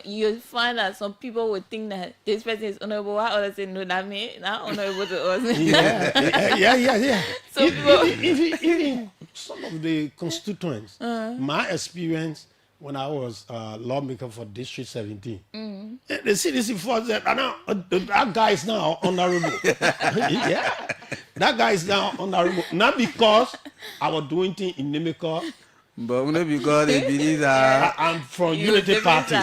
you find that some people would think that this person is honorable, while others say no, that means not honorable to us. Yeah. So even some of the constituents, my experience when I was lawmaker for District 17, the citizen first said, that guy is now honorable. Yeah, that guy is now honorable. Not because I was doing things in Nemeka, but only because they believe that I'm from Unity Party.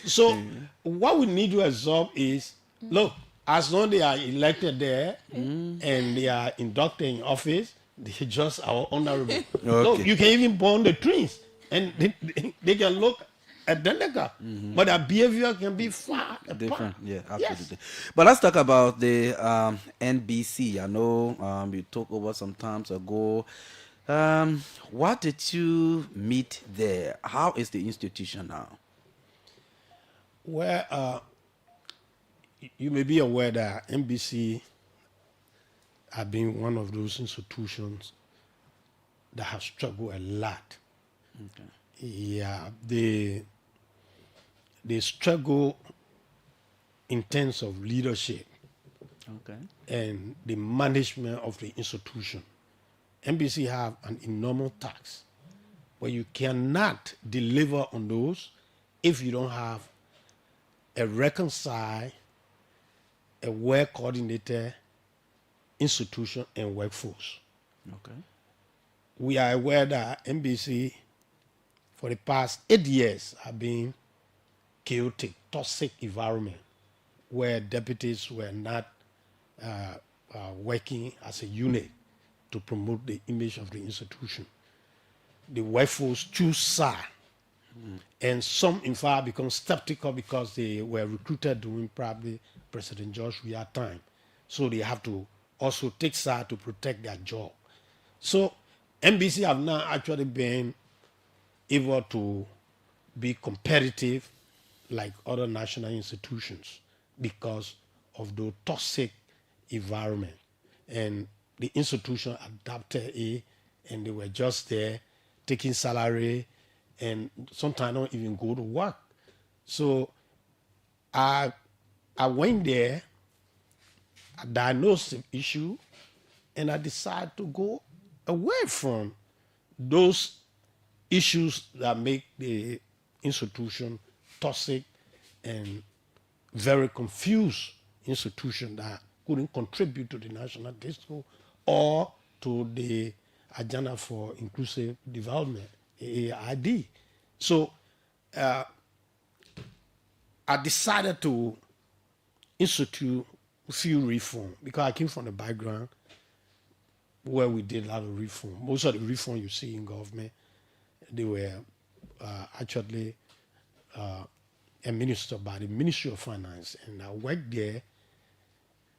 So what we need to absorb is, look, as long as they are elected there and they are inducted in office, they just are honorable. Okay. Look, you can even burn the trees and they can look identical, but their behavior can be far different. apart. Yeah, absolutely. But let's talk about the NBC. I know you talked over some times ago. What did you meet there? How is the institution now? Well, you may be aware that NBC have been one of those institutions that have struggled a lot. Okay. Yeah, they struggle in terms of leadership Okay. and the management of the institution. NBC have an enormous tax, but you cannot deliver on those if you don't have a reconciled, a well-coordinated institution and workforce. Okay. We are aware that NBC for the past 8 years have been chaotic, toxic environment where deputies were not working as a unit to promote the image of the institution. The workforce choose SAR, and some in fact become skeptical because they were recruited during probably President George Weah time. So they have to also take SAR to protect their job. So NBC have now actually been able to be competitive like other national institutions because of the toxic environment. And the institution adapted it, and they were just there taking salary and sometimes don't even go to work. So I went there, I diagnosed the issue, and I decided to go away from those issues that make the institution toxic and very confused institution that couldn't contribute to the national discourse or to the agenda for inclusive development, AID. So I decided to institute a few reform because I came from a background where we did a lot of reform. Most of the reform you see in government, they were actually administered by the Ministry of Finance, and I worked there,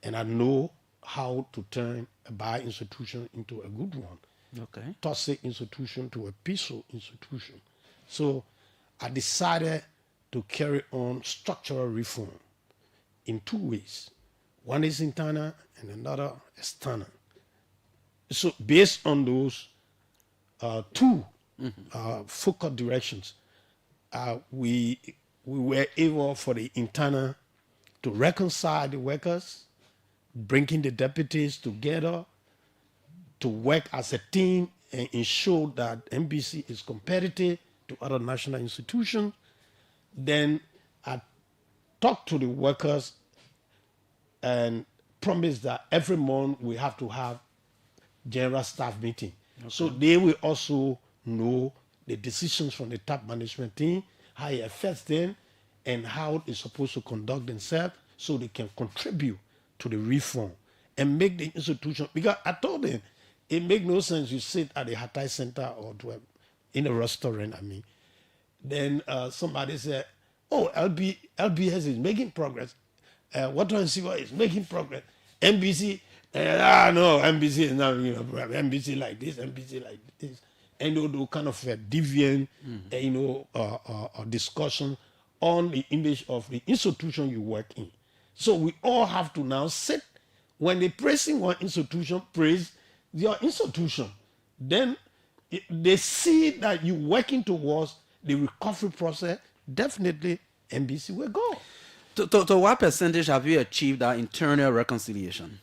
and I know how to turn a bad institution into a good one. Okay. Toxic institution to a peaceful institution. So I decided to carry on structural reform in two ways. One is internal and another external. So based on those two focal directions, we were able for the internal to reconcile the workers, bringing the deputies together to work as a team and ensure that NBC is competitive to other national institutions. Then I talked to the workers and promised that every month we have to have general staff meeting. Okay. So they will also know the decisions from the top management team, how it affects them, and how they're supposed to conduct themselves so they can contribute to the reform and make the institution. Because I told them, it makes no sense you sit at the Hatay Center or in a restaurant, Then somebody said, oh, LBS is making progress. Water and Sewer is making progress. NBC, no, NBC is not making progress. NBC like this, NBC like this. And they'll do kind of a deviant, discussion on the image of the institution you work in. So we all have to now sit. When they praising one institution, praise your institution. Then they see that you're working towards the recovery process. Definitely, NBC will go. To what percentage have you achieved that internal reconciliation?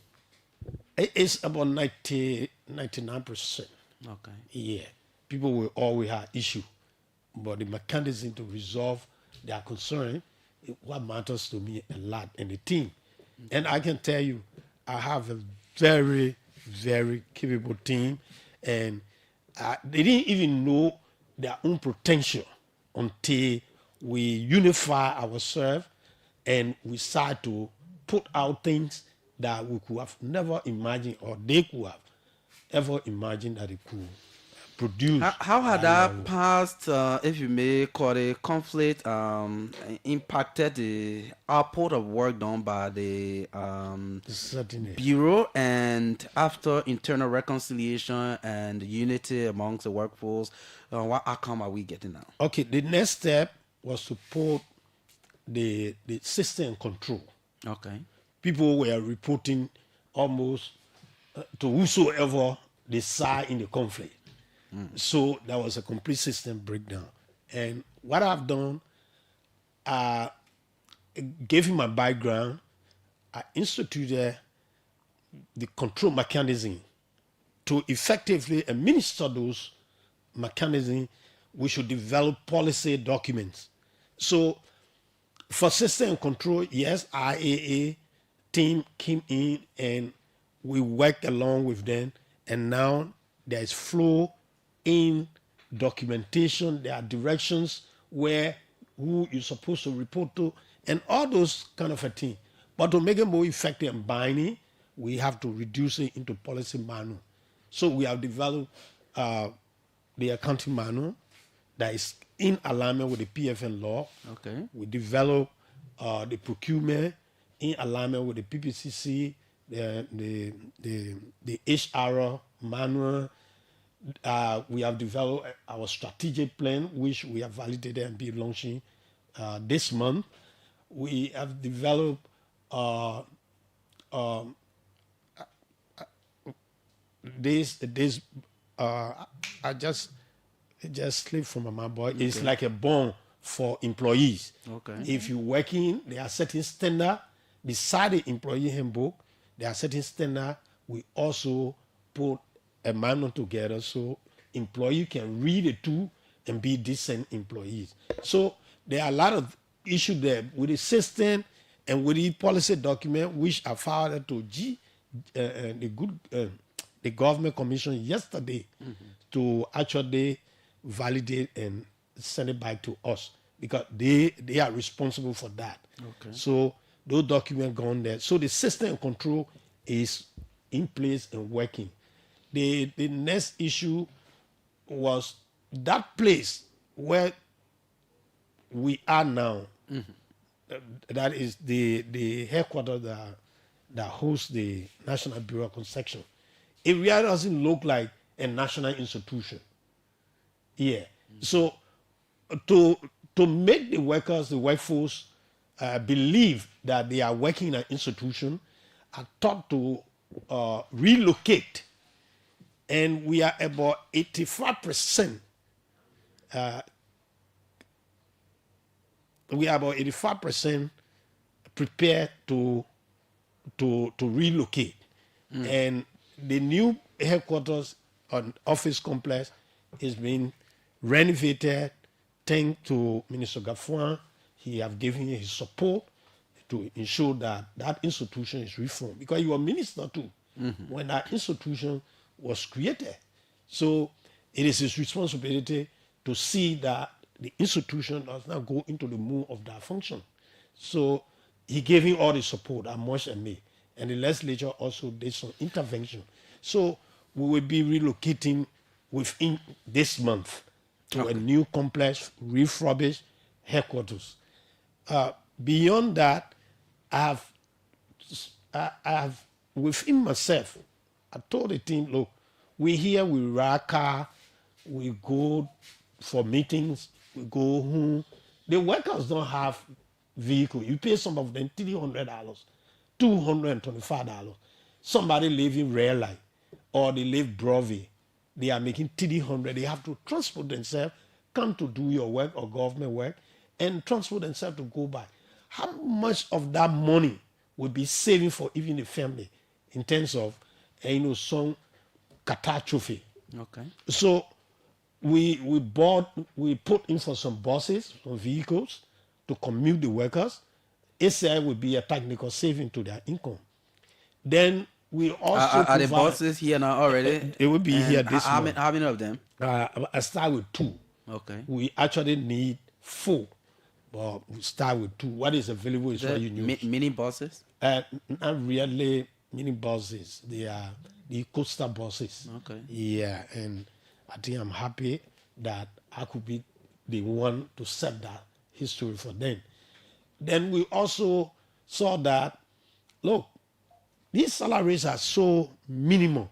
It's about 99%. Okay. Yeah. People will always have issue, but the mechanism to resolve their concern is what matters to me a lot and the team. And I can tell you, I have a very, very capable team, and they didn't even know their own potential until we unify ourselves and we start to put out things that we could have never imagined, or they could have ever imagined that it could produce. How had that past, if you may call it, conflict impacted the output of work done by the Bureau, and after internal reconciliation and unity amongst the workforce, what outcome are we getting now? Okay, the next step was to put the system in control. Okay. People were reporting almost to whosoever they side in the conflict. So there was a complete system breakdown. And what I've done, gave him my background, I instituted the control mechanism to effectively administer those mechanisms. We should develop policy documents. So for system and control, yes, IAA team came in and we worked along with them. And now there is flow in documentation. There are directions where who you're supposed to report to and all those kind of a thing. But to make it more effective and binding, we have to reduce it into policy manual. So we have developed the accounting manual that is in alignment with the PFN law. Okay. We develop the procurement in alignment with the PPCC, the HR manual. We have developed our strategic plan, which we have validated and be launching this month. We have developed this I just slipped from my mind, boy. It's Okay. like a bond for employees. Okay. If you're working, there are certain standards beside the employee handbook. There are certain standards. We also put a manual together so employee can read it too and be decent employees. So there are a lot of issues there with the system and with the policy document, which I filed to the government commission yesterday to actually validate and send it back to us because they are responsible for that. Okay. So those documents gone there. So the system and control is in place and working. The next issue was that place where we are now. That is the headquarters that hosts the National Bureau of Construction. It really doesn't look like a national institution. Yeah. So to make the workers, the workforce, believe that they are working in an institution, I thought to relocate. And we are about 85%. We are about 85% prepared to relocate. And the new headquarters and office complex is being renovated. Thanks to Minister Gafuan, he have given his support to ensure that that institution is reformed. Because you are minister too when that institution was created. So it is his responsibility to see that the institution does not go into the mood of that function. So he gave him all the support, Amos and me. And the legislature also did some intervention. So we will be relocating within this month to a new complex, refurbished headquarters. Beyond that, I have within myself, I told the team, look, we here, we ride car, we go for meetings, we go home. The workers don't have vehicle. You pay some of them $300, $225. Somebody live in Red Light or they live Broadway. They are making $300. They have to transport themselves, come to do your work or government work, and transport themselves to go back. How much of that money will be saving for even the family in terms of, some catastrophe? Okay. So we put in for some buses, some vehicles to commute the workers. ACI will be a technical saving to their income. Then we also are the buses here now already? It will be And here this how month. how many of them? I start with 2. Okay. We actually need 4, but we start with 2. What is available is what you use. Mini buses? Not really mini buses. They are the coastal buses. Okay. Yeah, and I think I'm happy that I could be the one to set that history for them. Then we also saw that, look, these salaries are so minimal.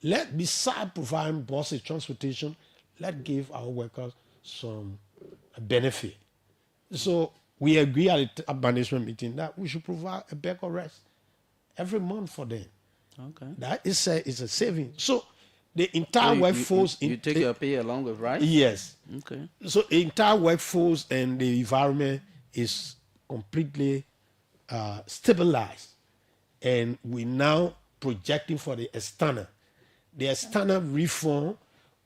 Beside providing buses, transportation, let's give our workers some benefit. So we agree at the management meeting that we should provide a bed of rest every month for them. Okay. That is a saving. So the entire workforce... You take your pay along with rice? Yes. Okay. So the entire workforce and the environment is completely stabilized. And we now projecting for the external. The external reform,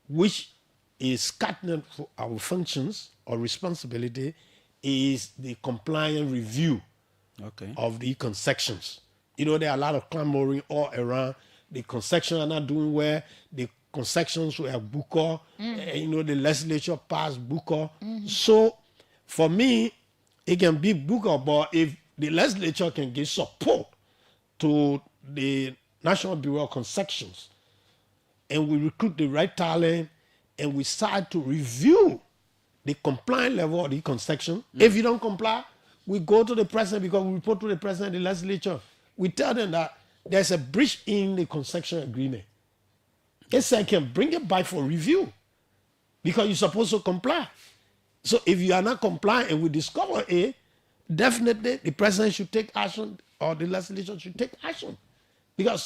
which is cardinal for our functions or responsibility, is the compliance review of the concessions. You know, there are a lot of clamoring all around. The concessions are not doing well. The concessions were Booker. You know, the legislature passed Booker. So, for me, it can be Booker, but if the legislature can give support to the National Bureau of Concessions, and we recruit the right talent, and we start to review the compliance level of the concession. If you don't comply, we go to the president, because we report to the president, the legislature. We tell them that there's a breach in the concession agreement. SI can bring it back for review because you're supposed to comply. So if you are not compliant and we discover it, definitely the president should take action or the legislature should take action, because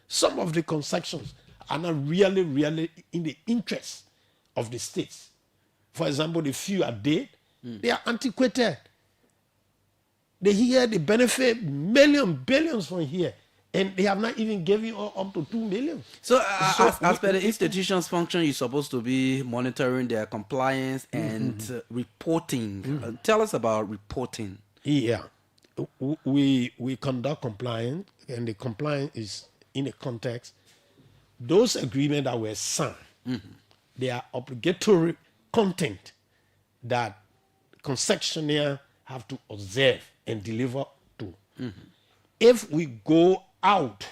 some of the concessions are not really in the interest of the states. For example, the few are dead, they are antiquated. They benefit billions from here, and they have not even given up to 2 million. So, as per the institution's function, you're supposed to be monitoring their compliance and reporting. Tell us about reporting. Yeah, we conduct compliance, and the compliance is in a context. Those agreements that were signed, they are obligatory content that concessionaire have to observe and deliver to. If we go out,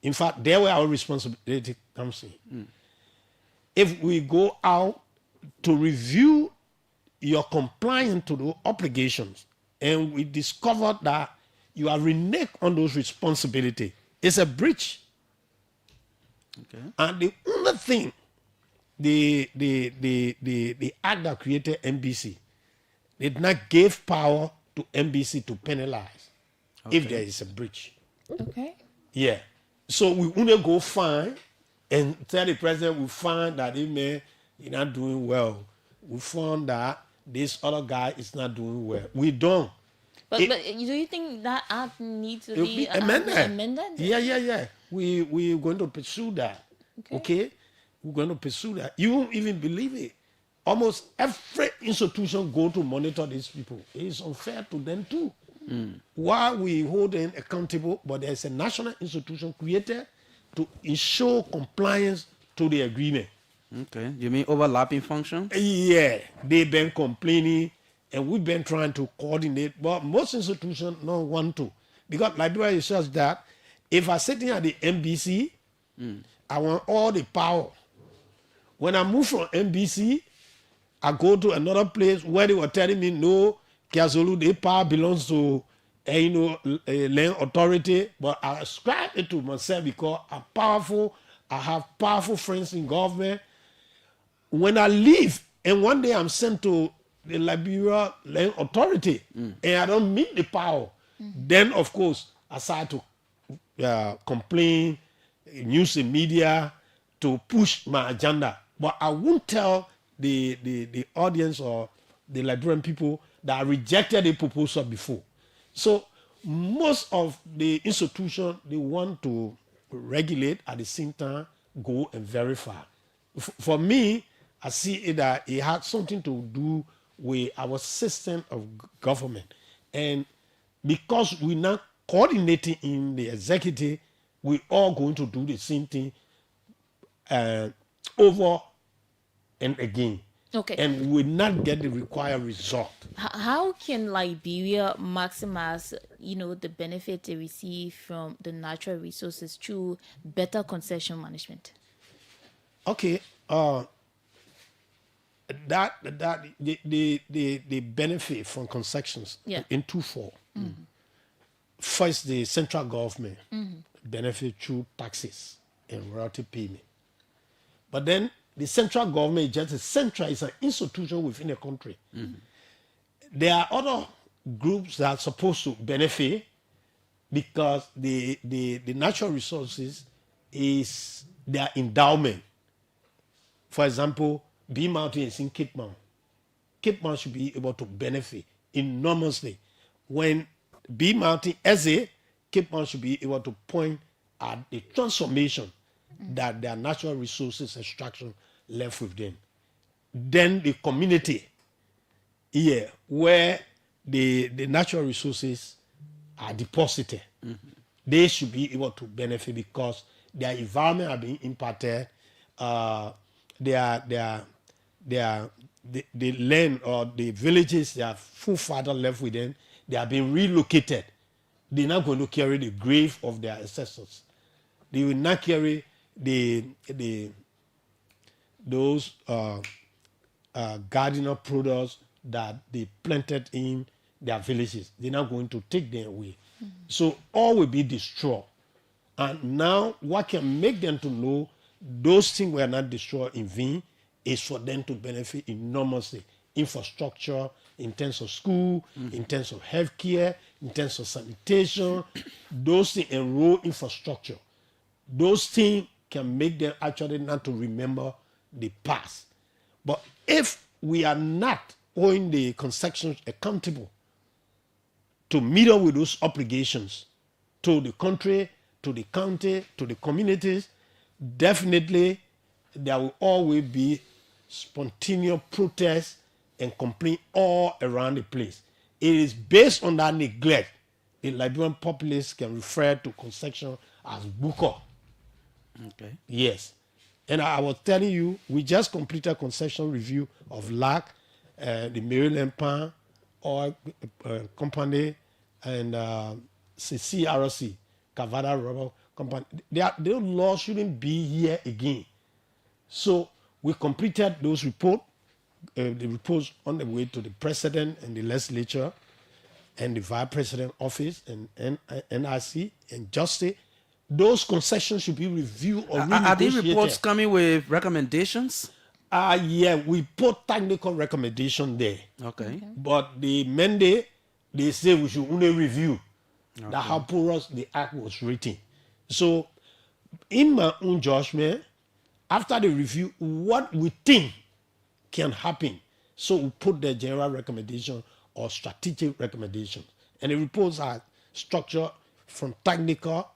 in fact, there where our responsibility comes in. If we go out to review your compliance to the obligations, and we discover that you are reneged on those responsibilities, it's a breach. Okay. And the only thing, the act that created NBC did not give power to NBC to penalize if there is a breach. Okay. Yeah. So we only go find and tell the president we find that he may he's not doing well. We found that this other guy is not doing well. We don't. But do you think that act needs to be amended? Yeah. We're going to pursue that. Okay? We're going to pursue that. You won't even believe it. Almost every institution go to monitor these people. It's unfair to them too. Why we hold them accountable, but there's a national institution created to ensure compliance to the agreement. Okay. You mean overlapping functions? Yeah. They've been complaining, and we've been trying to coordinate, but most institutions don't want to. Because Liberia is such that if I'm sitting at the NBC, I want all the power. When I move from NBC, I go to another place where they were telling me, no, Kiazolu, the power belongs to land authority, but I ascribe it to myself because I'm powerful. I have powerful friends in government. When I leave, and one day I'm sent to the Liberia Land Authority, and I don't meet the power, then of course I start to complain, news and media to push my agenda. But I won't tell the audience or the Liberian people that I rejected the proposal before. So most of the institutions, they want to regulate at the same time, go and verify. For me, I see it that it had something to do with our system of government. And because we're not coordinating in the executive, we're all going to do the same thing over and again. Okay. And we will not get the required result. How can Liberia maximize, the benefit they receive from the natural resources through better concession management? Okay. The benefit from concessions in twofold. First, the central government benefit through taxes and royalty payment. But then the central government is an institution within a country. There are other groups that are supposed to benefit because the natural resources is their endowment. For example, B Mountain is in Cape Mount. Cape Mount should be able to benefit enormously. When B Mountain SA, Cape Mount should be able to point at the transformation that their natural resources extraction left with them. Then the community here, where the natural resources are deposited, they should be able to benefit because their environment are being impacted. The land or the villages their forefather left with them, they are being relocated. They're not going to carry the grave of their ancestors. They will not carry those gardener products that they planted in their villages. They're not going to take them away. So all will be destroyed. And now what can make them to know those things were not destroyed in vain is for them to benefit enormously. Infrastructure, in terms of school, in terms of healthcare, in terms of sanitation, those things and road infrastructure. Those things can make them actually not to remember the past. But if we are not holding the concessions accountable to meet up with those obligations to the country, to the county, to the communities, definitely there will always be spontaneous protests and complaint all around the place. It is based on that neglect. The Liberian populace can refer to concession as Booker. Okay. Yes. And I was telling you, we just completed concession review of LAC, the Maryland Pan Oil Company, and CRC, Cavada Rubber Company. Those laws shouldn't be here again. So we completed those reports. The reports on the way to the president and the legislature and the vice president office and NIC and justice. Those concessions should be reviewed or renegotiated. Are these reports coming with recommendations? Yeah, we put technical recommendation there. Okay. But the mandate, they say we should only review. That's how porous the act was written. So, in my own judgment, after the review, what we think can happen. So we put the general recommendation or strategic recommendations. And the reports are structured from technical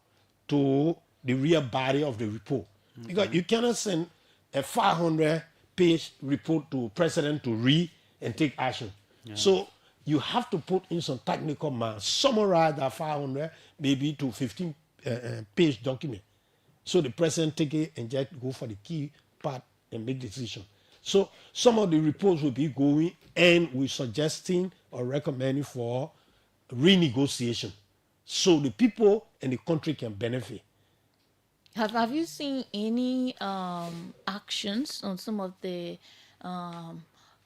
to the real body of the report. Because you cannot send a 500-page report to president to read and take action. Yeah. So you have to put in some technical math, summarize that 500 maybe to 15-page document. So the president take it and just go for the key part and make decision. So some of the reports will be going and we're suggesting or recommending for renegotiation. So the people and the country can benefit. Have you seen any actions on some of the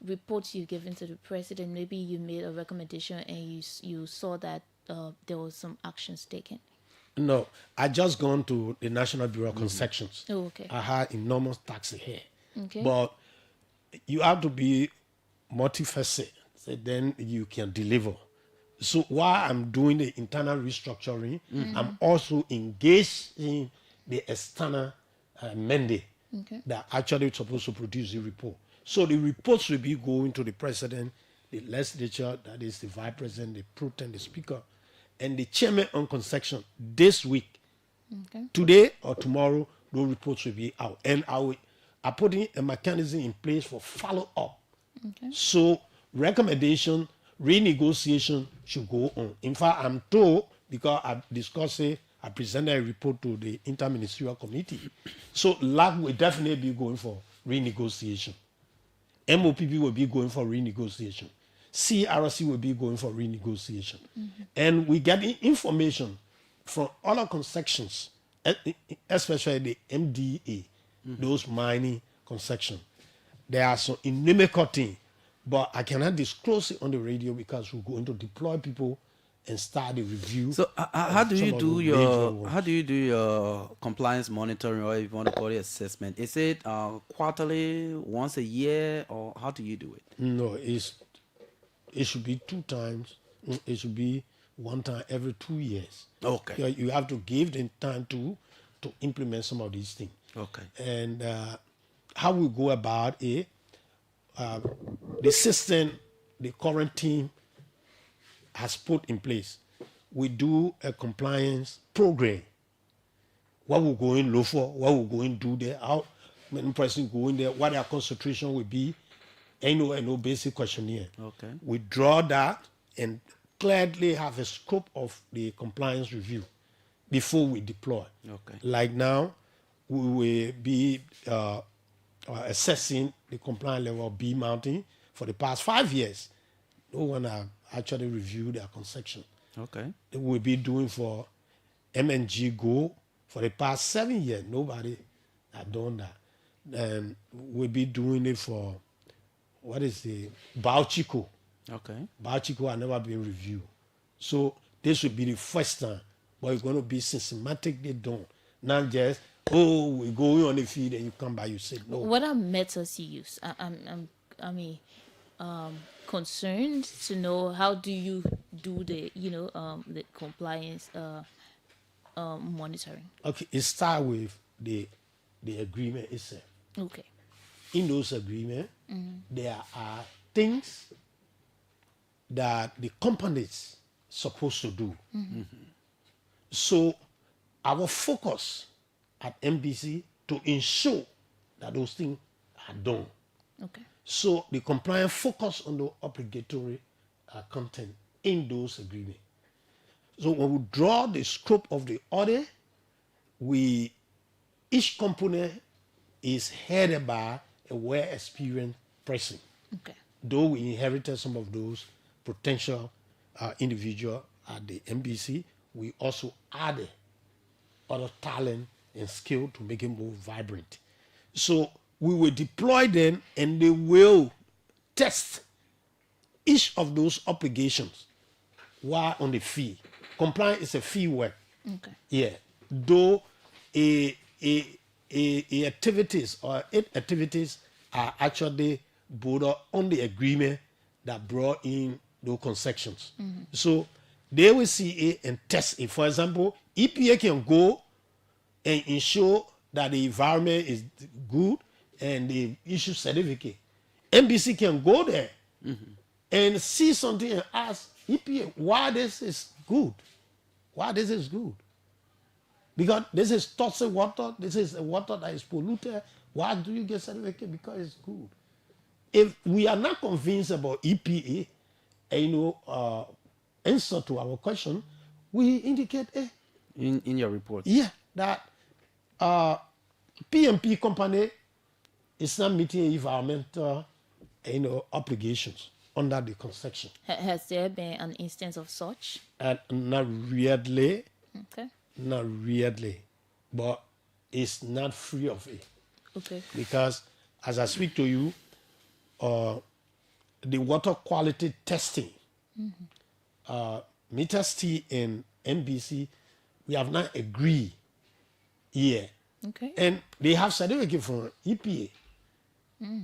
reports you've given to the president? Maybe you made a recommendation and you saw that there was some actions taken. No, I just gone to the National Bureau of Concessions. Oh, okay. I had enormous taxi here. Okay. But you have to be multifaceted, so then you can deliver. So while I'm doing the internal restructuring, I'm also engaged in the external mandate that actually supposed to produce the report. So the reports will be going to the president, the legislature, that is the vice president, the pro tem, the speaker, and the chairman on concession this week. Today or tomorrow, those reports will be out. And I put in a mechanism in place for follow-up. So recommendation, renegotiation should go on. In fact, I'm told, because I discussed it, I presented a report to the interministerial committee. So LAC will definitely be going for renegotiation. MOPP will be going for renegotiation. CRC will be going for renegotiation. And we get information from other concessions, especially the MDA, those mining concessions. There are some inimical things, but I cannot disclose it on the radio because we're going to deploy people and start the review. So how do you do your compliance monitoring, or if you want to call it assessment? Is it quarterly, once a year, or how do you do it? No, it should be 2 times. It should be one time every 2 years. Okay. You have to give them time to implement some of these things. Okay. And how we go about it, the system the current team has put in place. We do a compliance program. What we're going to look for, what we're going to do there, how many persons go in there, what their concentration will be, no basic questionnaire. Okay. We draw that and clearly have a scope of the compliance review before we deploy. Okay. Like now, we will be assessing the compliance level of B Mountain for the past 5 years. No one have actually reviewed their concession. Okay. They will be doing for MNG Go for the past 7 years. Nobody had done that. And we'll be doing it for, what is the Bauchico. Okay. Bauchico had never been reviewed. So this will be the first time, but it's going to be systematically done. Not just, we go on the field and you come by, you say no. What are methods you use? Concerned to know how do you do the the compliance monitoring. Okay, it starts with the agreement itself. Okay. In those agreements, there are things that the companies supposed to do. So our focus at MBC to ensure that those things are done. Okay. So the compliance focus on the obligatory content in those agreements. So when we draw the scope of the audit, each component is headed by a well-experienced person. Okay. Though we inherited some of those potential individuals at the MBC, we also added other talent and skill to make it more vibrant. So we will deploy them and they will test each of those obligations while on the fee. Compliance is a fee work. Okay. Yeah. Though activities are actually bordered on the agreement that brought in those concessions. So they will see it and test it. For example, EPA can go and ensure that the environment is good and they issue certificate. MBC can go there and see something and ask EPA why this is good. Why this is good. Because this is toxic water, this is a water that is polluted. Why do you get certificate? Because it's good. If we are not convinced about EPA, answer to our question, we indicate in your report. Yeah, that PMP company is not meeting environmental obligations under the concession. Has there been an instance of such? Not really. Okay. Not really, but it's not free of it. Okay. Because as I speak to you, the water quality testing, Meters T and NBC, we have not agreed yet. Okay. And they have certificate from EPA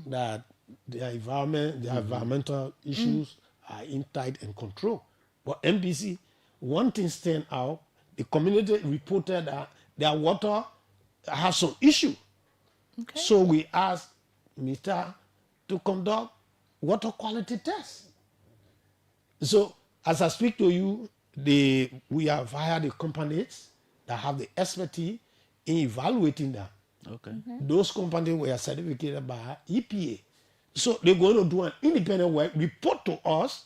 that their environmental issues are in tight and control. But NBC, one thing stand out, the community reported that their water has some issue. Okay. So we asked Mr. to conduct water quality tests. So as I speak to you, we have hired the companies that have the expertise in evaluating that. Okay. Those companies were certificated by EPA. So they're going to do an independent work, report to us.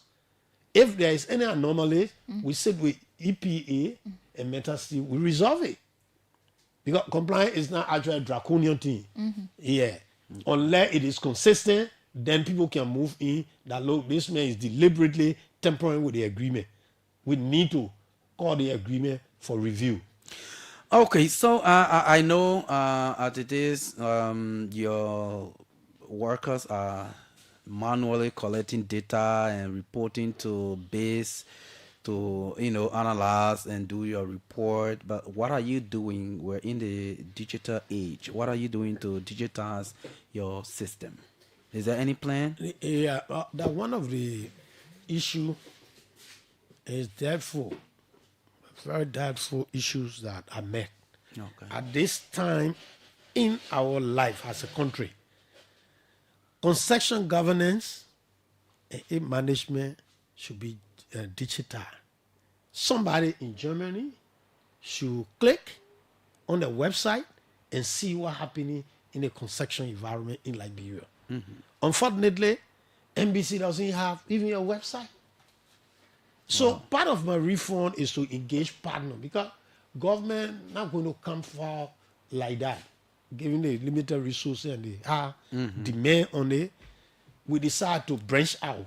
If there is any anomaly, we sit with EPA and Meters T, we resolve it. Because compliance is not actually a draconian thing. Yeah. Unless it is consistent, then people can move in that, look, this man is deliberately tampering with the agreement. We need to call the agreement for review. Okay, so I know as it is, your workers are manually collecting data and reporting to base to analyze and do your report. But what are you doing? We're in the digital age. What are you doing to digitize your system? Is there any plan? Yeah, that one of the issue It's therefore very doubtful issues that are met. Okay. At this time in our life as a country, construction governance and management should be digital. Somebody in Germany should click on the website and see what's happening in the construction environment in Liberia. Unfortunately, NBC doesn't have even a website. So part of my reform is to engage partner because government not going to come far like that, given the limited resources and the high demand on it. We decide to branch out.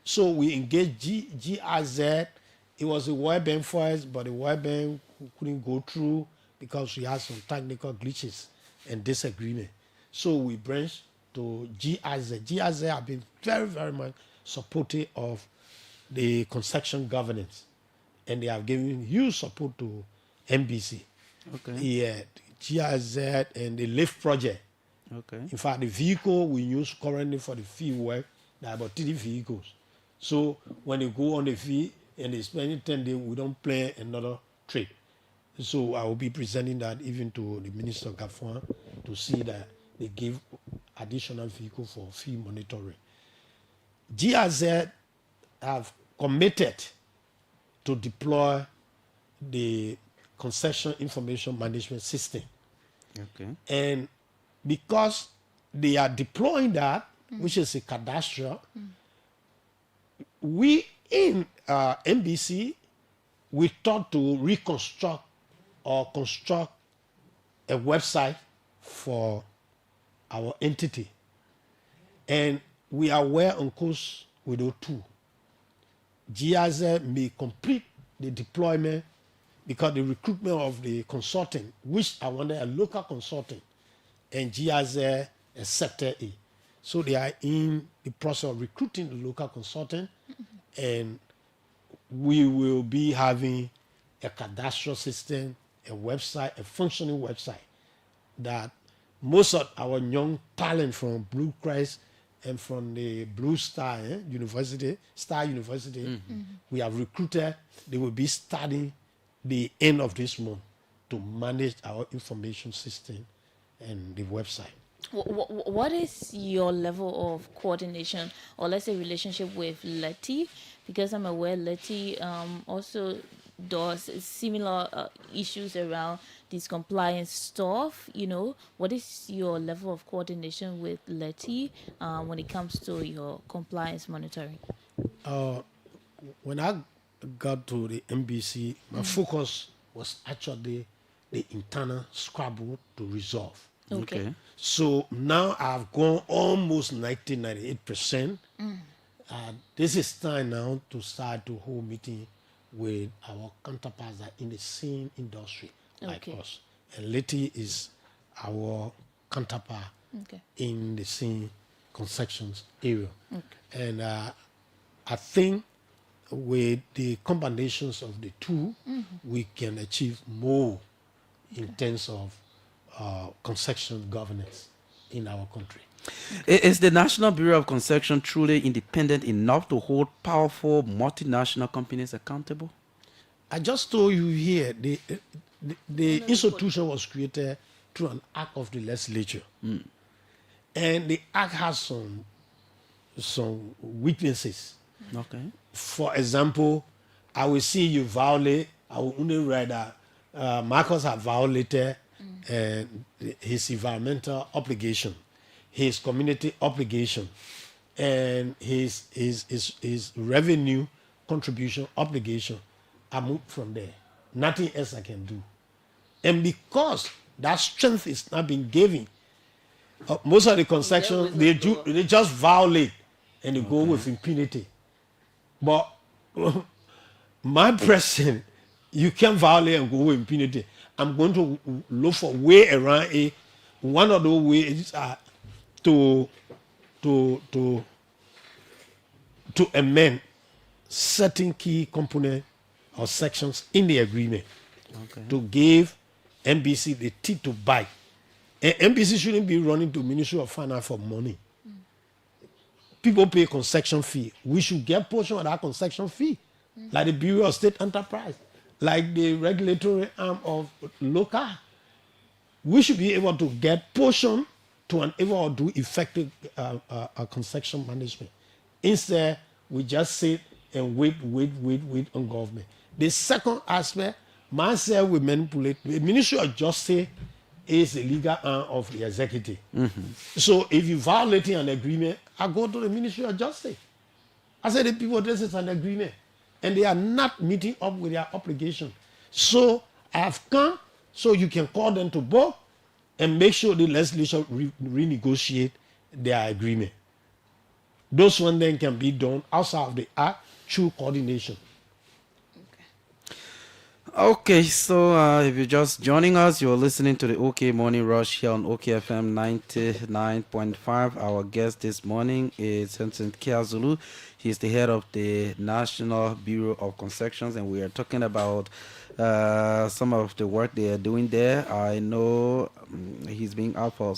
So we engage GIZ. It was a World Bank first, but the World Bank couldn't go through because we had some technical glitches and disagreement. So we branched to GIZ. GIZ have been very, very much supportive of the construction governance, and they have given huge support to NBC. Okay. Yeah, GIZ and the LIFT project. Okay. In fact, the vehicle we use currently for the field work, there are about 3 vehicles. So when they go on the field and they spend 10 days, we don't plan another trip. So I will be presenting that even to the Minister Gafuan to see that they give additional vehicle for field monitoring. GIZ have committed to deploy the concession information management system. Okay. And because they are deploying that, which is a cadastral, we in NBC, we thought to reconstruct or construct a website for our entity. And we are well on course with those two. GIZ may complete the deployment because the recruitment of the consultant, which I wanted a local consultant, and GIZ accepted it. So they are in the process of recruiting the local consultant, and we will be having a cadastral system, a website, a functioning website that most of our young talent from Blue Christ and from the Blue Star University, we have recruited. They will be starting the end of this month to manage our information system and the website. What is your level of coordination, or let's say relationship with Letty? Because I'm aware Letty also does similar issues around this compliance stuff. You know, what is your level of coordination with Letty when it comes to your compliance monitoring? When I got to the NBC, my focus was actually the internal scrabble to resolve. Okay. So now I've gone almost 98%. This is time now to start to hold meeting with our counterparts that in the same industry like us. And Letty is our counterpart in the same concessions area. And I think with the combinations of the two, we can achieve more in terms of concession governance in our country. Is the National Bureau of Concession truly independent enough to hold powerful multinational companies accountable? I just told you here, the institution was created through an act of the legislature. And the act has some weaknesses. Okay. For example, I will see you violate, I will only write that Marcus has violated his environmental obligation, his community obligation, and his revenue contribution obligation. I move from there. Nothing else I can do. And because that strength is not being given, most of the concessions, they just violate and they go with impunity. But my president, you can't violate and go with impunity. I'm going to look for a way around it. One of those ways are to amend certain key components or sections in the agreement to give NBC the teeth to bite. And NBC shouldn't be running to Ministry of Finance for money. People pay concession fee. We should get a portion of that concession fee like the Bureau of State Enterprise, like the regulatory arm of local. We should be able to get portion to enable to do effective concession management. Instead, we just sit and wait on government. The second aspect, myself, we manipulate. The Ministry of Justice is a legal arm of the executive. So if you violating an agreement, I go to the Ministry of Justice. I say the people, this is an agreement. And they are not meeting up with their obligation. So I have come so you can call them to board and make sure the legislature renegotiate their agreement. Those one then can be done outside of the act through coordination. Okay, so if you're just joining us, you're listening to the OK Morning Rush here on OKFM 99.5. Our guest this morning is Vincent Kiazulu. He's the head of the National Bureau of Concessions, and we are talking about some of the work they are doing there. I know he's been out for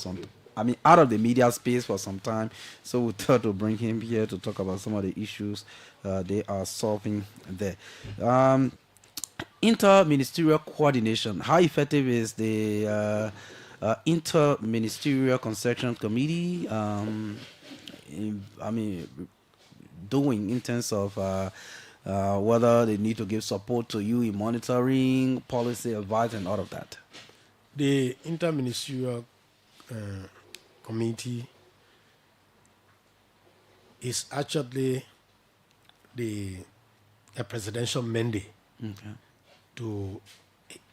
out of the media space for some time, so we thought to bring him here to talk about some of the issues they are solving there. Interministerial coordination. How effective is the Interministerial Concession Committee? Doing in terms of whether they need to give support to you in monitoring, policy advice, and all of that. The Interministerial Committee is actually a presidential mandate. Okay. To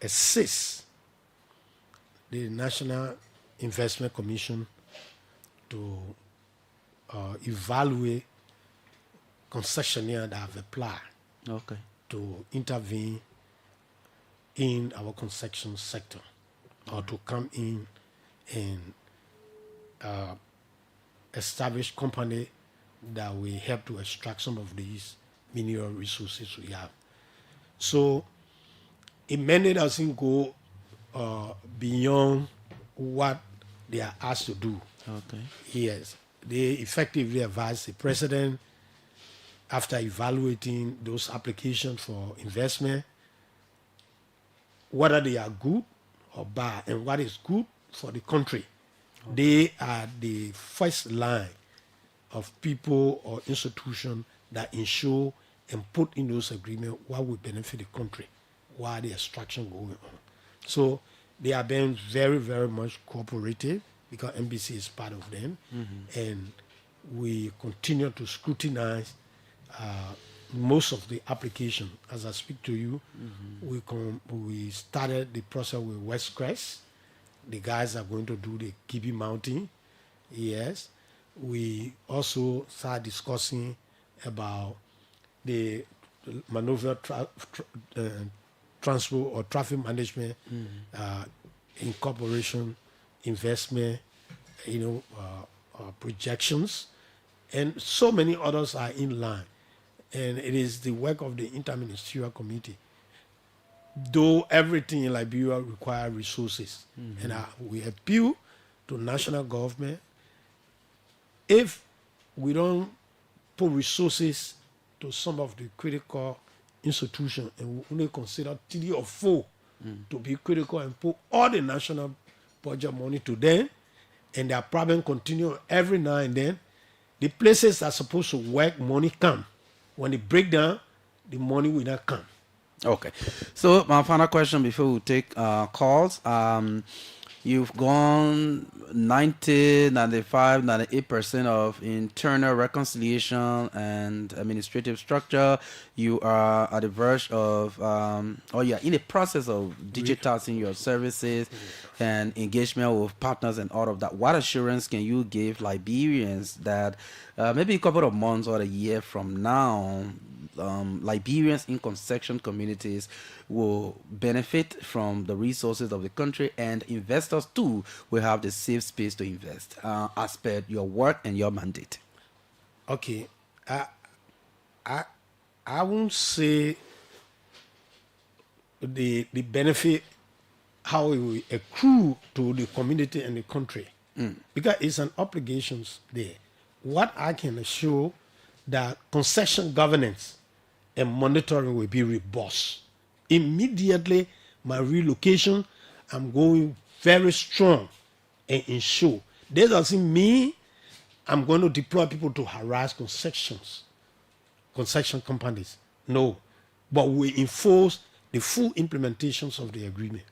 assist the National Investment Commission to evaluate concessionaires that have applied to intervene in our concession sector or to come in and establish company that will help to extract some of these mineral resources we have. So it mandate doesn't go beyond what they are asked to do. Okay. Yes, they effectively advise the president after evaluating those applications for investment, whether they are good or bad, and what is good for the country. Okay. They are the first line of people or institutions that ensure and put in those agreements what will benefit the country while the extraction going on. So they are being very, very much cooperative because NBC is part of them. And we continue to scrutinize most of the application. As I speak to you, we started the process with West Crest. The guys are going to do the Kibi Mountain. Yes. We also start discussing about the maneuver transport or traffic management, incorporation, investment, projections, and so many others are in line. And it is the work of the Interministerial Committee. Though everything in Liberia requires resources, and we appeal to national government, if we don't put resources to some of the critical institutions and we only consider 3 or 4 to be critical and put all the national budget money to them, and their problem continue every now and then, the places that are supposed to work, money come. When they break down, the money will not come. Okay. So my final question before we take calls. You've gone 90, 95, 98% of internal reconciliation and administrative structure. You are at the verge of, in the process of digitizing your services and engagement with partners and all of that. What assurance can you give Liberians that maybe a couple of months or a year from now, Liberians in concession communities will benefit from the resources of the country, and investors too will have the safe space to invest as per your work and your mandate? Okay. I won't say the benefit, how it will accrue to the community and the country, because it's an obligation there. What I can assure that concession governance and monitoring will be robust. Immediately, my relocation, I'm going very strong and ensure. This doesn't mean I'm going to deploy people to harass concession companies. No. But we enforce the full implementations of the agreement.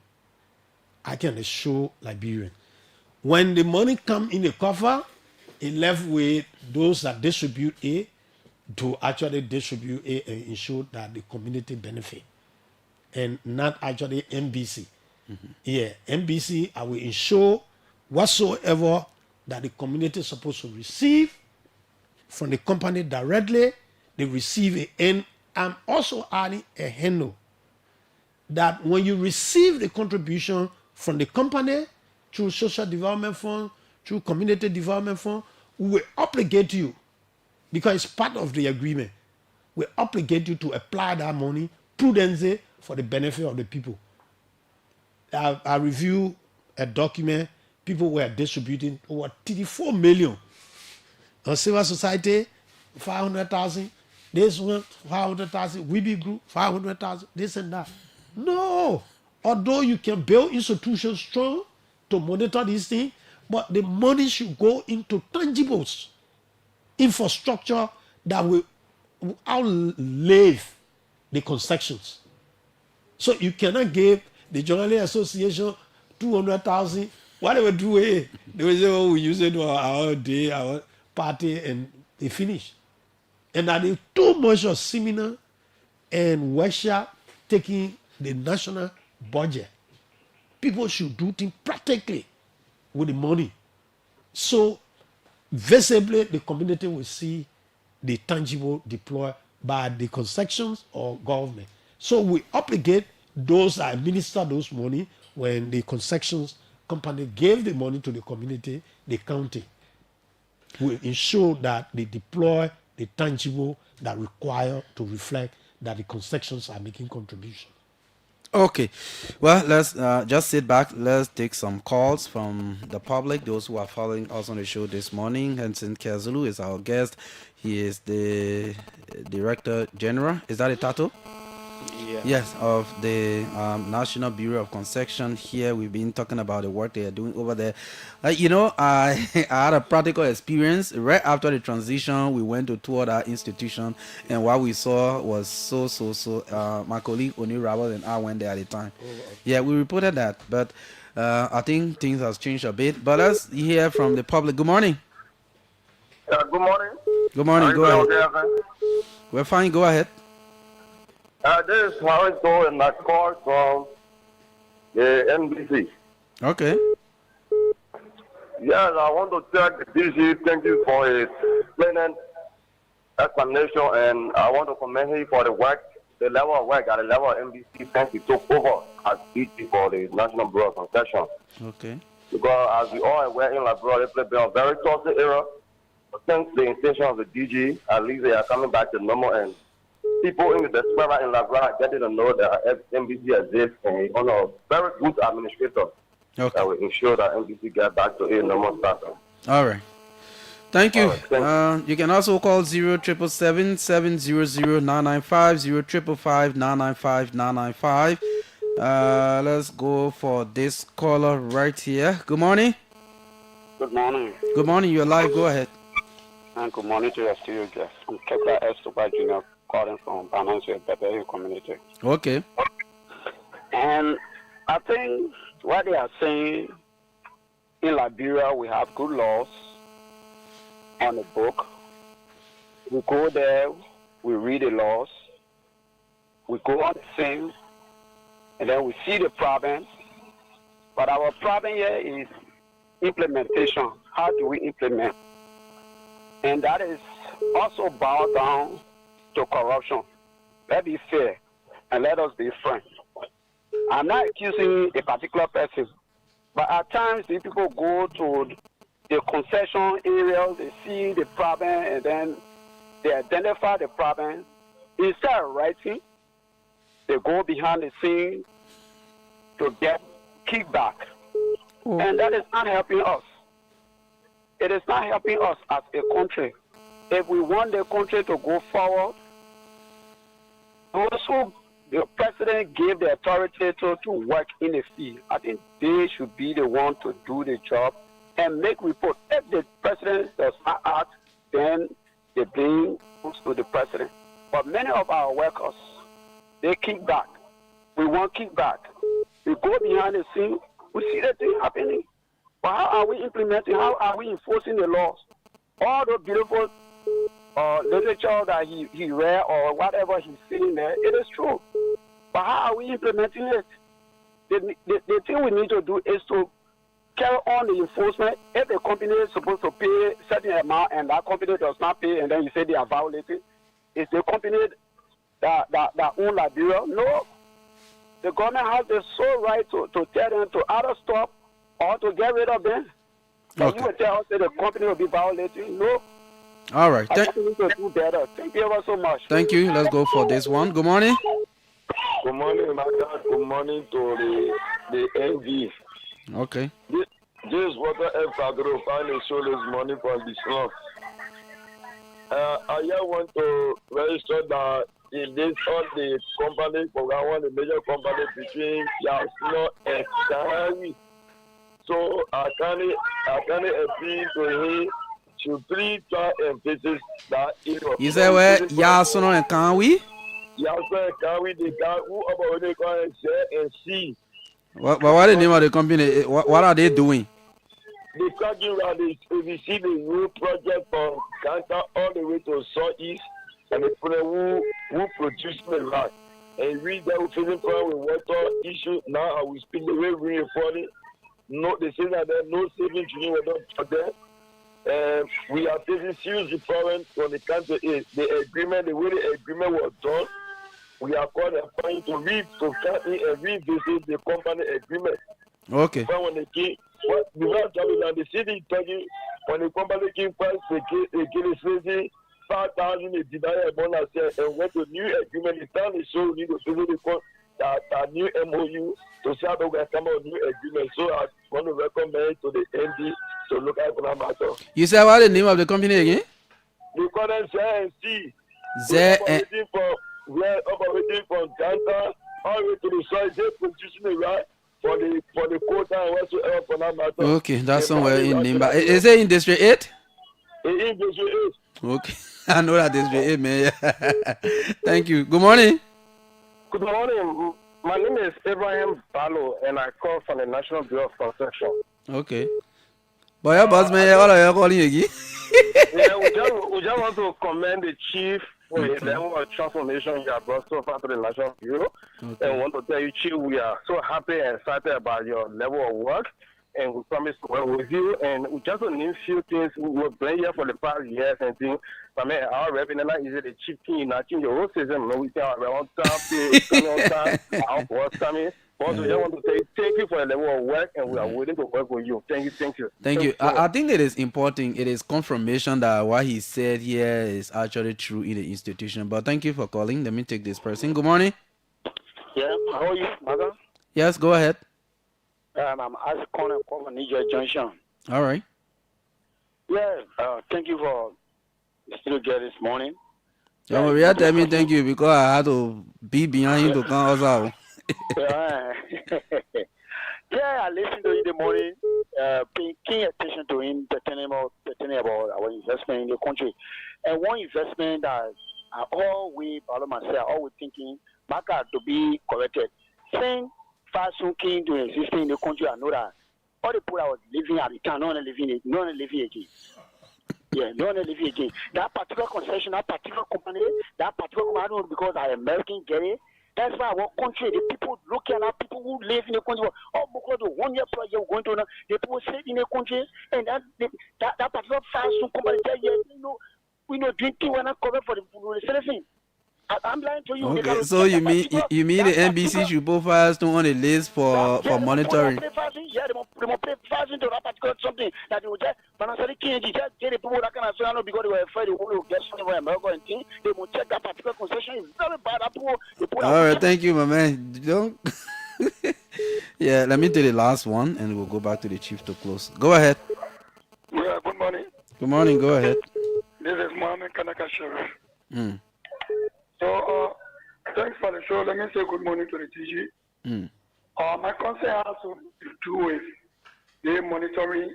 I can assure Liberians. When the money come in the coffer, it left with those that distribute it to actually distribute it and ensure that the community benefit. And not actually NBC. Yeah, NBC, I will ensure whatsoever that the community is supposed to receive from the company directly, they receive it. And I'm also adding a handle that when you receive the contribution from the company through social development fund, through community development fund, we will obligate you, because it's part of the agreement, we obligate you to apply that money prudently for the benefit of the people. I review a document, people were distributing over 34 million. On civil society, 500,000. This one, 500,000. We group, 500,000. This and that. No. Although you can build institutions strong to monitor these things, but the money should go into tangibles, infrastructure that will outlive the concessions. So you cannot give the Journalist Association 200,000. What they will do, they will say, oh, we use it for our day, our party, and they finish. And that is too much of seminar and workshop taking the national budget. People should do things practically with the money. So visibly the community will see the tangible deployed by the concessions or government. So we obligate those that administer those money when the concessions company gave the money to the community, the county will ensure that they deploy the tangible that require to reflect that the concessions are making contribution. Okay, well, let's just sit back. Let's take some calls from the public, those who are following us on the show this morning. Henson Kezulu is our guest. He is the Director General. Is that a title? Yeah. Yes, of the National Bureau of Concession. Here we've been talking about the work they are doing over there. I had a practical experience right after the transition. We went to tour that institution, and what we saw was so. My colleague Oni Rabel and I went there at the time. Yeah, we reported that, but I think things has changed a bit. But let's hear from the public. Good morning. Good morning. Good morning. Go ahead. Okay, We're fine. Go ahead. This is Harris Go and my call from the NBC. Okay. Yes, I want to thank the DG. Thank you for his explaining explanation, and I want to commend him for the work, the level of work at the level of NBC since he took over as DG for the National Bureau of Concession. Okay. Because as we all aware in Liberia, they play a very tough era. But since the intention of the DG, at least they are coming back to normal, and people in the diaspora in Liberia are getting to know that NBC exists, and he's on a very good administrator. Okay. That will ensure that NBC get back to a normal status. All right. Thank you. All right, thank You can also call 0777 700 995, 0555 995 995. Let's go for this caller right here. Good morning. Good morning. Good morning. You're live. Go ahead. And good morning to your studio guest. I'm Kepler S. Super Jr. calling from Banansi Bebehi community. Okay. And I think what they are saying, in Liberia we have good laws on the book. We go there, we read the laws, we go on the scene, and then we see the problems. But our problem here is implementation. How do we implement? And that is also bound down to corruption. Let's be fair and let us be frank. I'm not accusing a particular person, but at times the people go to the concession areas, they see the problem, and then they identify the problem. Instead of writing, they go behind the scene to get kickback. And that is not helping us. It is not helping us as a country. If we want the country to go forward, those who the president gave the authority to work in the field, I think they should be the one to do the job and make report. If the president does not act, then the blame goes to the president. But many of our workers, they kick back. We want kickback. We go behind the scene, we see the thing happening. But how are we implementing, how are we enforcing the laws? All the beautiful literature that he read or whatever he's seeing there, it is true. But how are we implementing it? The thing we need to do is to carry on the enforcement. If the company is supposed to pay a certain amount and that company does not pay, and then you say they are violating, is the company that own Liberia? No. The government has the sole right to tell them to either stop or to get rid of them. Okay. You will tell us that the company will be violating? No. All right. I think we need to do better. Thank you ever so much. Thank you. Let's go for this one. Good morning. Good morning, Marka. Good morning to the NV. Okay. This water help Agro finally show this money from the slum. I just want to register that in this all the company, one the major company between Yasno and Sahari. So I can appeal to him to please try and visit that. You say where Yasono and Kanwi? Yasono and Kanwi, the guy who about they go and share and see. What is the name of the company? What are they doing? The talking about this, we see the new project from Kanta all the way to Southeast, and the people who produce the land. And we that we feeling problem with water issue now, I will speak the way we afford it. No, they say that there's no saving to you for them. We are facing serious problems when it comes to it. The agreement, the way the agreement was done, we are called upon to revisit the company agreement. Okay. But when they came, the city talking when the company came first, they get 5,000 they deny a bonus and went to new agreement. The town is so need to visit the new MOU to see how we can come out new agreement. So I want to recommend to the ND to look at the matter. You said what the name of the company again? We call them ZNC. We're operating from Ghana all the way to the soil. They're producing the right for the quota and whatsoever for that matter. Okay, that's somewhere in Nimba. Is it in District 8? In District 8. Okay, I know that District 8, man. Thank you. Good morning. Good morning. My name is Abraham Balo, and I call from the National Bureau of Construction. Okay. But your boss, man, what are you calling again? Yeah, we just want to commend the chief for the level of transformation you have brought so far to the National Bureau. Okay. And want to tell you, Chief, we are so happy and excited about your level of work. And we promise to work with you. And we just need a few things. We were playing here for the past years and things. I mean, our revenue is the chief thing. I think the whole system, we tell on time, coming on time, our boss coming. Also, we just want to say thank you for the level of work, and we are willing to work with you. Thank you. Thank you. I think it is important. It is confirmation that what he said here is actually true in the institution. But thank you for calling. Let me take this person. Good morning. Yeah, how are you, Marka? Yes, go ahead. I'm Isaac Corner from Niger Junction. All right. Yeah, thank you for the studio girl this morning. Yeah, we are telling me thank you because I had to be behind him to come us out. Yeah, I listened to you in the morning, paying attention to him, telling about our investment in the country. And one investment that I always follow myself, always thinking, Marka to be corrected. Saying Fatu came to exist in the country, I know that all the people that was living at the time, no one living again. Yeah, no one living again. That particular concession, that particular company, I don't know because I am American, get it. That's why our country, the people looking at people who live in the country, because the 1 year project going to, the people stay in the country, and that particular Fatu company, we know drinking when I cover for the citizen. I'm lying to you. Okay, so you mean the NBC should put Fatu on the list for monitoring? Yeah, they will play Fatu into that particular something that they will just financially just get the people that can answer because they were afraid they want to get something from America and things. They will check that particular concession. It's very bad. All right, thank you, my man. Don't. Yeah, let me do the last one and we'll go back to the chief to close. Go ahead. Yeah, good morning. Good morning, go ahead. This is Mohammed Kanaka Sheriff. Mm. So, thank So let me say good morning to the TG. My concern has to do with the monitoring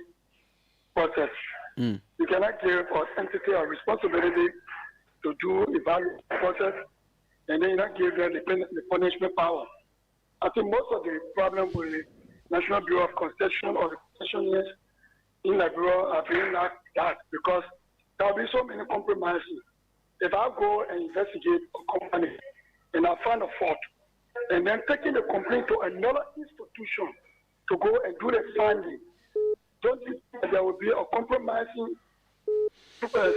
process. You cannot give an entity a responsibility to do evaluation process, and then you not give them the punishment power. I think most of the problem with the National Bureau of Concession or the concessionaires in Liberia are being like that because there will be so many compromises. If I go and investigate a company and I find a fault, and then taking the complaint to another institution to go and do the finding, don't you think that there will be a compromising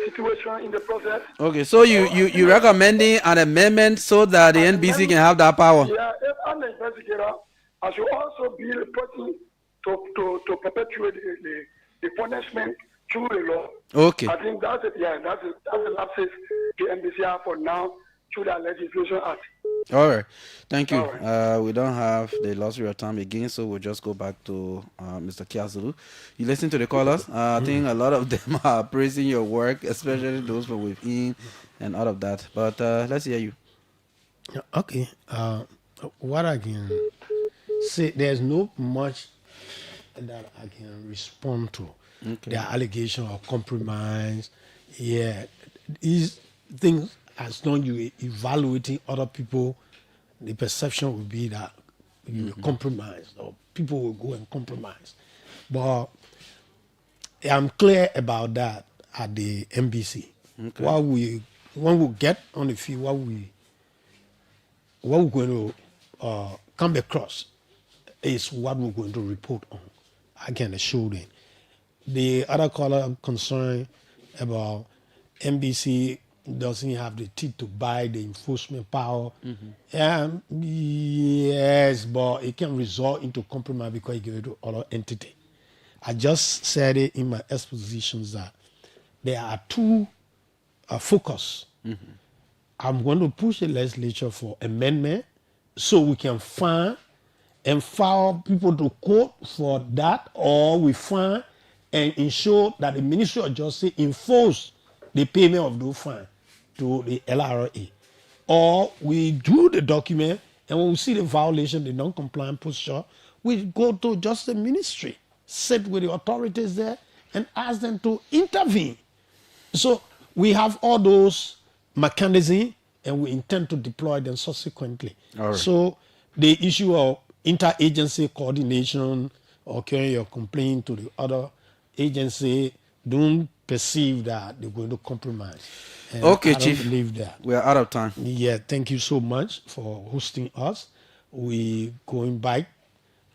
situation in the process? Okay, so you recommending an amendment so that the NBC can have that power? Yeah, if I'm an investigator, I should also be the person to perpetuate the punishment through the law. Okay. I think that's it. Yeah, that's the lapses the NBC have for now through that legislation act. All right, thank you. We don't have the luxury of time again, so we'll just go back to Mr. Kiazulu. You listen to the callers. I think a lot of them are praising your work, especially those from within and all of that. But let's hear you. Okay. What I can say, there's no much that I can respond to. Okay. The allegation of compromise. Yeah, these things, as long as you evaluating other people, the perception will be that you will compromise or people will go and compromise. But I'm clear about that at the NBC. Okay. When we get on the field, what we're going to come across is what we're going to report on. I can assure them. The other caller concerned about NBC doesn't have the teeth to buy the enforcement power. Yes, but it can result into compromise because it goes to other entity. I just said it in my expositions that there are two focus. I'm going to push the legislature for amendment so we can find and file people to court for that, or we find and ensure that the Ministry of Justice enforce the payment of those fines to the LRA. Or we do the document, and when we see the violation, the non-compliant posture, we go to Justice Ministry, sit with the authorities there, and ask them to intervene. So we have all those mechanisms, and we intend to deploy them subsequently. All right. So the issue of interagency coordination or carrying your complaint to the other agency, don't perceive that they're going to compromise. And Okay, I don't Chief. believe that. We are out of time. Yeah, thank you so much for hosting us. We going back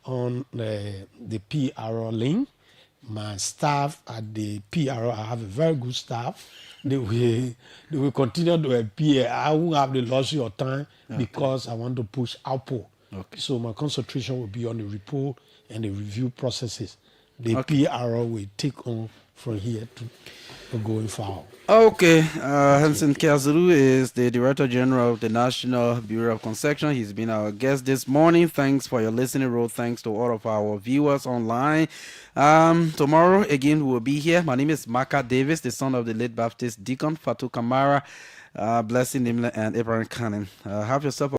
on the PRO link. My staff at the PRO, I have a very good staff. They will continue to appear. I won't have the luxury of time because I want to push output. Okay. So my concentration will be on the report and the review processes. The Okay. PRO will take on from here to going forward. Okay, Hansen Kiazulu is the Director General of the National Bureau of Concession. He's been our guest this morning. Thanks for your listening, Road. Thanks to all of our viewers online. Tomorrow, again, we will be here. My name is Marka Davis, the son of the late Baptist Deacon Fatu Kamara. Blessing him and Abraham Cannon. Have yourself a